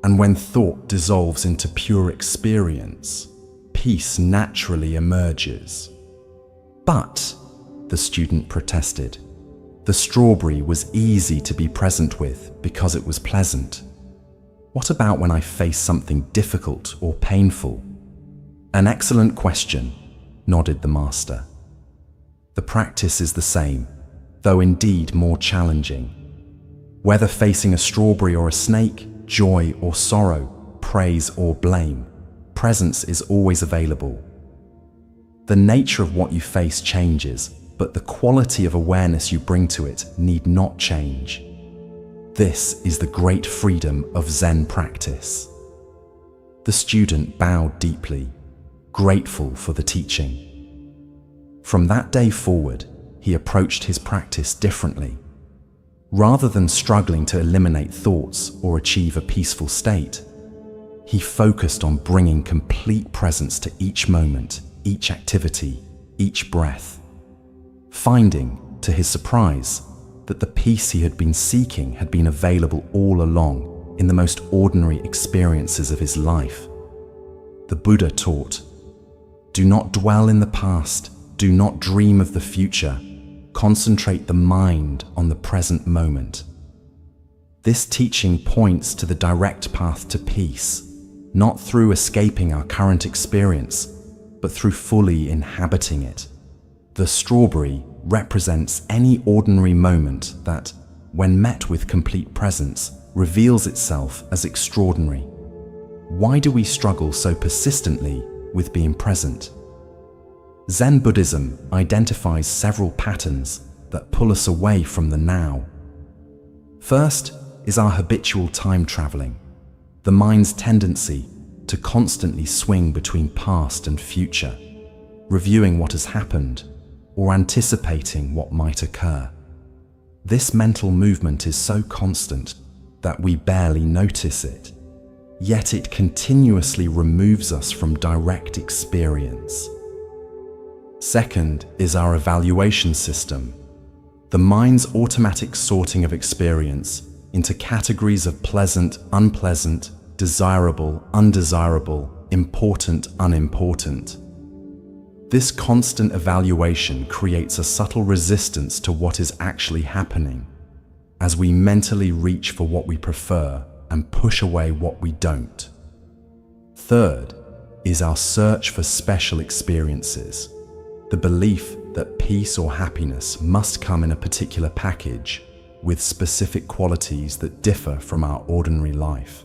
and when thought dissolves into pure experience, peace naturally emerges. But, the student protested, the strawberry was easy to be present with because it was pleasant. What about when I face something difficult or painful? An excellent question, nodded the master. The practice is the same, though indeed more challenging. Whether facing a strawberry or a snake, joy or sorrow, praise or blame, presence is always available. The nature of what you face changes, but the quality of awareness you bring to it need not change. This is the great freedom of Zen practice. The student bowed deeply, grateful for the teaching. From that day forward, he approached his practice differently. Rather than struggling to eliminate thoughts or achieve a peaceful state, he focused on bringing complete presence to each moment, each activity, each breath, finding, to his surprise, that the peace he had been seeking had been available all along in the most ordinary experiences of his life. The Buddha taught, "Do not dwell in the past, do not dream of the future, concentrate the mind on the present moment." This teaching points to the direct path to peace, not through escaping our current experience, but through fully inhabiting it. The strawberry represents any ordinary moment that, when met with complete presence, reveals itself as extraordinary. Why do we struggle so persistently with being present? Zen Buddhism identifies several patterns that pull us away from the now. First is our habitual time traveling, the mind's tendency to constantly swing between past and future, reviewing what has happened or anticipating what might occur. This mental movement is so constant that we barely notice it, yet it continuously removes us from direct experience. Second is our evaluation system, the mind's automatic sorting of experience into categories of pleasant, unpleasant, desirable, undesirable, important, unimportant. This constant evaluation creates a subtle resistance to what is actually happening, as we mentally reach for what we prefer and push away what we don't. Third is our search for special experiences, the belief that peace or happiness must come in a particular package with specific qualities that differ from our ordinary life.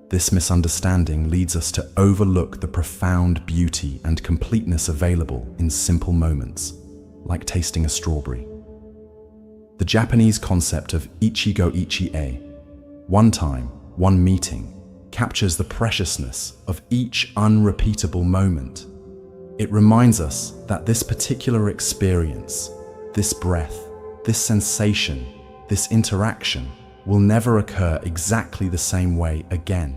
This misunderstanding leads us to overlook the profound beauty and completeness available in simple moments, like tasting a strawberry. The Japanese concept of ichigo ichi-e, one time, one meeting, captures the preciousness of each unrepeatable moment. It reminds us that this particular experience, this breath, this sensation, this interaction will never occur exactly the same way again.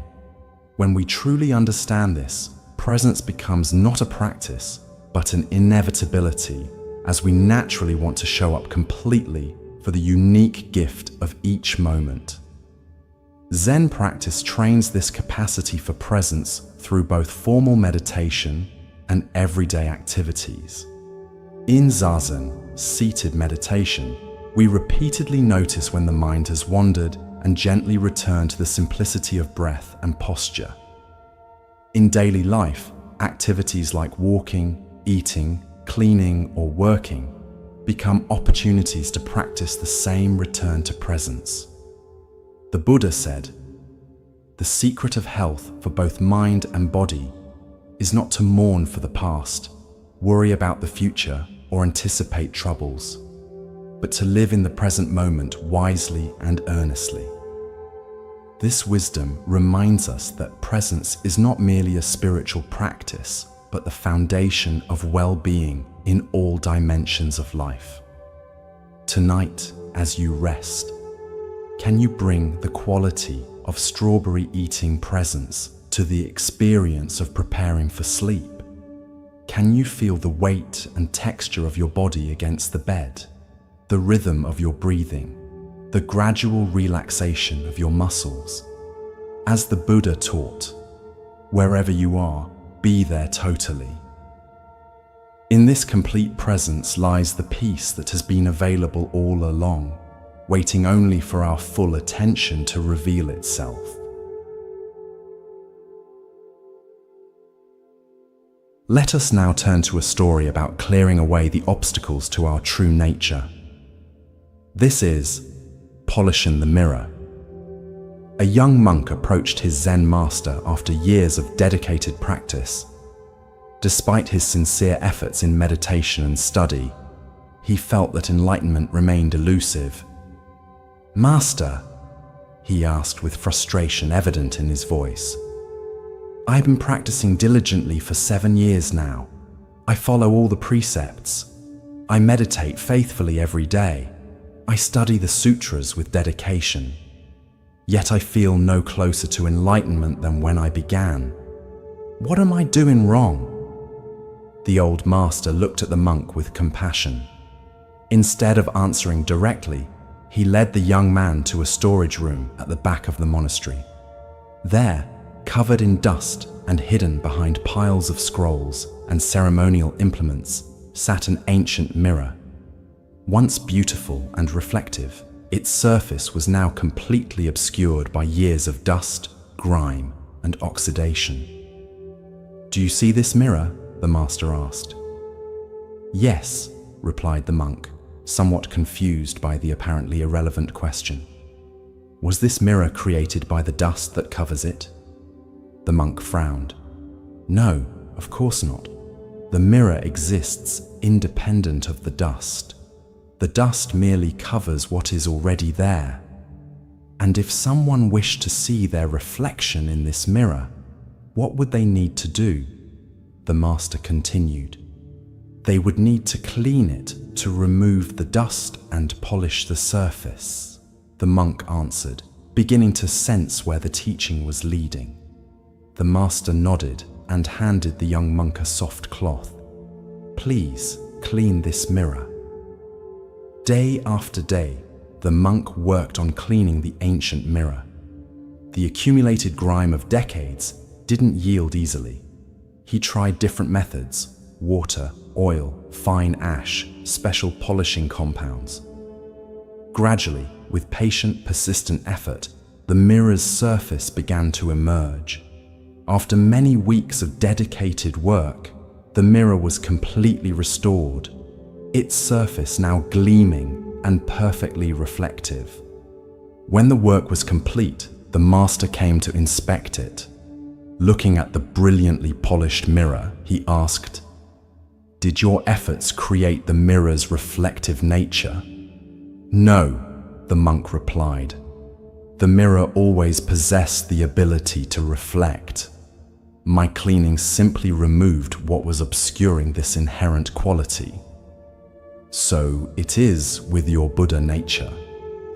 When we truly understand this, presence becomes not a practice, but an inevitability, as we naturally want to show up completely for the unique gift of each moment. Zen practice trains this capacity for presence through both formal meditation and everyday activities. In Zazen, seated meditation, we repeatedly notice when the mind has wandered and gently return to the simplicity of breath and posture. In daily life, activities like walking, eating, cleaning, or working become opportunities to practice the same return to presence. The Buddha said, "The secret of health for both mind and body is not to mourn for the past, worry about the future, or anticipate troubles, but to live in the present moment wisely and earnestly." This wisdom reminds us that presence is not merely a spiritual practice, but the foundation of well-being in all dimensions of life. Tonight, as you rest, can you bring the quality of strawberry eating presence to the experience of preparing for sleep? Can you feel the weight and texture of your body against the bed, the rhythm of your breathing, the gradual relaxation of your muscles? As the Buddha taught, wherever you are, be there totally. In this complete presence lies the peace that has been available all along, waiting only for our full attention to reveal itself. Let us now turn to a story about clearing away the obstacles to our true nature. This is polishing the mirror. A young monk approached his Zen master after years of dedicated practice. Despite his sincere efforts in meditation and study, he felt that enlightenment remained elusive. "Master," he asked with frustration evident in his voice, "I've been practicing diligently for 7 years now. I follow all the precepts. I meditate faithfully every day. I study the sutras with dedication. Yet I feel no closer to enlightenment than when I began. What am I doing wrong?" The old master looked at the monk with compassion. Instead of answering directly, he led the young man to a storage room at the back of the monastery. There, covered in dust and hidden behind piles of scrolls and ceremonial implements, sat an ancient mirror. Once beautiful and reflective, its surface was now completely obscured by years of dust, grime, and oxidation. "Do you see this mirror?" the master asked. "Yes," replied the monk, somewhat confused by the apparently irrelevant question. "Was this mirror created by the dust that covers it?" The monk frowned. "No, of course not. The mirror exists independent of the dust. The dust merely covers what is already there. And if someone wished to see their reflection in this mirror, what would they need to do?" The master continued. "They would need to clean it to remove the dust and polish the surface," the monk answered, beginning to sense where the teaching was leading. The master nodded and handed the young monk a soft cloth. "Please clean this mirror." Day after day, the monk worked on cleaning the ancient mirror. The accumulated grime of decades didn't yield easily. He tried different methods: water, oil, fine ash, special polishing compounds. Gradually, with patient, persistent effort, the mirror's surface began to emerge. After many weeks of dedicated work, the mirror was completely restored, its surface now gleaming and perfectly reflective. When the work was complete, the master came to inspect it. Looking at the brilliantly polished mirror, he asked, "Did your efforts create the mirror's reflective nature?" "No," the monk replied. "The mirror always possessed the ability to reflect. My cleaning simply removed what was obscuring this inherent quality." "So it is with your Buddha nature,"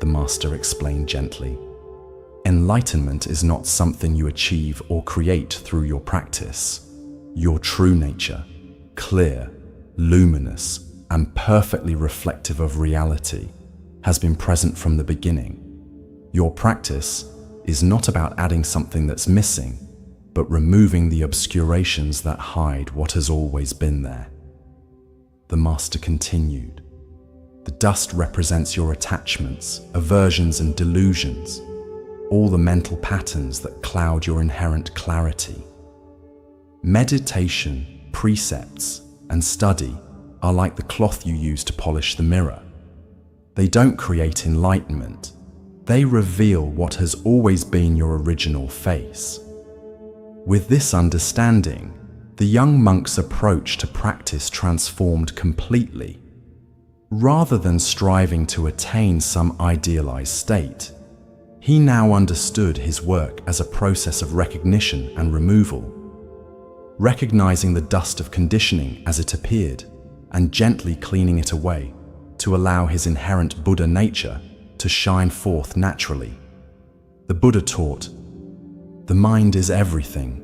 the master explained gently. "Enlightenment is not something you achieve or create through your practice. Your true nature, clear, luminous, and perfectly reflective of reality, has been present from the beginning. Your practice is not about adding something that's missing, but removing the obscurations that hide what has always been there." The master continued, "The dust represents your attachments, aversions, and delusions, all the mental patterns that cloud your inherent clarity. Meditation, precepts, and study are like the cloth you use to polish the mirror. They don't create enlightenment. They reveal what has always been your original face." With this understanding, the young monk's approach to practice transformed completely. Rather than striving to attain some idealized state, he now understood his work as a process of recognition and removal, recognizing the dust of conditioning as it appeared and gently cleaning it away to allow his inherent Buddha nature to shine forth naturally. The Buddha taught, "The mind is everything.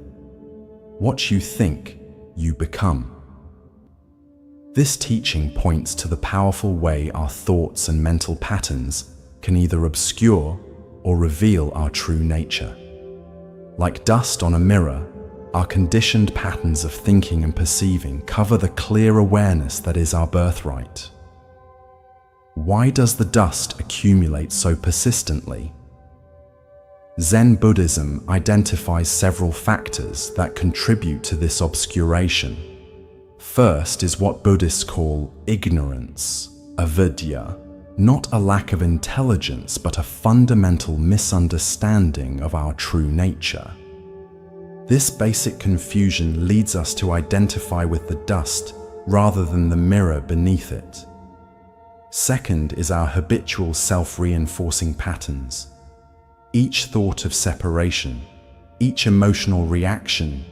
What you think, you become." This teaching points to the powerful way our thoughts and mental patterns can either obscure or reveal our true nature. Like dust on a mirror, our conditioned patterns of thinking and perceiving cover the clear awareness that is our birthright. Why does the dust accumulate so persistently? Zen Buddhism identifies several factors that contribute to this obscuration. First is what Buddhists call ignorance, avidya, not a lack of intelligence, but a fundamental misunderstanding of our true nature. This basic confusion leads us to identify with the dust rather than the mirror beneath it. Second is our habitual self-reinforcing patterns. Each thought of separation, each emotional reaction,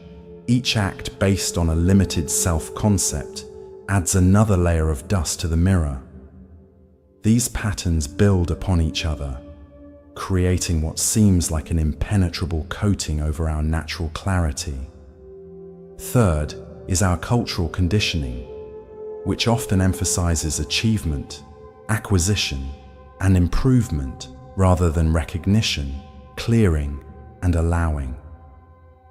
each act based on a limited self-concept adds another layer of dust to the mirror. These patterns build upon each other, creating what seems like an impenetrable coating over our natural clarity. Third is our cultural conditioning, which often emphasizes achievement, acquisition, and improvement rather than recognition, clearing, and allowing.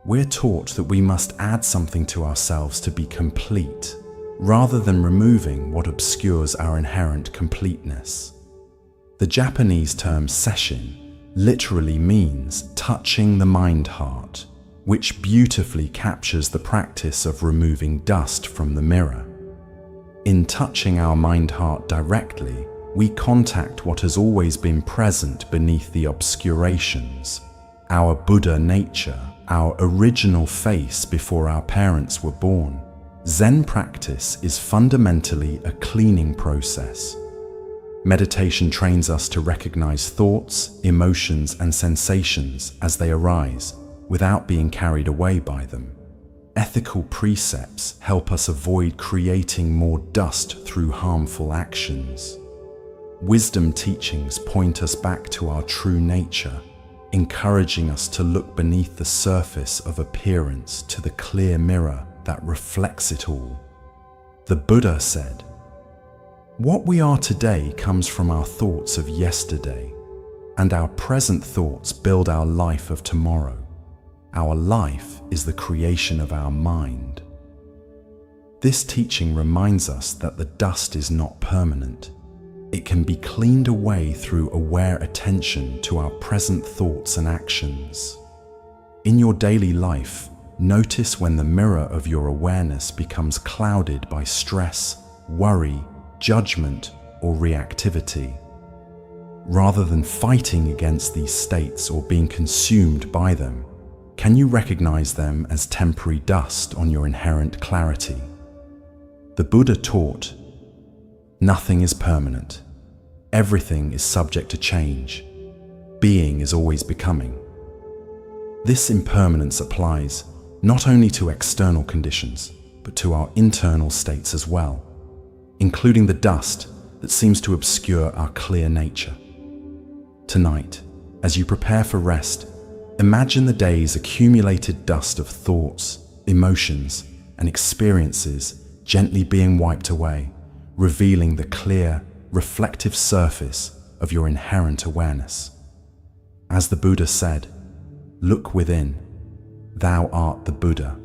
We're taught that we must add something to ourselves to be complete, rather than removing what obscures our inherent completeness. The Japanese term sesshin literally means touching the mind-heart, which beautifully captures the practice of removing dust from the mirror. In touching our mind-heart directly, we contact what has always been present beneath the obscurations, our Buddha nature, our original face before our parents were born. Zen practice is fundamentally a cleaning process. Meditation trains us to recognize thoughts, emotions, and sensations as they arise without being carried away by them. Ethical precepts help us avoid creating more dust through harmful actions. Wisdom teachings point us back to our true nature, encouraging us to look beneath the surface of appearance to the clear mirror that reflects it all. The Buddha said, "What we are today comes from our thoughts of yesterday, and our present thoughts build our life of tomorrow. Our life is the creation of our mind." This teaching reminds us that the dust is not permanent. It can be cleaned away through aware attention to our present thoughts and actions. In your daily life, notice when the mirror of your awareness becomes clouded by stress, worry, judgment, or reactivity. Rather than fighting against these states or being consumed by them, can you recognize them as temporary dust on your inherent clarity? The Buddha taught, "Nothing is permanent. Everything is subject to change. Being is always becoming." This impermanence applies not only to external conditions, but to our internal states as well, including the dust that seems to obscure our clear nature. Tonight, as you prepare for rest, imagine the day's accumulated dust of thoughts, emotions, and experiences gently being wiped away, revealing the clear, reflective surface of your inherent awareness. As the Buddha said, "Look within, thou art the Buddha."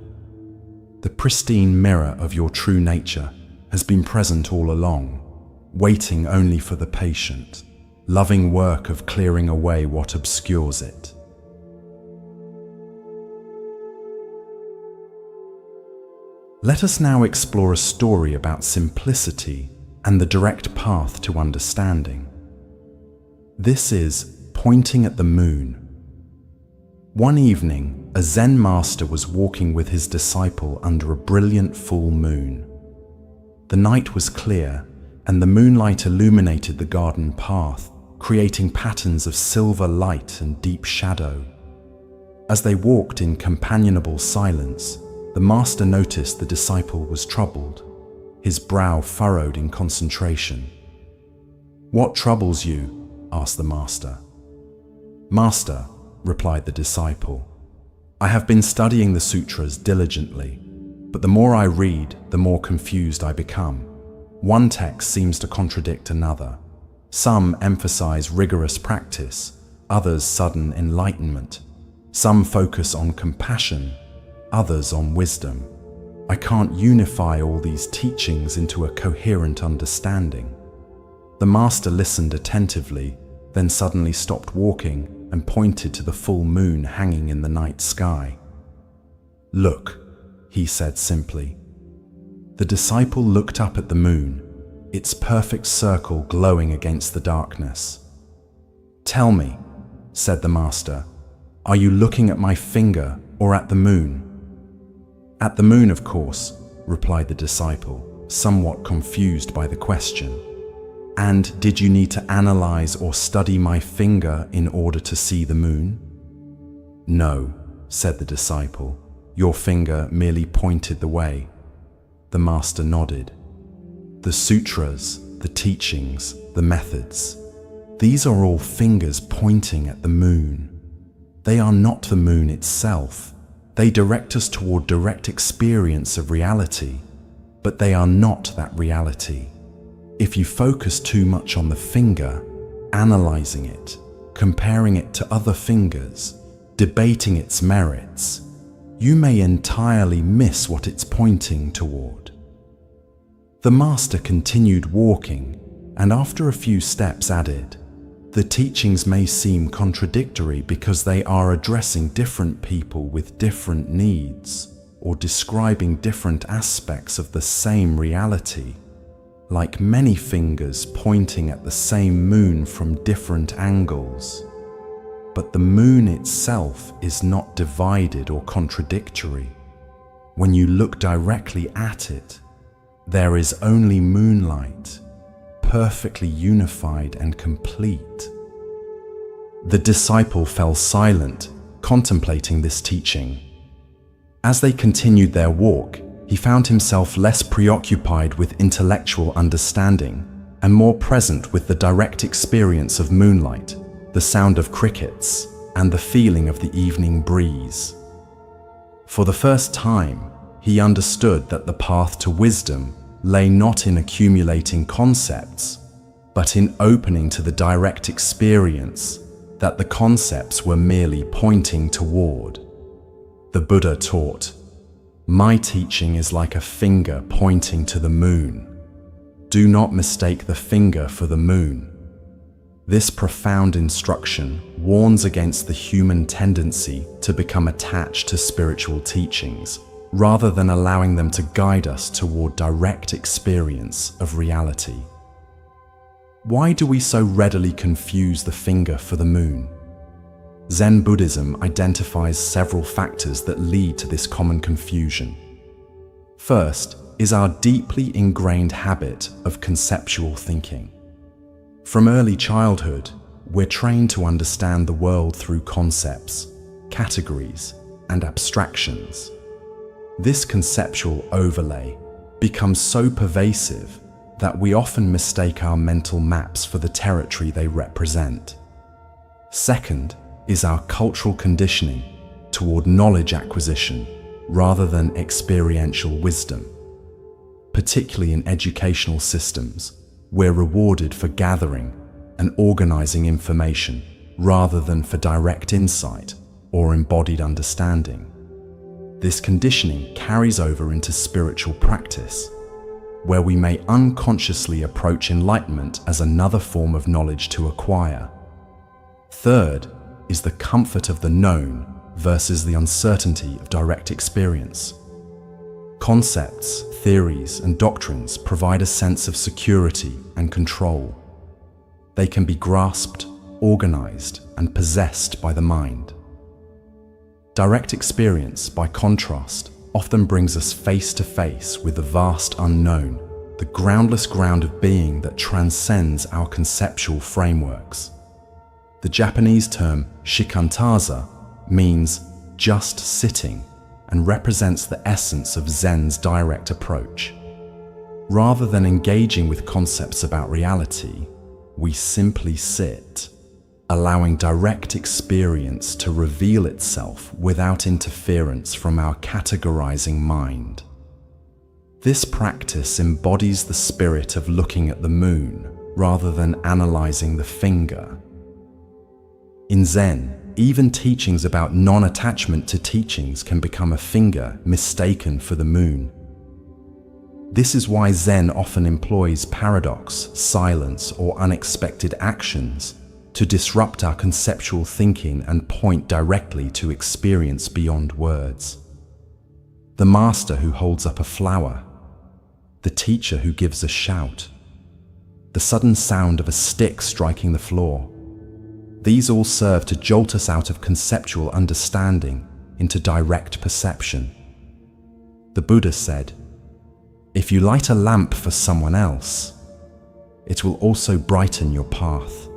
The pristine mirror of your true nature has been present all along, waiting only for the patient, loving work of clearing away what obscures it. Let us now explore a story about simplicity and the direct path to understanding. This is Pointing at the Moon. One evening, a Zen master was walking with his disciple under a brilliant full moon. The night was clear, and the moonlight illuminated the garden path, creating patterns of silver light and deep shadow. As they walked in companionable silence, the master noticed the disciple was troubled, his brow furrowed in concentration. "What troubles you?" asked the master. "Master, replied the disciple. "I have been studying the sutras diligently, but the more I read, the more confused I become. One text seems to contradict another. Some emphasize rigorous practice, others sudden enlightenment. Some focus on compassion, others on wisdom. I can't unify all these teachings into a coherent understanding." The master listened attentively, then suddenly stopped walking and pointed to the full moon hanging in the night sky. "Look," he said simply. The disciple looked up at the moon, its perfect circle glowing against the darkness. "Tell me," said the master, "are you looking at my finger or at the moon?" "At the moon, of course," replied the disciple, somewhat confused by the question. "And did you need to analyze or study my finger in order to see the moon?" "No," said the disciple. "Your finger merely pointed the way." The master nodded. "The sutras, the teachings, the methods, these are all fingers pointing at the moon. They are not the moon itself. They direct us toward direct experience of reality, but they are not that reality. If you focus too much on the finger, analyzing it, comparing it to other fingers, debating its merits, you may entirely miss what it's pointing toward." The master continued walking, and after a few steps added, "The teachings may seem contradictory because they are addressing different people with different needs, or describing different aspects of the same reality, like many fingers pointing at the same moon from different angles. But the moon itself is not divided or contradictory. When you look directly at it, there is only moonlight, perfectly unified and complete." The disciple fell silent, contemplating this teaching. As they continued their walk, he found himself less preoccupied with intellectual understanding and more present with the direct experience of moonlight, the sound of crickets, and the feeling of the evening breeze. For the first time, he understood that the path to wisdom lay not in accumulating concepts, but in opening to the direct experience that the concepts were merely pointing toward. The Buddha taught, "My teaching is like a finger pointing to the moon. Do not mistake the finger for the moon." This profound instruction warns against the human tendency to become attached to spiritual teachings, rather than allowing them to guide us toward direct experience of reality. Why do we so readily confuse the finger for the moon? Zen Buddhism identifies several factors that lead to this common confusion. First is our deeply ingrained habit of conceptual thinking. From early childhood, we're trained to understand the world through concepts, categories, and abstractions. This conceptual overlay becomes so pervasive that we often mistake our mental maps for the territory they represent. Second is our cultural conditioning toward knowledge acquisition rather than experiential wisdom. Particularly in educational systems, we're rewarded for gathering and organizing information rather than for direct insight or embodied understanding. This conditioning carries over into spiritual practice, where we may unconsciously approach enlightenment as another form of knowledge to acquire. Third is the comfort of the known versus the uncertainty of direct experience. Concepts, theories, and doctrines provide a sense of security and control. They can be grasped, organized, and possessed by the mind. Direct experience, by contrast, often brings us face to face with the vast unknown, the groundless ground of being that transcends our conceptual frameworks. The Japanese term shikantaza means just sitting and represents the essence of Zen's direct approach. Rather than engaging with concepts about reality, we simply sit. allowing direct experience to reveal itself without interference from our categorizing mind. This practice embodies the spirit of looking at the moon rather than analyzing the finger. In Zen, even teachings about non-attachment to teachings can become a finger mistaken for the moon. This is why Zen often employs paradox, silence, or unexpected actions to disrupt our conceptual thinking and point directly to experience beyond words. The master who holds up a flower, the teacher who gives a shout, the sudden sound of a stick striking the floor. These all serve to jolt us out of conceptual understanding into direct perception. The Buddha said, "If you light a lamp for someone else, it will also brighten your path."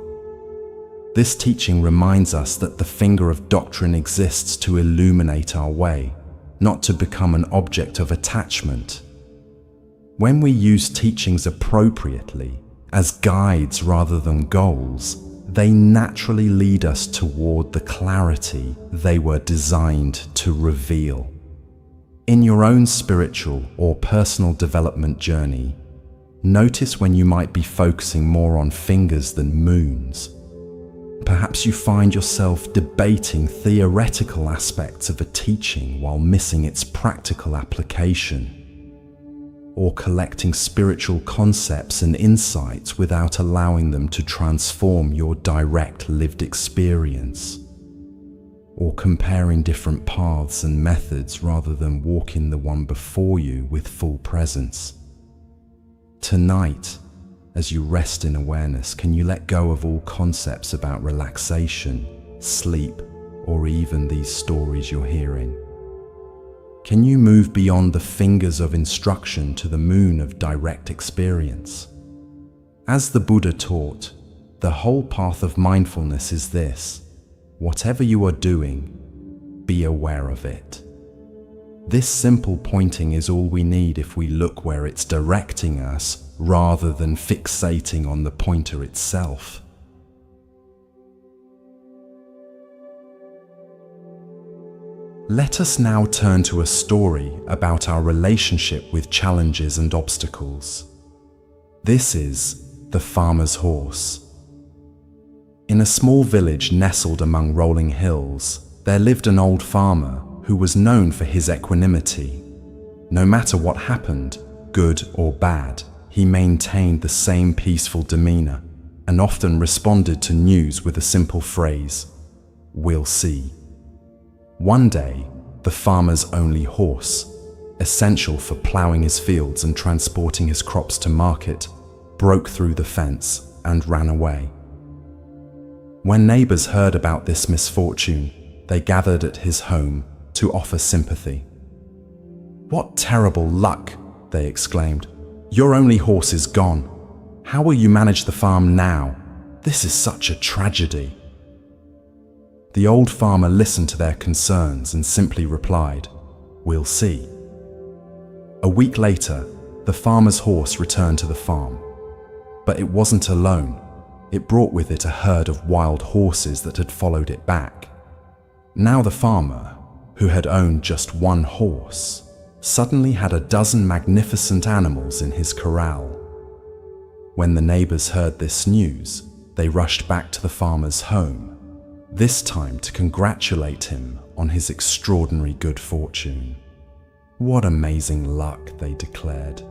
This teaching reminds us that the finger of doctrine exists to illuminate our way, not to become an object of attachment. When we use teachings appropriately, as guides rather than goals, they naturally lead us toward the clarity they were designed to reveal. In your own spiritual or personal development journey, notice when you might be focusing more on fingers than moons. Perhaps you find yourself debating theoretical aspects of a teaching while missing its practical application, or collecting spiritual concepts and insights without allowing them to transform your direct lived experience, or comparing different paths and methods rather than walking the one before you with full presence. Tonight, as you rest in awareness, can you let go of all concepts about relaxation, sleep, or even these stories you're hearing? Can you move beyond the fingers of instruction to the moon of direct experience? As the Buddha taught, the whole path of mindfulness is this: whatever you are doing, be aware of it. This simple pointing is all we need if we look where it's directing us rather than fixating on the pointer itself. Let us now turn to a story about our relationship with challenges and obstacles. This is The Farmer's Horse. In a small village nestled among rolling hills, there lived an old farmer who was known for his equanimity. No matter what happened, good or bad, he maintained the same peaceful demeanor and often responded to news with a simple phrase, "We'll see." One day, the farmer's only horse, essential for plowing his fields and transporting his crops to market, broke through the fence and ran away. When neighbors heard about this misfortune, they gathered at his home to offer sympathy. "What terrible luck!" they exclaimed. "Your only horse is gone. How will you manage the farm now? This is such a tragedy." The old farmer listened to their concerns and simply replied, "We'll see." A week later, the farmer's horse returned to the farm. But it wasn't alone. It brought with it a herd of wild horses that had followed it back. Now the farmer, who had owned just one horse, suddenly had a dozen magnificent animals in his corral. When the neighbors heard this news, they rushed back to the farmer's home, this time to congratulate him on his extraordinary good fortune. "What amazing luck," they declared.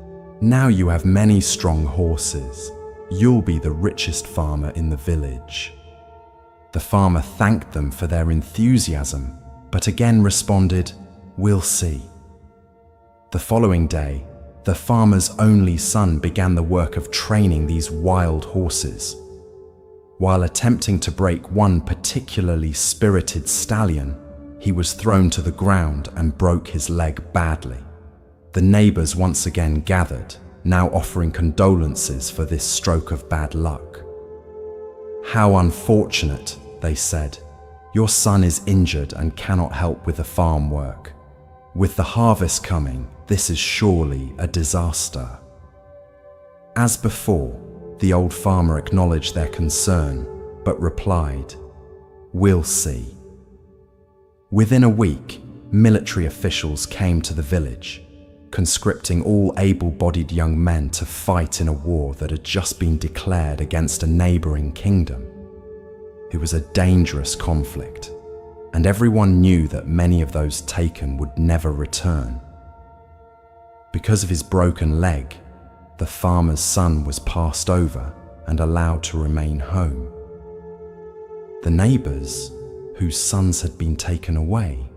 "Now you have many strong horses. You'll be the richest farmer in the village." The farmer thanked them for their enthusiasm, but again responded, "We'll see." The following day, the farmer's only son began the work of training these wild horses. While attempting to break one particularly spirited stallion, he was thrown to the ground and broke his leg badly. The neighbors once again gathered, now offering condolences for this stroke of bad luck. "How unfortunate," they said. "Your son is injured and cannot help with the farm work. With the harvest coming, this is surely a disaster." As before, the old farmer acknowledged their concern, but replied, "We'll see." Within a week, military officials came to the village, conscripting all able-bodied young men to fight in a war that had just been declared against a neighboring kingdom. It was a dangerous conflict, and everyone knew that many of those taken would never return. Because of his broken leg, the farmer's son was passed over and allowed to remain home. The neighbors, whose sons had been taken away,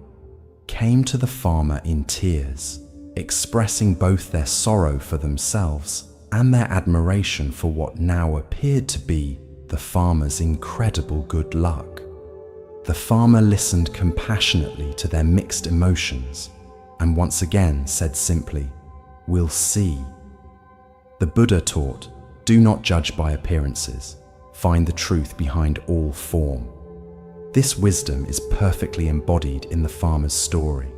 came to the farmer in tears, expressing both their sorrow for themselves and their admiration for what now appeared to be the farmer's incredible good luck. The farmer listened compassionately to their mixed emotions and once again said simply, "We'll see." The Buddha taught, "Do not judge by appearances. Find the truth behind all form." This wisdom is perfectly embodied in the farmer's story.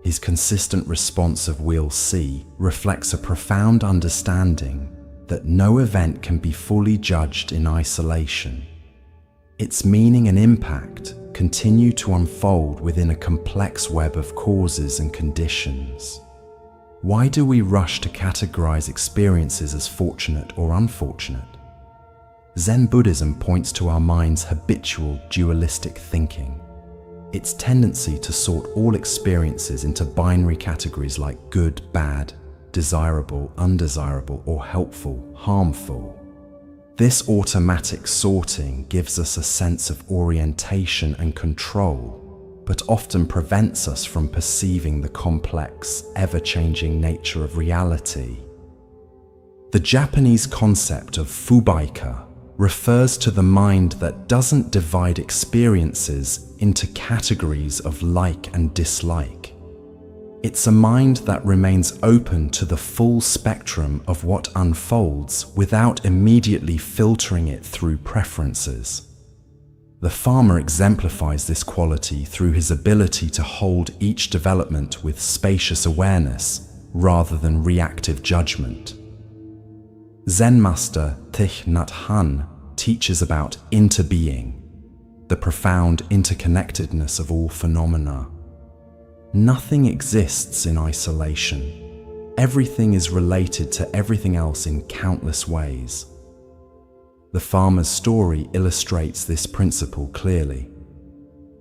His consistent response of "we'll see" reflects a profound understanding that no event can be fully judged in isolation. Its meaning and impact continue to unfold within a complex web of causes and conditions. Why do we rush to categorize experiences as fortunate or unfortunate? Zen Buddhism points to our mind's habitual dualistic thinking. Its tendency to sort all experiences into binary categories like good, bad, desirable, undesirable, or helpful, harmful. This automatic sorting gives us a sense of orientation and control, but often prevents us from perceiving the complex, ever-changing nature of reality. The Japanese concept of fubaika refers to the mind that doesn't divide experiences into categories of like and dislike. It's a mind that remains open to the full spectrum of what unfolds without immediately filtering it through preferences. The farmer exemplifies this quality through his ability to hold each development with spacious awareness rather than reactive judgment. Zen master Thich Nhat Hanh teaches about interbeing, the profound interconnectedness of all phenomena. Nothing exists in isolation. Everything is related to everything else in countless ways. The farmer's story illustrates this principle clearly.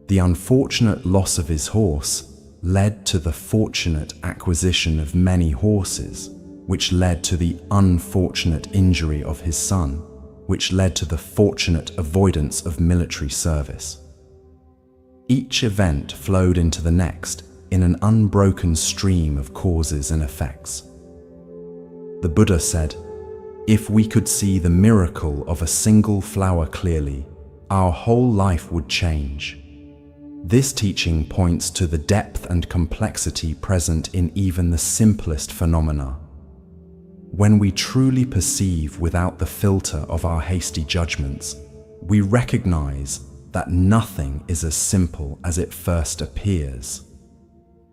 The unfortunate loss of his horse led to the fortunate acquisition of many horses, which led to the unfortunate injury of his son, which led to the fortunate avoidance of military service. Each event flowed into the next in an unbroken stream of causes and effects. The Buddha said, "If we could see the miracle of a single flower clearly, our whole life would change." This teaching points to the depth and complexity present in even the simplest phenomena. When we truly perceive without the filter of our hasty judgments, we recognize that nothing is as simple as it first appears.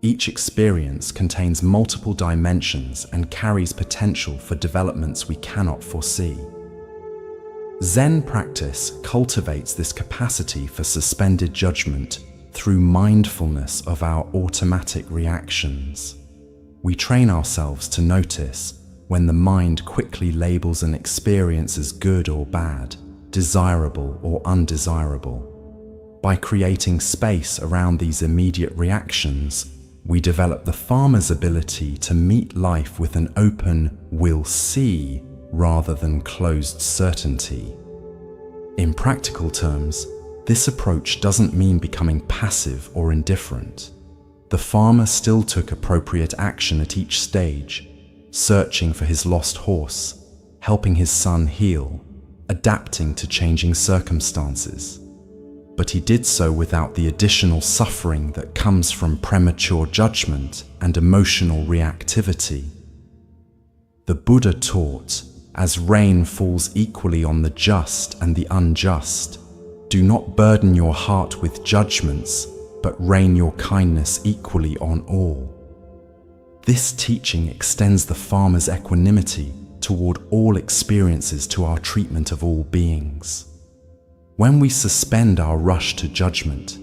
Each experience contains multiple dimensions and carries potential for developments we cannot foresee. Zen practice cultivates this capacity for suspended judgment through mindfulness of our automatic reactions. We train ourselves to notice when the mind quickly labels an experience as good or bad, desirable or undesirable. By creating space around these immediate reactions, we develop the farmer's ability to meet life with an open "we'll see" rather than closed certainty. In practical terms, this approach doesn't mean becoming passive or indifferent. The farmer still took appropriate action at each stage, searching for his lost horse, helping his son heal, adapting to changing circumstances. But he did so without the additional suffering that comes from premature judgment and emotional reactivity. The Buddha taught, as rain falls equally on the just and the unjust, do not burden your heart with judgments, but rain your kindness equally on all. This teaching extends the farmer's equanimity toward all experiences to our treatment of all beings. When we suspend our rush to judgment,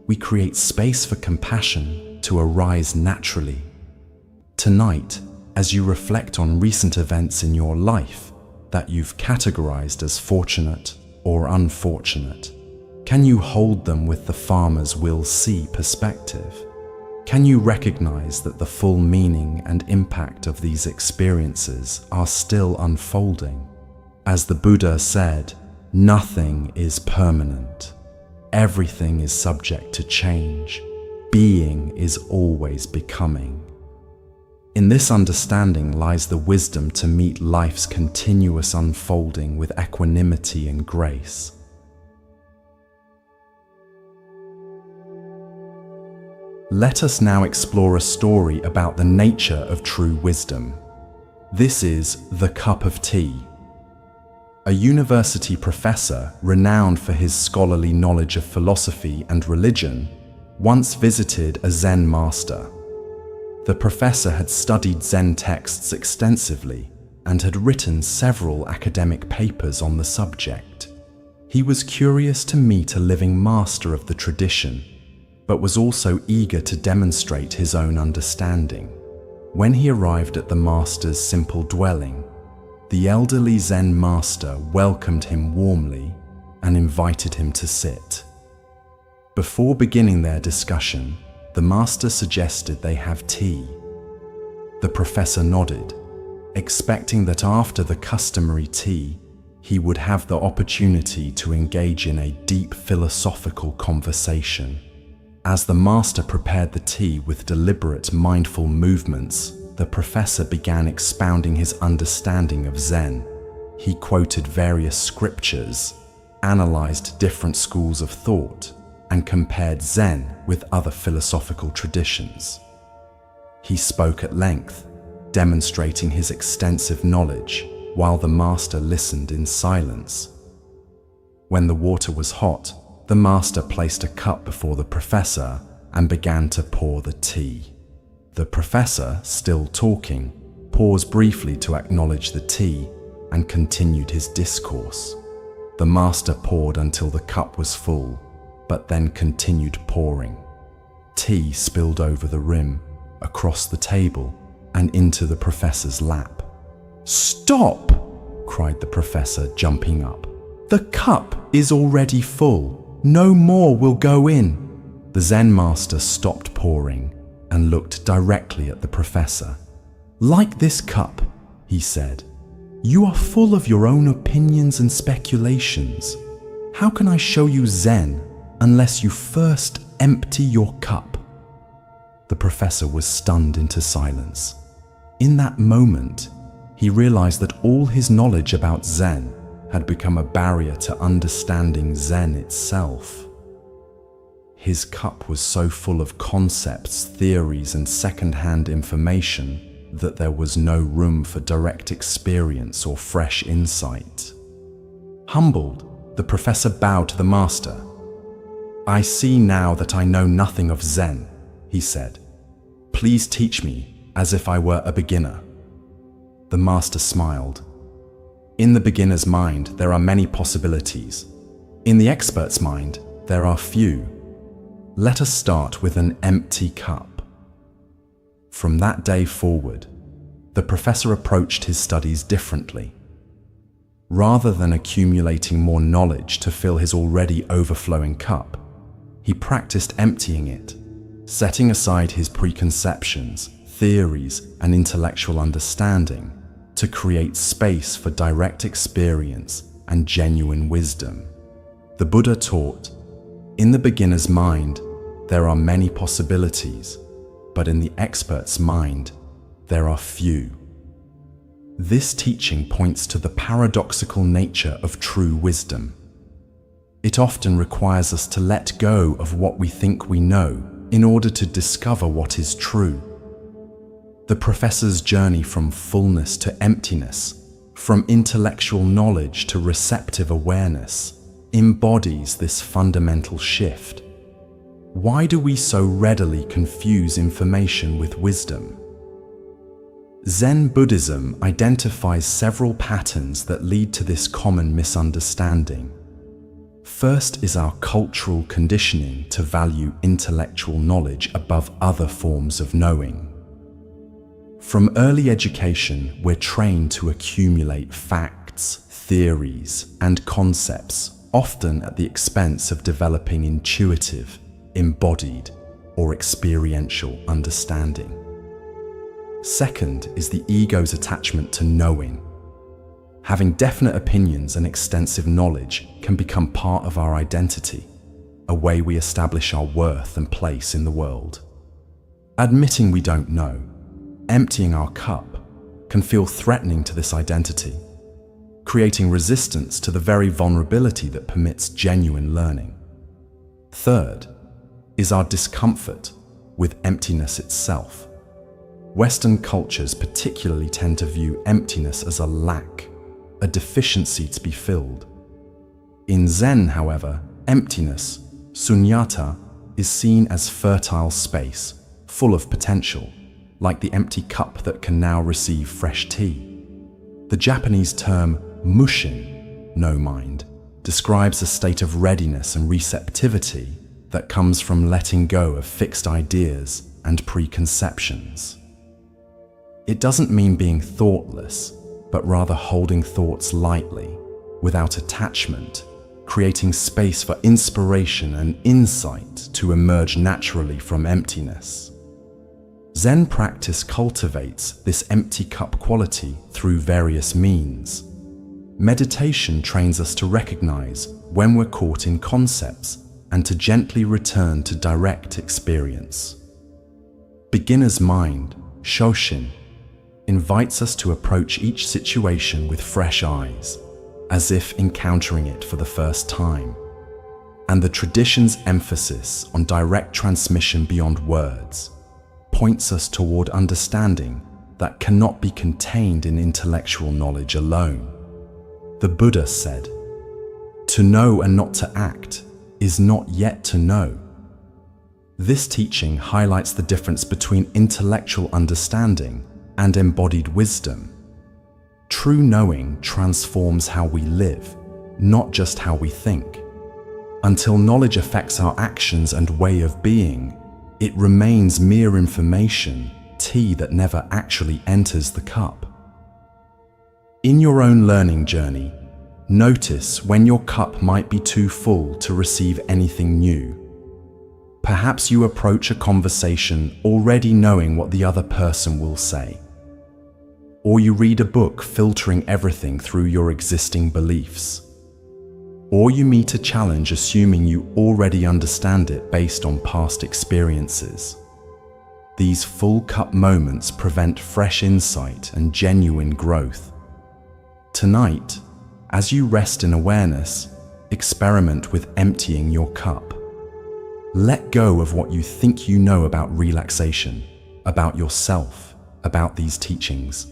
we create space for compassion to arise naturally. Tonight, as you reflect on recent events in your life that you've categorized as fortunate or unfortunate, can you hold them with the farmer's will see perspective? Can you recognize that the full meaning and impact of these experiences are still unfolding? As the Buddha said, nothing is permanent. Everything is subject to change. Being is always becoming. In this understanding lies the wisdom to meet life's continuous unfolding with equanimity and grace. Let us now explore a story about the nature of true wisdom. This is The Cup of Tea. A university professor renowned for his scholarly knowledge of philosophy and religion once visited a Zen master. The professor had studied Zen texts extensively and had written several academic papers on the subject. He was curious to meet a living master of the tradition, but was also eager to demonstrate his own understanding. When he arrived at the master's simple dwelling, the elderly Zen master welcomed him warmly and invited him to sit. Before beginning their discussion, the master suggested they have tea. The professor nodded, expecting that after the customary tea, he would have the opportunity to engage in a deep philosophical conversation. As the master prepared the tea with deliberate, mindful movements, the professor began expounding his understanding of Zen. He quoted various scriptures, analyzed different schools of thought, and compared Zen with other philosophical traditions. He spoke at length, demonstrating his extensive knowledge, while the master listened in silence. When the water was hot, the master placed a cup before the professor and began to pour the tea. The professor, still talking, paused briefly to acknowledge the tea and continued his discourse. The master poured until the cup was full, but then continued pouring. Tea spilled over the rim, across the table, and into the professor's lap. "Stop!" cried the professor, jumping up. "The cup is already full. No more will go in." The Zen master stopped pouring and looked directly at the professor. "Like this cup," he said, "you are full of your own opinions and speculations. How can I show you Zen unless you first empty your cup?" The professor was stunned into silence. In that moment, he realized that all his knowledge about Zen had become a barrier to understanding Zen itself. His cup was so full of concepts, theories, and second-hand information that there was no room for direct experience or fresh insight. Humbled, the professor bowed to the master. "I see now that I know nothing of Zen," he said. "Please teach me as if I were a beginner." The master smiled. "In the beginner's mind, there are many possibilities. In the expert's mind, there are few. Let us start with an empty cup." From that day forward, the professor approached his studies differently. Rather than accumulating more knowledge to fill his already overflowing cup, he practiced emptying it, setting aside his preconceptions, theories, and intellectual understanding to create space for direct experience and genuine wisdom. The Buddha taught, "In the beginner's mind, there are many possibilities, but in the expert's mind, there are few." This teaching points to the paradoxical nature of true wisdom. It often requires us to let go of what we think we know in order to discover what is true. The professor's journey from fullness to emptiness, from intellectual knowledge to receptive awareness, embodies this fundamental shift. Why do we so readily confuse information with wisdom? Zen Buddhism identifies several patterns that lead to this common misunderstanding. First is our cultural conditioning to value intellectual knowledge above other forms of knowing. From early education, we're trained to accumulate facts, theories, and concepts, often at the expense of developing intuitive, embodied, or experiential understanding. Second is the ego's attachment to knowing. Having definite opinions and extensive knowledge can become part of our identity, a way we establish our worth and place in the world. Admitting we don't know, emptying our cup, can feel threatening to this identity, creating resistance to the very vulnerability that permits genuine learning. Third is our discomfort with emptiness itself. Western cultures particularly tend to view emptiness as a lack, a deficiency to be filled. In Zen, however, emptiness, sunyata, is seen as fertile space, full of potential, like the empty cup that can now receive fresh tea. The Japanese term mushin, no mind, describes a state of readiness and receptivity that comes from letting go of fixed ideas and preconceptions. It doesn't mean being thoughtless, but rather holding thoughts lightly, without attachment, creating space for inspiration and insight to emerge naturally from emptiness. Zen practice cultivates this empty cup quality through various means. Meditation trains us to recognize when we're caught in concepts and to gently return to direct experience. Beginner's mind, Shoshin, invites us to approach each situation with fresh eyes, as if encountering it for the first time. And the tradition's emphasis on direct transmission beyond words points us toward understanding that cannot be contained in intellectual knowledge alone. The Buddha said, "To know and not to act is not yet to know." This teaching highlights the difference between intellectual understanding and embodied wisdom. True knowing transforms how we live, not just how we think. Until knowledge affects our actions and way of being, it remains mere information, tea that never actually enters the cup. In your own learning journey, notice when your cup might be too full to receive anything new. Perhaps you approach a conversation already knowing what the other person will say. Or you read a book filtering everything through your existing beliefs. Or you meet a challenge assuming you already understand it based on past experiences. These full cup moments prevent fresh insight and genuine growth. Tonight, as you rest in awareness, experiment with emptying your cup. Let go of what you think you know about relaxation, about yourself, about these teachings.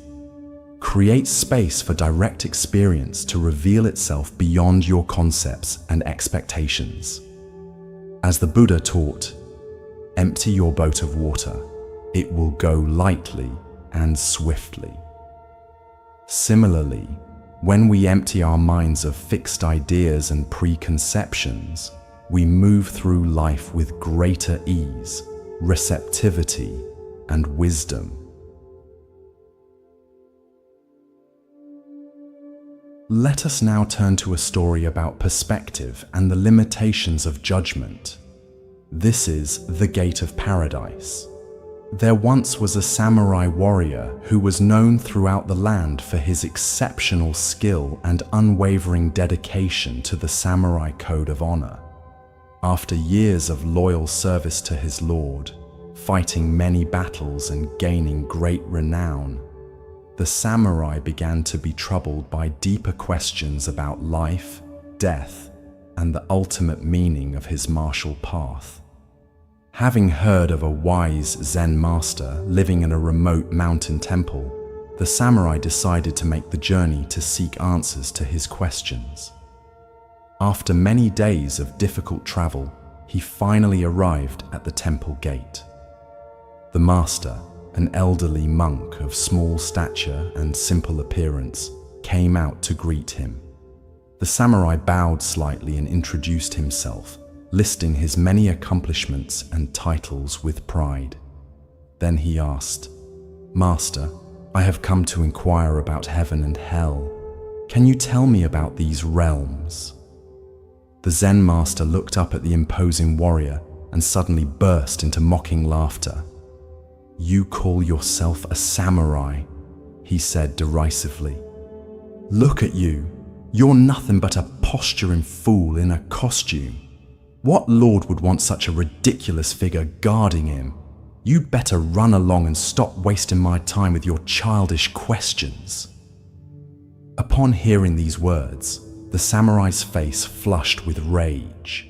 Create space for direct experience to reveal itself beyond your concepts and expectations. As the Buddha taught, empty your boat of water. It will go lightly and swiftly. Similarly, when we empty our minds of fixed ideas and preconceptions, we move through life with greater ease, receptivity, and wisdom. Let us now turn to a story about perspective and the limitations of judgment. This is The Gate of Paradise. There once was a samurai warrior who was known throughout the land for his exceptional skill and unwavering dedication to the samurai code of honor. After years of loyal service to his lord, fighting many battles and gaining great renown, the samurai began to be troubled by deeper questions about life, death, and the ultimate meaning of his martial path. Having heard of a wise Zen master living in a remote mountain temple, the samurai decided to make the journey to seek answers to his questions. After many days of difficult travel, he finally arrived at the temple gate. The master, an elderly monk of small stature and simple appearance, came out to greet him. The samurai bowed slightly and introduced himself, listing his many accomplishments and titles with pride. Then he asked, "Master, I have come to inquire about heaven and hell. Can you tell me about these realms?" The Zen master looked up at the imposing warrior and suddenly burst into mocking laughter. "You call yourself a samurai," he said derisively. "Look at you. You're nothing but a posturing fool in a costume. What lord would want such a ridiculous figure guarding him? You'd better run along and stop wasting my time with your childish questions." Upon hearing these words, the samurai's face flushed with rage.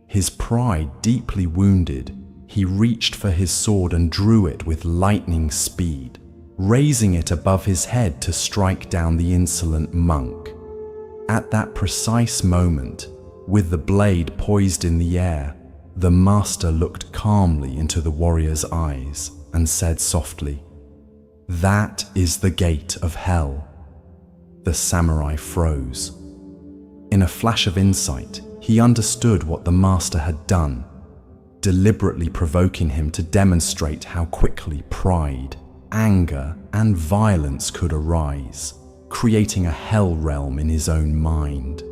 His pride deeply wounded, he reached for his sword and drew it with lightning speed, raising it above his head to strike down the insolent monk. At that precise moment, with the blade poised in the air, the master looked calmly into the warrior's eyes and said softly, "That is the gate of hell." The samurai froze. In a flash of insight, he understood what the master had done, deliberately provoking him to demonstrate how quickly pride, anger, and violence could arise, creating a hell realm in his own mind.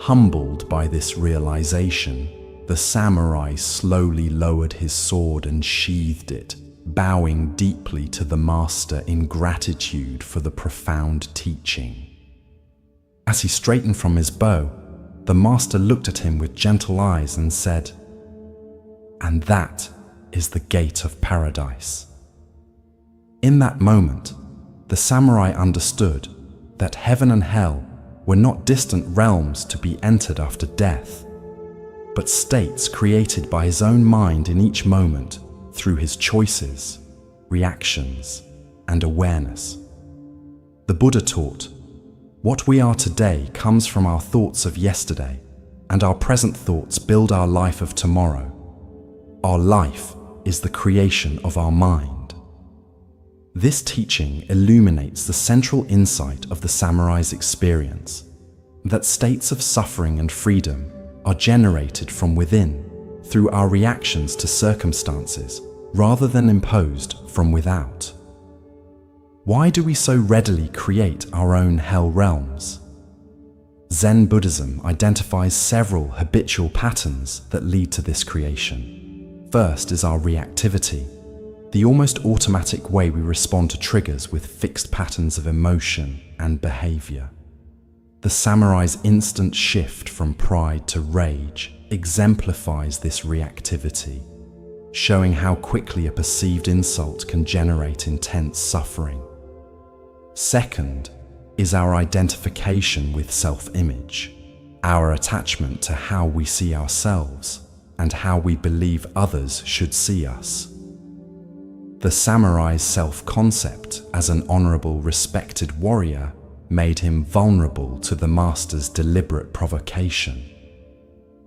Humbled by this realization, the samurai slowly lowered his sword and sheathed it, bowing deeply to the master in gratitude for the profound teaching. As he straightened from his bow, the master looked at him with gentle eyes and said, "And that is the gate of paradise." In that moment, the samurai understood that heaven and hell were not distant realms to be entered after death, but states created by his own mind in each moment through his choices, reactions, and awareness. The Buddha taught, "What we are today comes from our thoughts of yesterday, and our present thoughts build our life of tomorrow. Our life is the creation of our mind." This teaching illuminates the central insight of the samurai's experience, that states of suffering and freedom are generated from within through our reactions to circumstances rather than imposed from without. Why do we so readily create our own hell realms? Zen Buddhism identifies several habitual patterns that lead to this creation. First is our reactivity, the almost automatic way we respond to triggers with fixed patterns of emotion and behavior. The samurai's instant shift from pride to rage exemplifies this reactivity, showing how quickly a perceived insult can generate intense suffering. Second is our identification with self-image, our attachment to how we see ourselves and how we believe others should see us. The samurai's self-concept as an honorable, respected warrior made him vulnerable to the master's deliberate provocation.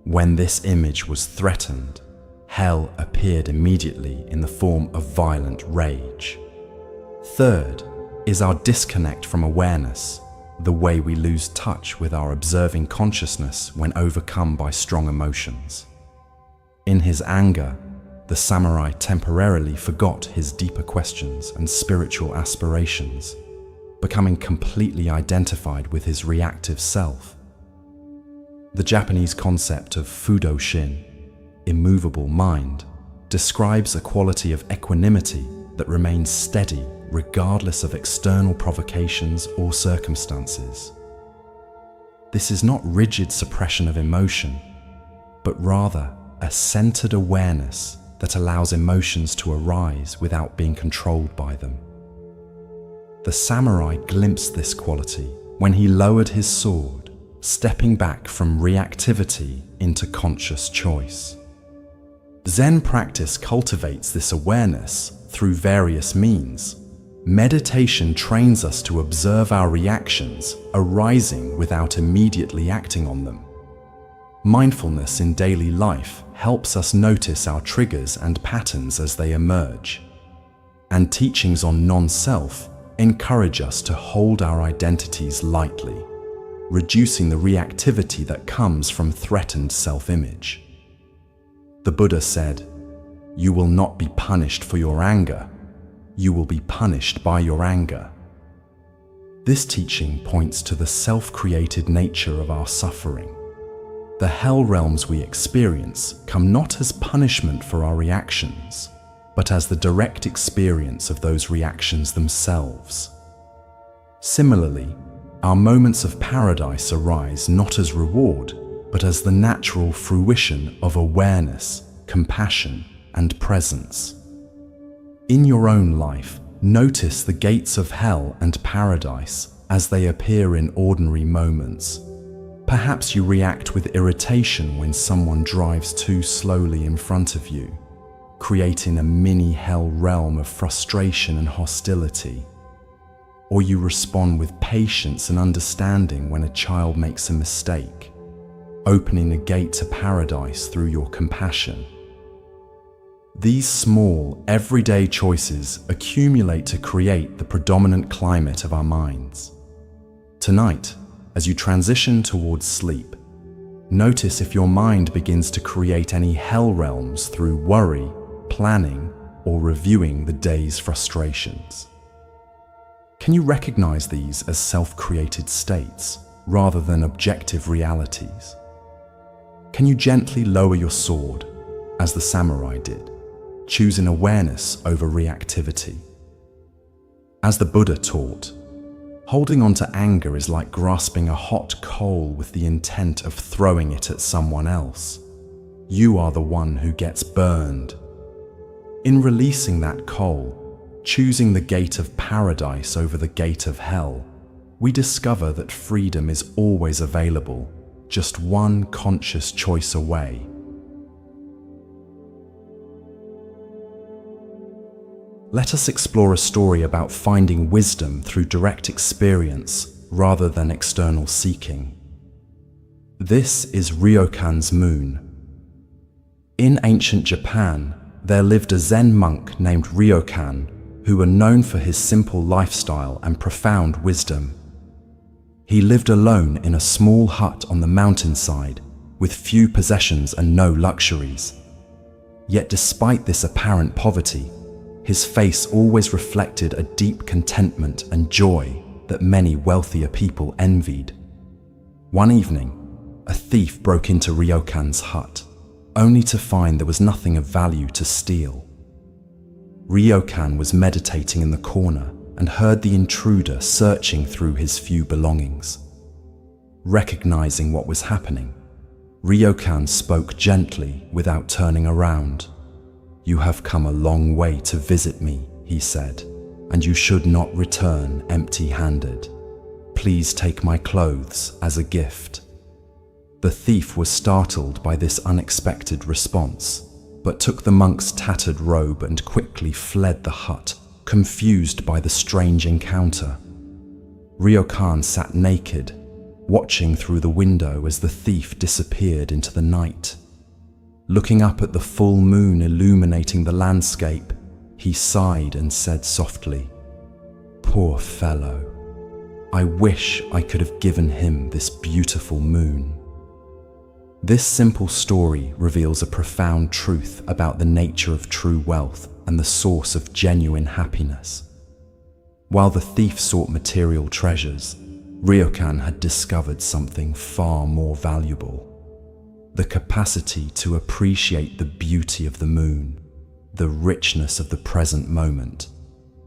When this image was threatened, hell appeared immediately in the form of violent rage. Third is our disconnect from awareness, the way we lose touch with our observing consciousness when overcome by strong emotions. In his anger, the samurai temporarily forgot his deeper questions and spiritual aspirations, becoming completely identified with his reactive self. The Japanese concept of Fudo-shin, immovable mind, describes a quality of equanimity that remains steady regardless of external provocations or circumstances. This is not rigid suppression of emotion, but rather a centered awareness that allows emotions to arise without being controlled by them. The samurai glimpsed this quality when he lowered his sword, stepping back from reactivity into conscious choice. Zen practice cultivates this awareness through various means. Meditation trains us to observe our reactions arising without immediately acting on them. Mindfulness in daily life helps us notice our triggers and patterns as they emerge. And teachings on non-self encourage us to hold our identities lightly. reducing the reactivity that comes from threatened self-image. The Buddha said, "You will not be punished for your anger. You will be punished by your anger." This teaching points to the self-created nature of our suffering. The hell realms we experience come not as punishment for our reactions, but as the direct experience of those reactions themselves. Similarly, our moments of paradise arise not as reward, but as the natural fruition of awareness, compassion, and presence. In your own life, notice the gates of hell and paradise as they appear in ordinary moments. Perhaps you react with irritation when someone drives too slowly in front of you, creating a mini hell realm of frustration and hostility. Or you respond with patience and understanding when a child makes a mistake, opening a gate to paradise through your compassion. These small, everyday choices accumulate to create the predominant climate of our minds. Tonight, as you transition towards sleep, notice if your mind begins to create any hell realms through worry, planning, or reviewing the day's frustrations. Can you recognize these as self-created states rather than objective realities? Can you gently lower your sword, as the samurai did, choosing awareness over reactivity? As the Buddha taught, holding on to anger is like grasping a hot coal with the intent of throwing it at someone else. You are the one who gets burned. In releasing that coal, choosing the gate of paradise over the gate of hell, we discover that freedom is always available, just one conscious choice away. Let us explore a story about finding wisdom through direct experience rather than external seeking. This is Ryokan's moon. In ancient Japan, there lived a Zen monk named Ryokan, who were known for his simple lifestyle and profound wisdom. He lived alone in a small hut on the mountainside, with few possessions and no luxuries. Yet despite this apparent poverty, his face always reflected a deep contentment and joy that many wealthier people envied. One evening, a thief broke into Ryokan's hut, only to find there was nothing of value to steal. Ryokan was meditating in the corner and heard the intruder searching through his few belongings. Recognizing what was happening, Ryokan spoke gently without turning around. "You have come a long way to visit me," he said, "and you should not return empty-handed. Please take my clothes as a gift." The thief was startled by this unexpected response, but took the monk's tattered robe and quickly fled the hut, confused by the strange encounter. Ryokan sat naked, watching through the window as the thief disappeared into the night. Looking up at the full moon illuminating the landscape, he sighed and said softly, "Poor fellow. I wish I could have given him this beautiful moon." This simple story reveals a profound truth about the nature of true wealth and the source of genuine happiness. While the thief sought material treasures, Ryokan had discovered something far more valuable: the capacity to appreciate the beauty of the moon, the richness of the present moment,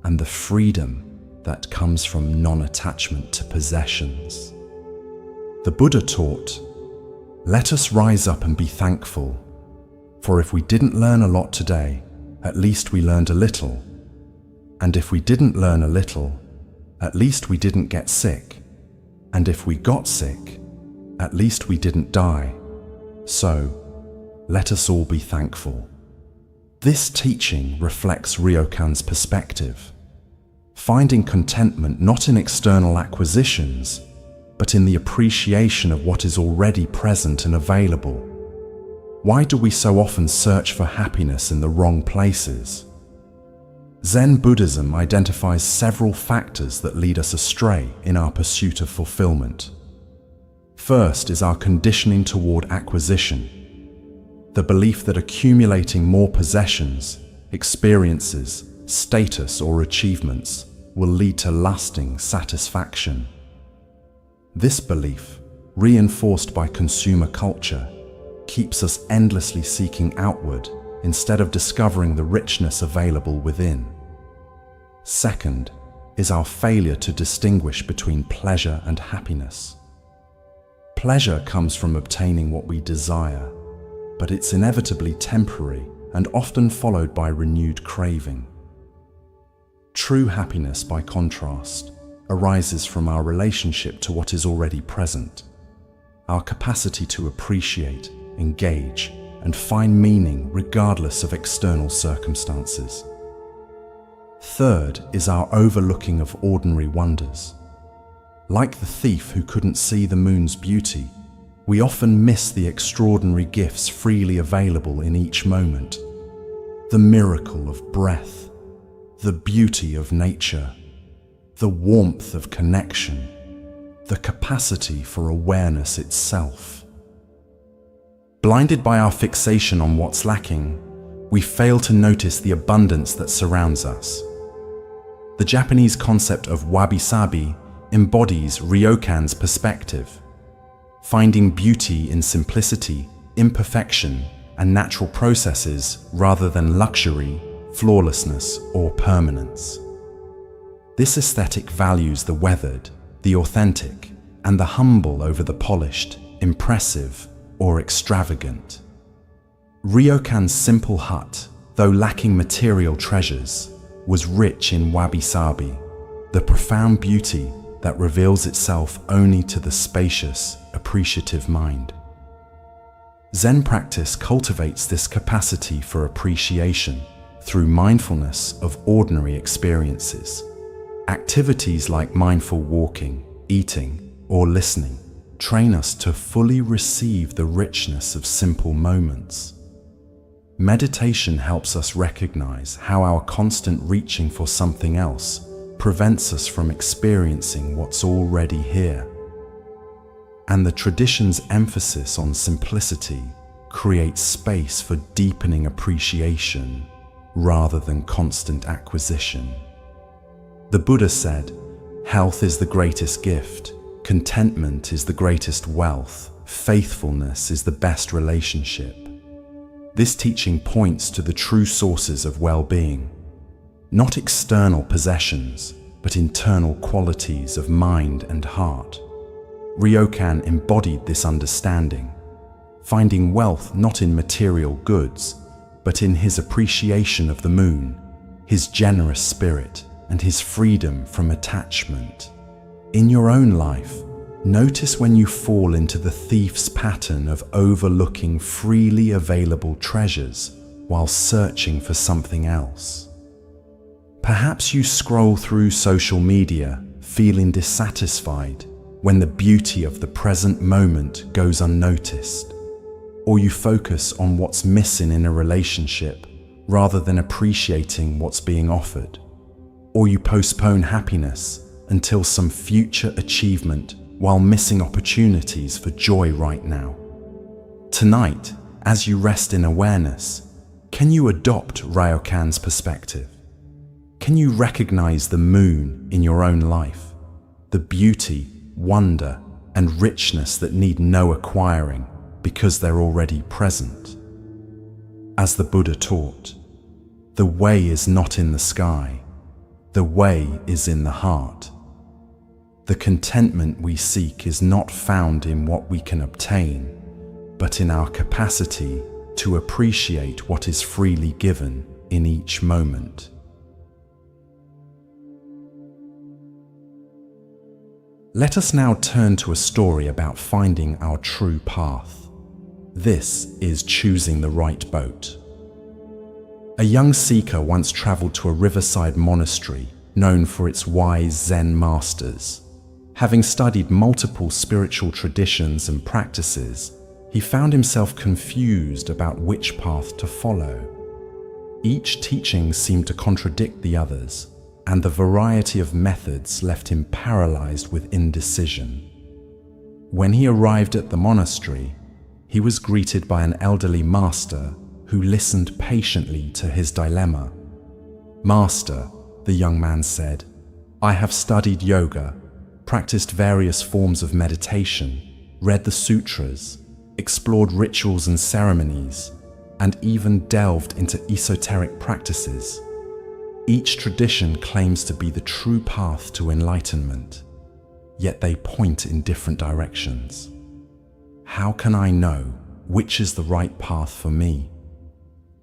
and the freedom that comes from non-attachment to possessions. The Buddha taught, "Let us rise up and be thankful, for if we didn't learn a lot today, at least we learned a little. And if we didn't learn a little, at least we didn't get sick. And if we got sick, at least we didn't die. So, let us all be thankful." This teaching reflects Ryokan's perspective, finding contentment not in external acquisitions, but in the appreciation of what is already present and available. Why do we so often search for happiness in the wrong places? Zen Buddhism identifies several factors that lead us astray in our pursuit of fulfillment. First is our conditioning toward acquisition, the belief that accumulating more possessions, experiences, status, or achievements will lead to lasting satisfaction. This belief, reinforced by consumer culture, keeps us endlessly seeking outward instead of discovering the richness available within. Second is our failure to distinguish between pleasure and happiness. Pleasure comes from obtaining what we desire, but it's inevitably temporary and often followed by renewed craving. True happiness, by contrast, arises from our relationship to what is already present, our capacity to appreciate, engage, and find meaning regardless of external circumstances. Third is our overlooking of ordinary wonders. Like the thief who couldn't see the moon's beauty, we often miss the extraordinary gifts freely available in each moment. The miracle of breath, the beauty of nature, the warmth of connection, the capacity for awareness itself. Blinded by our fixation on what's lacking, we fail to notice the abundance that surrounds us. The Japanese concept of wabi-sabi embodies Ryokan's perspective, finding beauty in simplicity, imperfection, and natural processes rather than luxury, flawlessness, or permanence. This aesthetic values the weathered, the authentic, and the humble over the polished, impressive, or extravagant. Ryokan's simple hut, though lacking material treasures, was rich in wabi-sabi, the profound beauty that reveals itself only to the spacious, appreciative mind. Zen practice cultivates this capacity for appreciation through mindfulness of ordinary experiences. Activities like mindful walking, eating, or listening train us to fully receive the richness of simple moments. Meditation helps us recognize how our constant reaching for something else prevents us from experiencing what's already here. And the tradition's emphasis on simplicity creates space for deepening appreciation rather than constant acquisition. The Buddha said, "Health is the greatest gift, contentment is the greatest wealth, faithfulness is the best relationship." This teaching points to the true sources of well-being, not external possessions, but internal qualities of mind and heart. Ryokan embodied this understanding, finding wealth not in material goods, but in his appreciation of the moon, his generous spirit, and his freedom from attachment. In your own life, notice when you fall into the thief's pattern of overlooking freely available treasures while searching for something else. Perhaps you scroll through social media feeling dissatisfied when the beauty of the present moment goes unnoticed, or you focus on what's missing in a relationship rather than appreciating what's being offered, or you postpone happiness until some future achievement while missing opportunities for joy right now. Tonight, as you rest in awareness, can you adopt Ryokan's perspective? Can you recognize the moon in your own life, the beauty, wonder, and richness that need no acquiring because they're already present? As the Buddha taught, the way is not in the sky, the way is in the heart. The contentment we seek is not found in what we can obtain, but in our capacity to appreciate what is freely given in each moment. Let us now turn to a story about finding our true path. This is choosing the right boat. A young seeker once traveled to a riverside monastery known for its wise Zen masters. Having studied multiple spiritual traditions and practices, he found himself confused about which path to follow. Each teaching seemed to contradict the others, and the variety of methods left him paralyzed with indecision. When he arrived at the monastery, he was greeted by an elderly master who listened patiently to his dilemma. "Master," the young man said, "I have studied yoga, practiced various forms of meditation, read the sutras, explored rituals and ceremonies, and even delved into esoteric practices. Each tradition claims to be the true path to enlightenment, yet they point in different directions. How can I know which is the right path for me?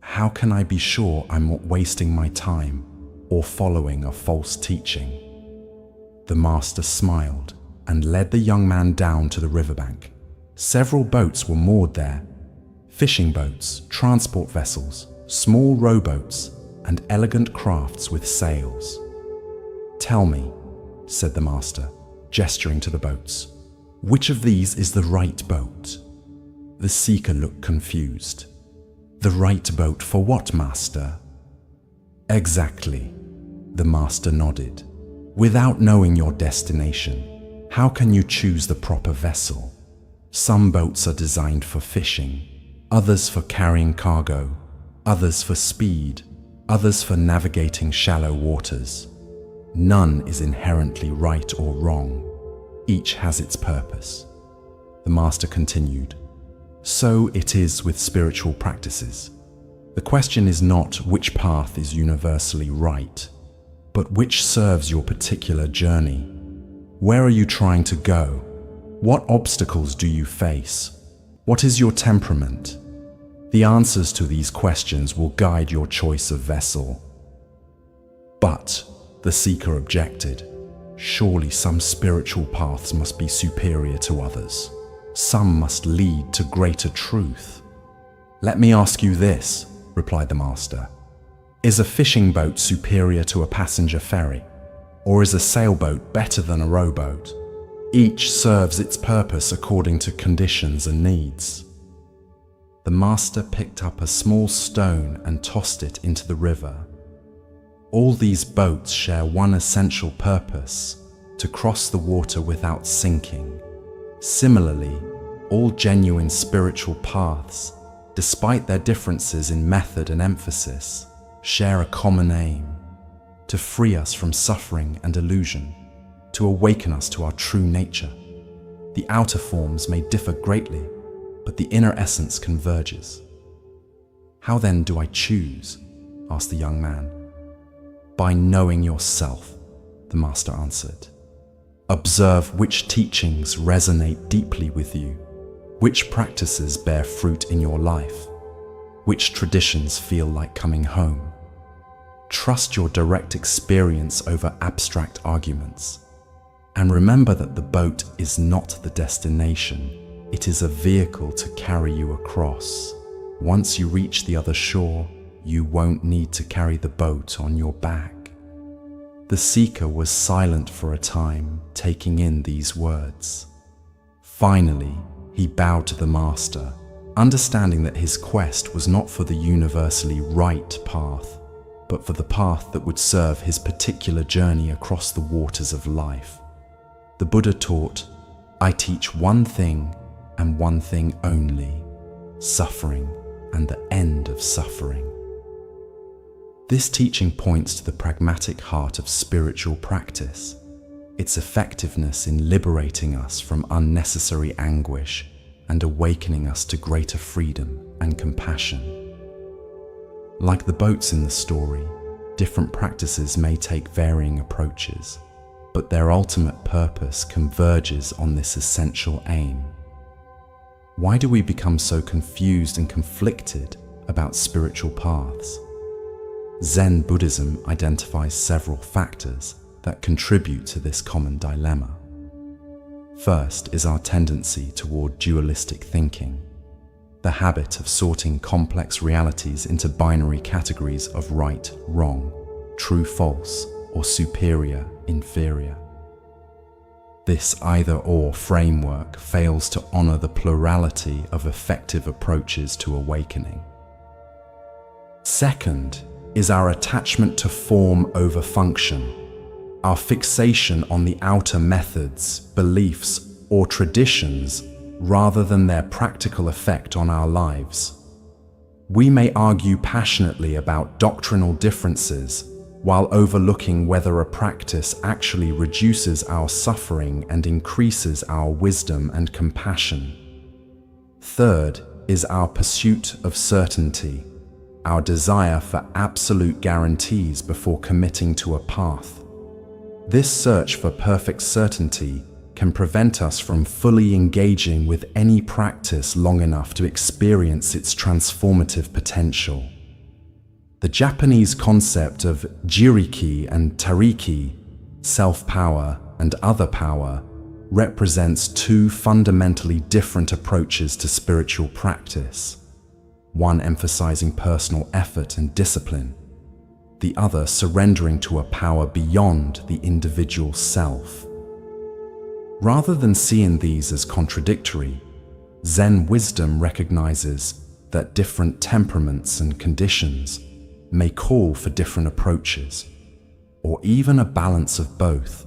How can I be sure I'm not wasting my time or following a false teaching?" The master smiled and led the young man down to the riverbank. Several boats were moored there: fishing boats, transport vessels, small rowboats, and elegant crafts with sails. "Tell me," said the master, gesturing to the boats, "which of these is the right boat?" The seeker looked confused. "The right boat for what, master?" "Exactly," the master nodded. "Without knowing your destination, how can you choose the proper vessel? Some boats are designed for fishing, others for carrying cargo, others for speed, others for navigating shallow waters. None is inherently right or wrong. Each has its purpose." The master continued, "So it is with spiritual practices. The question is not which path is universally right, but which serves your particular journey. Where are you trying to go? What obstacles do you face? What is your temperament? The answers to these questions will guide your choice of vessel." "But," the seeker objected, "surely some spiritual paths must be superior to others. Some must lead to greater truth." "Let me ask you this," replied the master. "Is a fishing boat superior to a passenger ferry? Or is a sailboat better than a rowboat? Each serves its purpose according to conditions and needs." The master picked up a small stone and tossed it into the river. "All these boats share one essential purpose: to cross the water without sinking. Similarly, all genuine spiritual paths, despite their differences in method and emphasis, share a common aim: to free us from suffering and illusion, to awaken us to our true nature. The outer forms may differ greatly, but the inner essence converges." "How then do I choose?" asked the young man. "By knowing yourself," the master answered. "Observe which teachings resonate deeply with you, which practices bear fruit in your life, which traditions feel like coming home. Trust your direct experience over abstract arguments. And remember that the boat is not the destination. It is a vehicle to carry you across. Once you reach the other shore, you won't need to carry the boat on your back." The seeker was silent for a time, taking in these words. Finally, he bowed to the master, understanding that his quest was not for the universally right path, but for the path that would serve his particular journey across the waters of life. The Buddha taught, "I teach one thing and one thing only: suffering and the end of suffering." This teaching points to the pragmatic heart of spiritual practice, its effectiveness in liberating us from unnecessary anguish and awakening us to greater freedom and compassion. Like the boats in the story, different practices may take varying approaches, but their ultimate purpose converges on this essential aim. Why do we become so confused and conflicted about spiritual paths? Zen Buddhism identifies several factors that contribute to this common dilemma. First is our tendency toward dualistic thinking, the habit of sorting complex realities into binary categories of right, wrong, true, false, or superior, inferior. This either-or framework fails to honor the plurality of effective approaches to awakening. Second is our attachment to form over function, our fixation on the outer methods, beliefs, or traditions rather than their practical effect on our lives. We may argue passionately about doctrinal differences while overlooking whether a practice actually reduces our suffering and increases our wisdom and compassion. Third is our pursuit of certainty, our desire for absolute guarantees before committing to a path. This search for perfect certainty can prevent us from fully engaging with any practice long enough to experience its transformative potential. The Japanese concept of jiriki and tariki, self-power and other power, represents two fundamentally different approaches to spiritual practice, one emphasizing personal effort and discipline, the other surrendering to a power beyond the individual self. Rather than seeing these as contradictory, Zen wisdom recognizes that different temperaments and conditions may call for different approaches, or even a balance of both.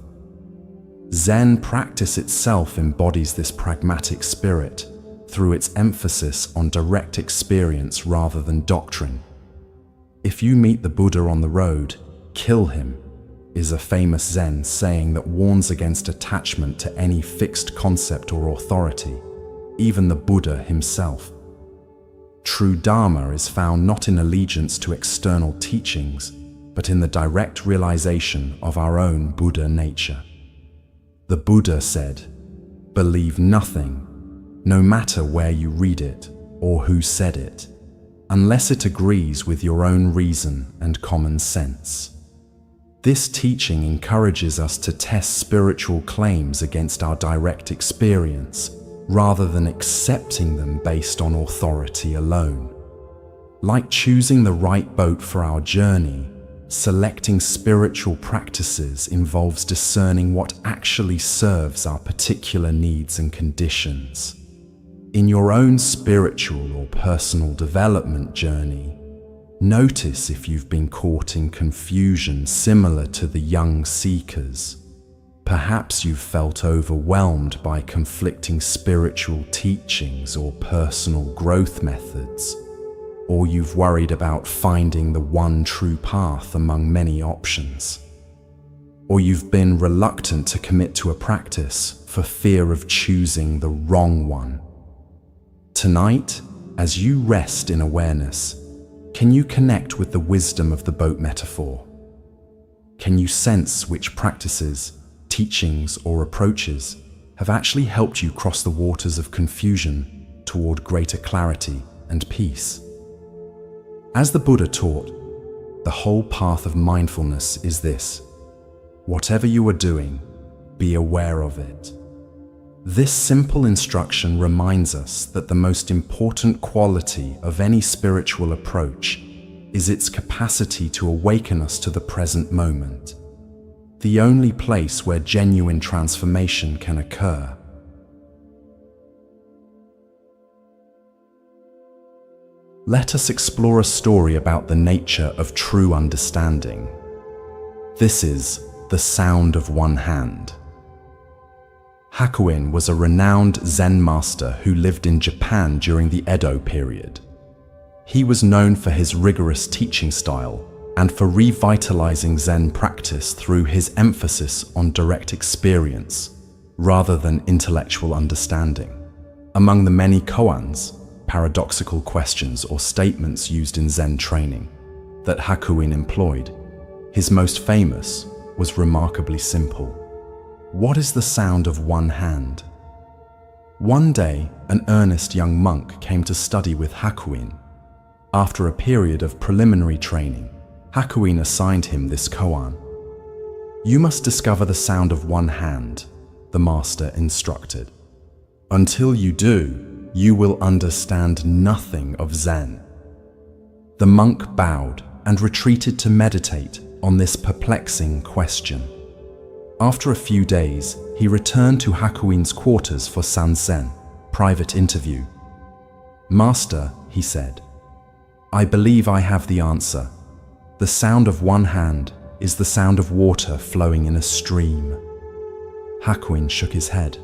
Zen practice itself embodies this pragmatic spirit through its emphasis on direct experience rather than doctrine. "If you meet the Buddha on the road, kill him," is a famous Zen saying that warns against attachment to any fixed concept or authority, even the Buddha himself. True Dharma is found not in allegiance to external teachings, but in the direct realization of our own Buddha nature. The Buddha said, "Believe nothing, no matter where you read it or who said it, unless it agrees with your own reason and common sense." This teaching encourages us to test spiritual claims against our direct experience, rather than accepting them based on authority alone. Like choosing the right boat for our journey, selecting spiritual practices involves discerning what actually serves our particular needs and conditions. In your own spiritual or personal development journey, notice if you've been caught in confusion similar to the young seekers. Perhaps you've felt overwhelmed by conflicting spiritual teachings or personal growth methods, or you've worried about finding the one true path among many options. Or you've been reluctant to commit to a practice for fear of choosing the wrong one. Tonight, as you rest in awareness, can you connect with the wisdom of the boat metaphor? Can you sense which practices, teachings, or approaches have actually helped you cross the waters of confusion toward greater clarity and peace? As the Buddha taught, the whole path of mindfulness is this: whatever you are doing, be aware of it. This simple instruction reminds us that the most important quality of any spiritual approach is its capacity to awaken us to the present moment, the only place where genuine transformation can occur. Let us explore a story about the nature of true understanding. This is The Sound of One Hand. Hakuin was a renowned Zen master who lived in Japan during the Edo period. He was known for his rigorous teaching style and for revitalizing Zen practice through his emphasis on direct experience rather than intellectual understanding. Among the many koans, paradoxical questions or statements used in Zen training, that Hakuin employed, his most famous was remarkably simple. What is the sound of one hand? One day, an earnest young monk came to study with Hakuin. After a period of preliminary training, Hakuin assigned him this koan. "You must discover the sound of one hand," the master instructed. "Until you do, you will understand nothing of Zen." The monk bowed and retreated to meditate on this perplexing question. After a few days, he returned to Hakuin's quarters for sanzen, private interview. "Master," he said, "I believe I have the answer. The sound of one hand is the sound of water flowing in a stream." Hakuin shook his head.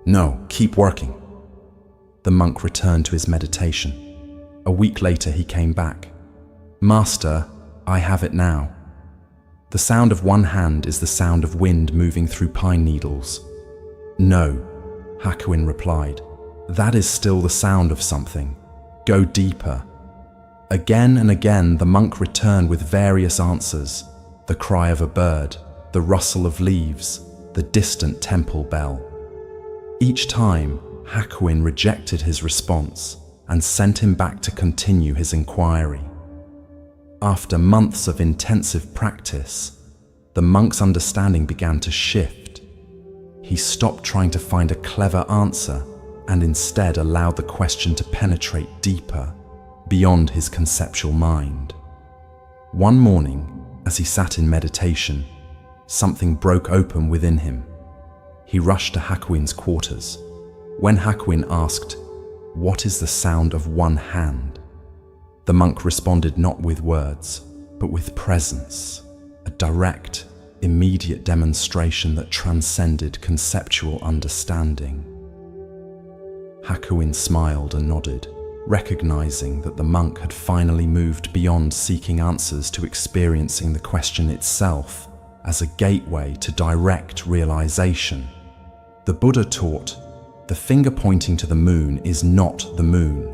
"No, keep working." The monk returned to his meditation. A week later he came back. "Master, I have it now. The sound of one hand is the sound of wind moving through pine needles." "No," Hakuin replied. "That is still the sound of something. Go deeper." Again and again the monk returned with various answers: the cry of a bird, the rustle of leaves, the distant temple bell. Each time, Hakuin rejected his response and sent him back to continue his inquiry. After months of intensive practice, the monk's understanding began to shift. He stopped trying to find a clever answer and instead allowed the question to penetrate deeper, beyond his conceptual mind. One morning, as he sat in meditation, something broke open within him. He rushed to Hakuin's quarters. When Hakuin asked, "What is the sound of one hand?" the monk responded not with words, but with presence, a direct, immediate demonstration that transcended conceptual understanding. Hakuin smiled and nodded, recognizing that the monk had finally moved beyond seeking answers to experiencing the question itself as a gateway to direct realization. The Buddha taught, "The finger pointing to the moon is not the moon."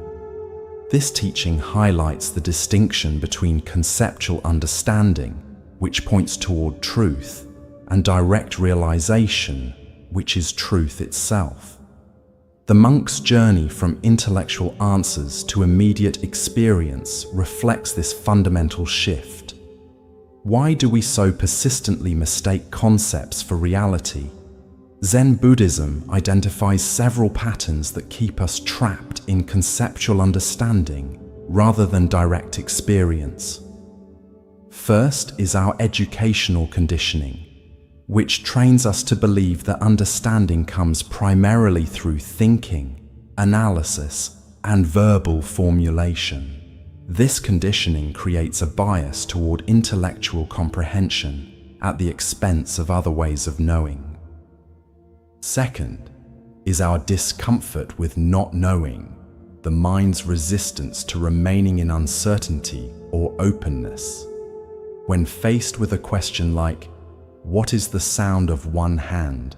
This teaching highlights the distinction between conceptual understanding, which points toward truth, and direct realization, which is truth itself. The monk's journey from intellectual answers to immediate experience reflects this fundamental shift. Why do we so persistently mistake concepts for reality? Zen Buddhism identifies several patterns that keep us trapped in conceptual understanding rather than direct experience. First is our educational conditioning, which trains us to believe that understanding comes primarily through thinking, analysis, and verbal formulation. This conditioning creates a bias toward intellectual comprehension at the expense of other ways of knowing. Second is our discomfort with not knowing, the mind's resistance to remaining in uncertainty or openness. When faced with a question like, "What is the sound of one hand?"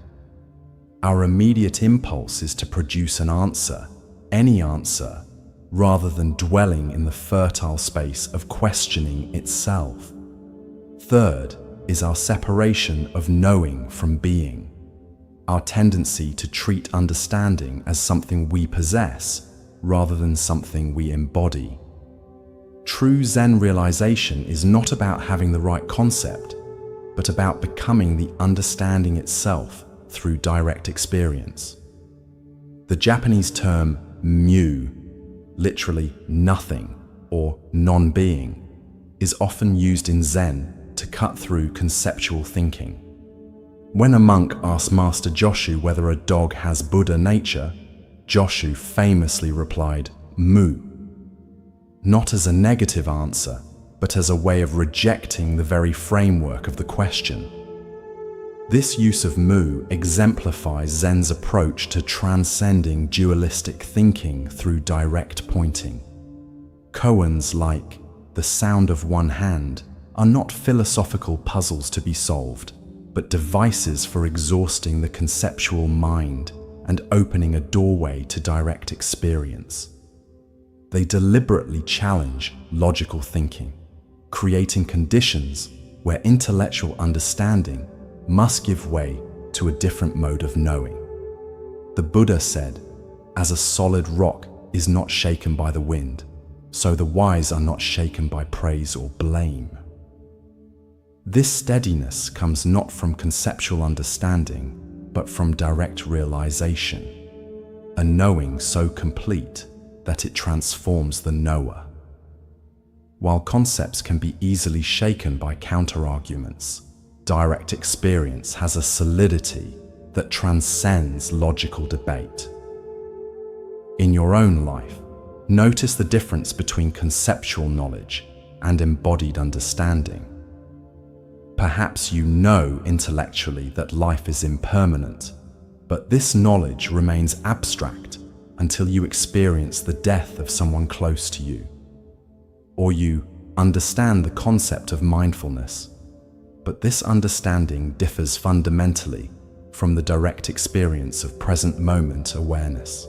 our immediate impulse is to produce an answer, any answer, rather than dwelling in the fertile space of questioning itself. Third is our separation of knowing from being. Our tendency to treat understanding as something we possess rather than something we embody. True Zen realization is not about having the right concept, but about becoming the understanding itself through direct experience. The Japanese term mu, literally nothing or non-being, is often used in Zen to cut through conceptual thinking. When a monk asked Master Joshu whether a dog has Buddha nature, Joshu famously replied, "Mu," not as a negative answer, but as a way of rejecting the very framework of the question. This use of mu exemplifies Zen's approach to transcending dualistic thinking through direct pointing. Koans like "the sound of one hand" are not philosophical puzzles to be solved, but devices for exhausting the conceptual mind and opening a doorway to direct experience. They deliberately challenge logical thinking, creating conditions where intellectual understanding must give way to a different mode of knowing. The Buddha said, "As a solid rock is not shaken by the wind, so the wise are not shaken by praise or blame." This steadiness comes not from conceptual understanding, but from direct realization, a knowing so complete that it transforms the knower. While concepts can be easily shaken by counter-arguments, direct experience has a solidity that transcends logical debate. In your own life, notice the difference between conceptual knowledge and embodied understanding. Perhaps you know intellectually that life is impermanent, But this knowledge remains abstract until you experience the death of someone close to you, or you understand the concept of mindfulness. But this understanding differs fundamentally from the direct experience of present moment awareness.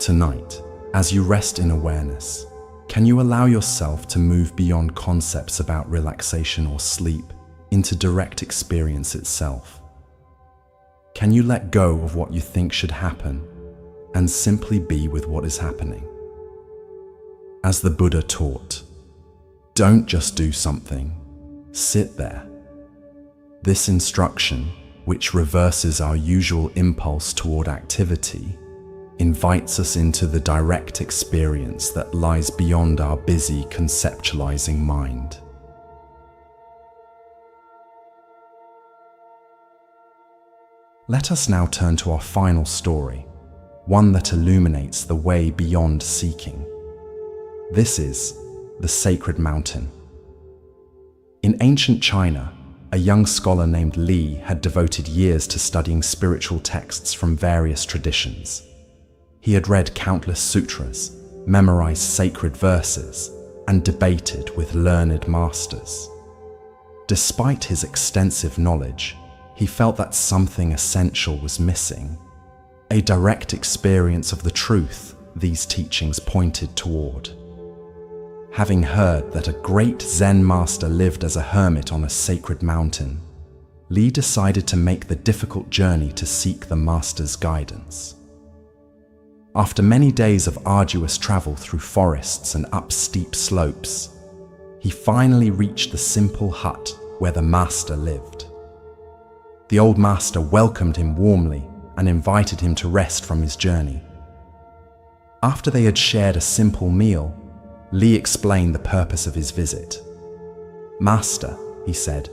Tonight, as you rest in awareness, can you allow yourself to move beyond concepts about relaxation or sleep into direct experience itself? Can you let go of what you think should happen and simply be with what is happening? As the Buddha taught, don't just do something, sit there. This instruction, which reverses our usual impulse toward activity, invites us into the direct experience that lies beyond our busy conceptualizing mind. Let us now turn to our final story, one that illuminates the way beyond seeking. This is the Sacred Mountain. In ancient China, a young scholar named Li had devoted years to studying spiritual texts from various traditions. He had read countless sutras, memorized sacred verses, and debated with learned masters. Despite his extensive knowledge, he felt that something essential was missing, a direct experience of the truth these teachings pointed toward. Having heard that a great Zen master lived as a hermit on a sacred mountain, Li decided to make the difficult journey to seek the master's guidance. After many days of arduous travel through forests and up steep slopes, he finally reached the simple hut where the master lived. The old master welcomed him warmly and invited him to rest from his journey. After they had shared a simple meal, Li explained the purpose of his visit. "Master," he said,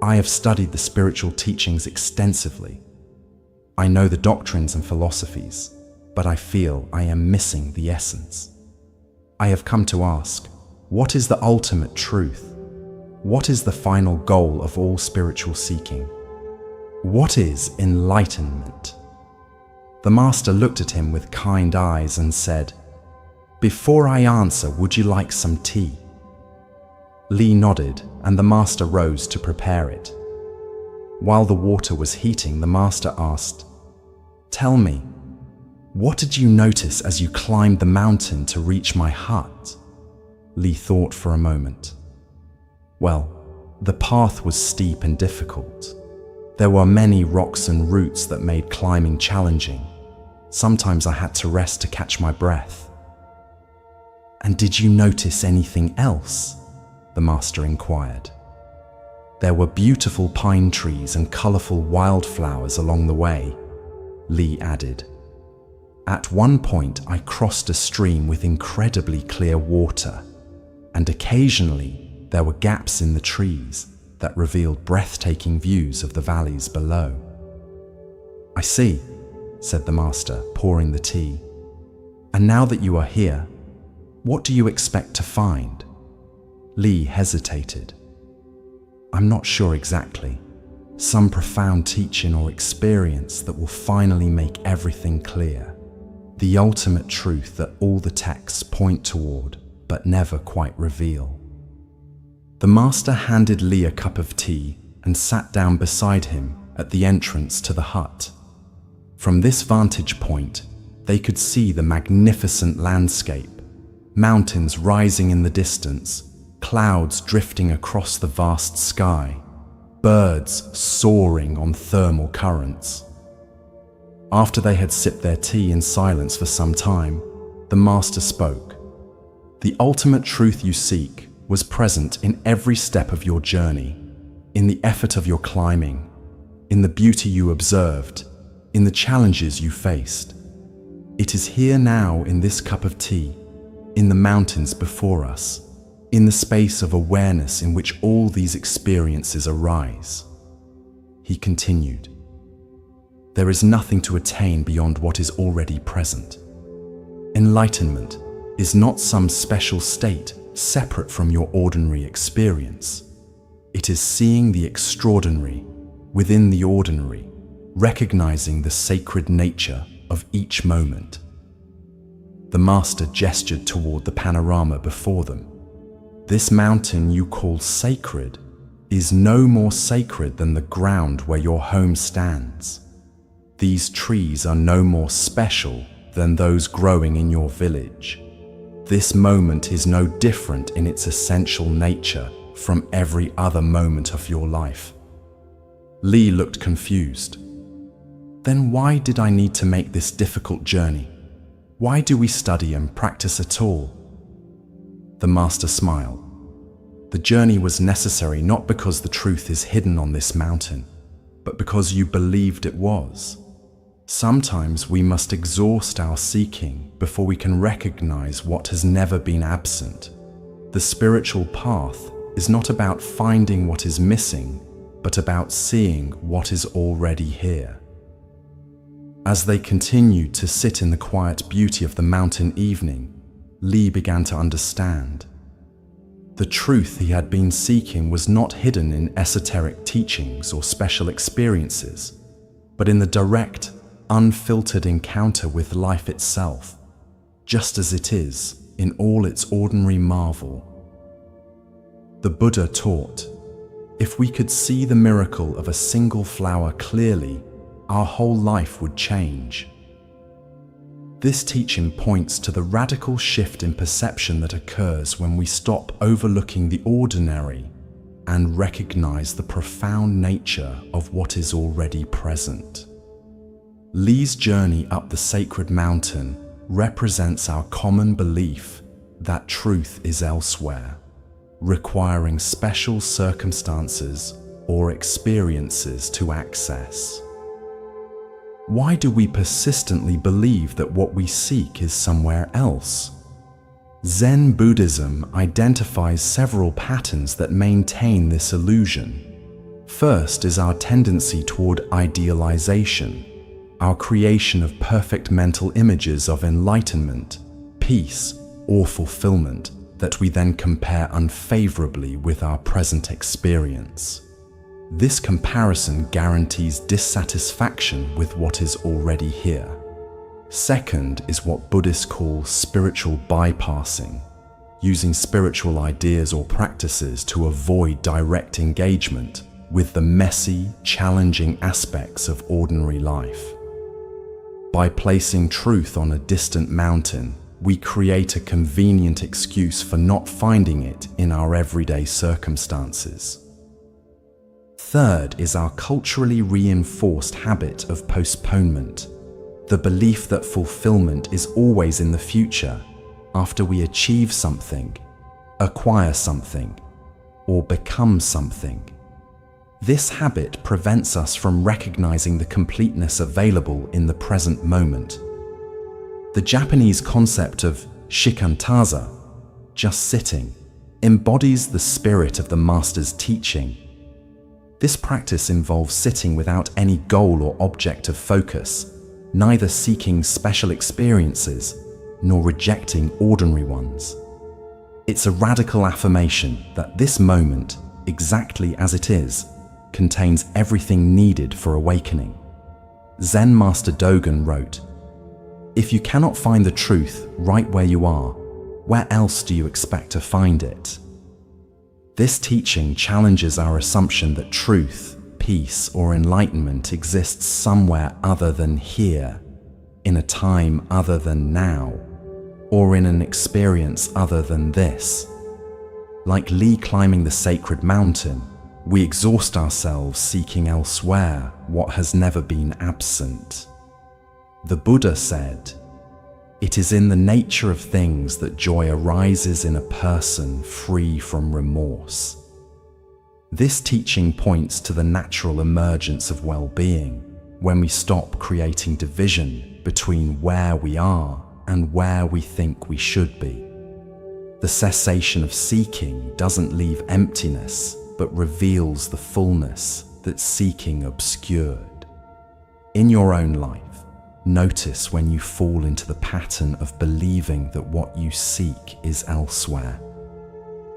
"I have studied the spiritual teachings extensively. I know the doctrines and philosophies, but I feel I am missing the essence. I have come to ask, what is the ultimate truth? What is the final goal of all spiritual seeking? What is enlightenment?" The master looked at him with kind eyes and said, "Before I answer, would you like some tea?" Li nodded, and the master rose to prepare it. While the water was heating, the master asked, "Tell me, what did you notice as you climbed the mountain to reach my hut?" Li thought for a moment. "Well, the path was steep and difficult. There were many rocks and roots that made climbing challenging. Sometimes I had to rest to catch my breath." "And did you notice anything else?" the master inquired. "There were beautiful pine trees and colorful wildflowers along the way," Li added. "At one point I crossed a stream with incredibly clear water, and occasionally there were gaps in the trees that revealed breathtaking views of the valleys below." "I see," said the master, pouring the tea. "And now that you are here, what do you expect to find?" Li hesitated. "I'm not sure exactly. Some profound teaching or experience that will finally make everything clear. The ultimate truth that all the texts point toward, but never quite reveal." The master handed Li a cup of tea and sat down beside him at the entrance to the hut. From this vantage point, they could see the magnificent landscape, mountains rising in the distance, clouds drifting across the vast sky, birds soaring on thermal currents. After they had sipped their tea in silence for some time, the master spoke. "The ultimate truth you seek was present in every step of your journey, in the effort of your climbing, in the beauty you observed, in the challenges you faced. It is here now in this cup of tea, in the mountains before us, in the space of awareness in which all these experiences arise." He continued, "There is nothing to attain beyond what is already present. Enlightenment is not some special state separate from your ordinary experience. It is seeing the extraordinary within the ordinary, recognizing the sacred nature of each moment. The master gestured toward the panorama before them. This mountain you call sacred is no more sacred than the ground where your home stands. These trees are no more special than those growing in your village. This moment is no different in its essential nature from every other moment of your life. Li looked confused. Then why did I need to make this difficult journey? Why do we study and practice at all? The master smiled. The journey was necessary not because the truth is hidden on this mountain, but because you believed it was. Sometimes we must exhaust our seeking before we can recognize what has never been absent. The spiritual path is not about finding what is missing, but about seeing what is already here. As they continued to sit in the quiet beauty of the mountain evening, Li began to understand. The truth he had been seeking was not hidden in esoteric teachings or special experiences, but in the direct, unfiltered encounter with life itself, just as it is in all its ordinary marvel. The Buddha taught, if we could see the miracle of a single flower clearly, our whole life would change. This teaching points to the radical shift in perception that occurs when we stop overlooking the ordinary and recognize the profound nature of what is already present. Li's journey up the sacred mountain represents our common belief that truth is elsewhere, requiring special circumstances or experiences to access. Why do we persistently believe that what we seek is somewhere else? Zen Buddhism identifies several patterns that maintain this illusion. First is our tendency toward idealization, our creation of perfect mental images of enlightenment, peace, or fulfillment that we then compare unfavorably with our present experience. This comparison guarantees dissatisfaction with what is already here. Second is what Buddhists call spiritual bypassing, using spiritual ideas or practices to avoid direct engagement with the messy, challenging aspects of ordinary life. By placing truth on a distant mountain, we create a convenient excuse for not finding it in our everyday circumstances. Third is our culturally reinforced habit of postponement, the belief that fulfillment is always in the future, after we achieve something, acquire something, or become something. This habit prevents us from recognizing the completeness available in the present moment. The Japanese concept of shikantaza, just sitting, embodies the spirit of the master's teaching. This practice involves sitting without any goal or object of focus, neither seeking special experiences nor rejecting ordinary ones. It's a radical affirmation that this moment, exactly as it is, contains everything needed for awakening. Zen Master Dogen wrote, "If you cannot find the truth right where you are, where else do you expect to find it?" This teaching challenges our assumption that truth, peace, or enlightenment exists somewhere other than here, in a time other than now, or in an experience other than this. Like Li climbing the sacred mountain, we exhaust ourselves seeking elsewhere what has never been absent. The Buddha said, "It is in the nature of things that joy arises in a person free from remorse." This teaching points to the natural emergence of well-being when we stop creating division between where we are and where we think we should be. The cessation of seeking doesn't leave emptiness, but reveals the fullness that seeking obscured. In your own life, notice when you fall into the pattern of believing that what you seek is elsewhere.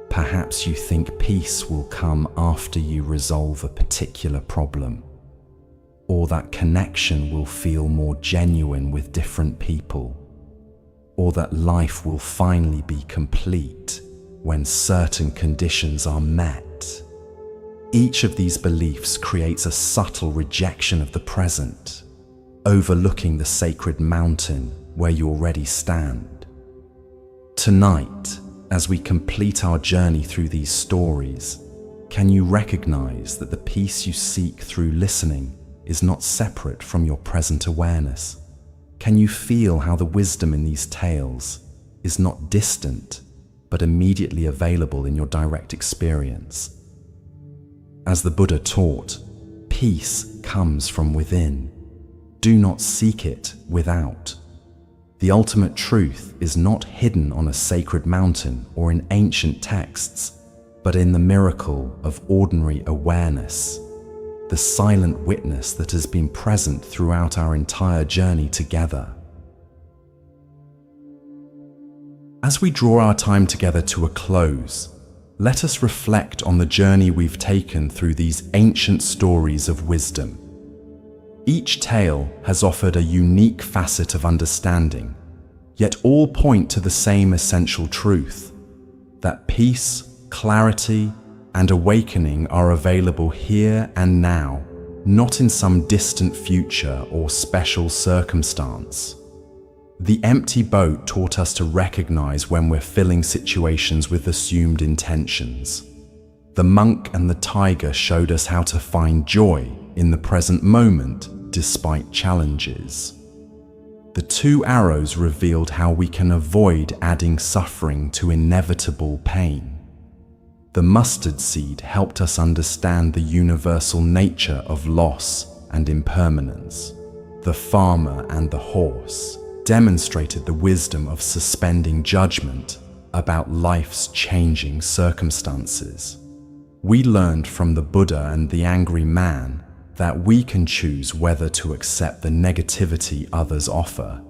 Perhaps you think peace will come after you resolve a particular problem. or that connection will feel more genuine with different people, or that life will finally be complete when certain conditions are met. Each of these beliefs creates a subtle rejection of the present, overlooking the sacred mountain where you already stand. Tonight, as we complete our journey through these stories, can you recognize that the peace you seek through listening is not separate from your present awareness? Can you feel how the wisdom in these tales is not distant, but immediately available in your direct experience? As the Buddha taught, peace comes from within. Do not seek it without. The ultimate truth is not hidden on a sacred mountain or in ancient texts, but in the miracle of ordinary awareness, the silent witness that has been present throughout our entire journey together. As we draw our time together to a close, let us reflect on the journey we've taken through these ancient stories of wisdom. Each tale has offered a unique facet of understanding, yet all point to the same essential truth, that peace, clarity, and awakening are available here and now, not in some distant future or special circumstance. The empty boat taught us to recognize when we're filling situations with assumed intentions. The monk and the tiger showed us how to find joy in the present moment despite challenges. The two arrows revealed how we can avoid adding suffering to inevitable pain. The mustard seed helped us understand the universal nature of loss and impermanence. The farmer and the horse demonstrated the wisdom of suspending judgment about life's changing circumstances. We learned from the Buddha and the angry man that we can choose whether to accept the negativity others offer.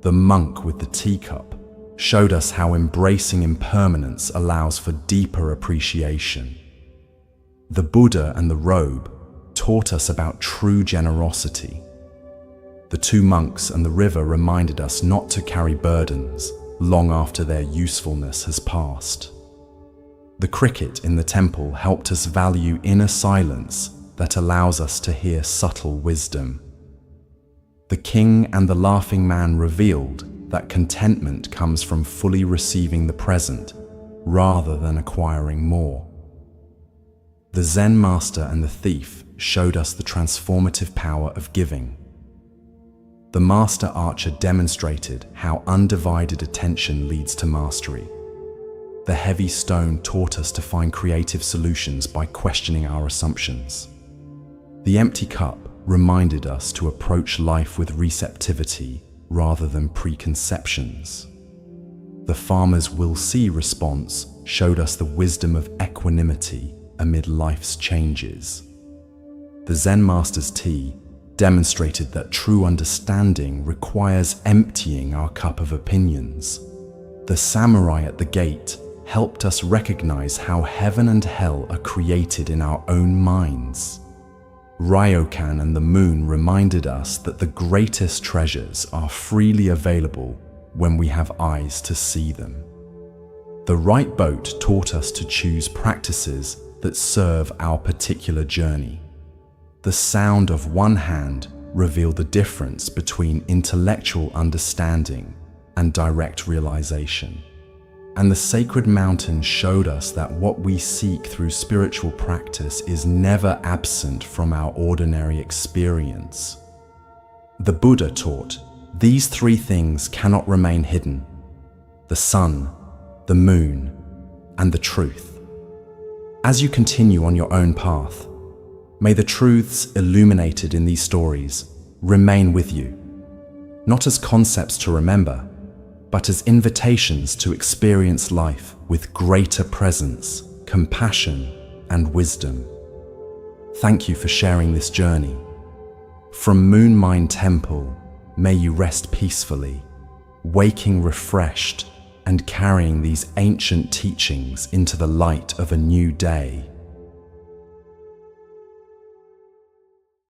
The monk with the teacup showed us how embracing impermanence allows for deeper appreciation. The Buddha and the robe taught us about true generosity. The two monks and the river reminded us not to carry burdens long after their usefulness has passed. The cricket in the temple helped us value inner silence that allows us to hear subtle wisdom. The king and the laughing man revealed that contentment comes from fully receiving the present rather than acquiring more. The Zen master and the thief showed us the transformative power of giving. The master archer demonstrated how undivided attention leads to mastery. The heavy stone taught us to find creative solutions by questioning our assumptions. The empty cup reminded us to approach life with receptivity rather than preconceptions. The farmer's will see response showed us the wisdom of equanimity amid life's changes. The Zen master's tea demonstrated that true understanding requires emptying our cup of opinions. The samurai at the gate helped us recognize how heaven and hell are created in our own minds. Ryokan and the moon reminded us that the greatest treasures are freely available when we have eyes to see them. The right boat taught us to choose practices that serve our particular journey. The sound of one hand revealed the difference between intellectual understanding and direct realization. And the sacred mountain showed us that what we seek through spiritual practice is never absent from our ordinary experience. The Buddha taught, these three things cannot remain hidden: the sun, the moon, and the truth. As you continue on your own path, may the truths illuminated in these stories remain with you, not as concepts to remember, but as invitations to experience life with greater presence, compassion, and wisdom. Thank you for sharing this journey. From Moon Mind Temple, may you rest peacefully, waking refreshed and carrying these ancient teachings into the light of a new day.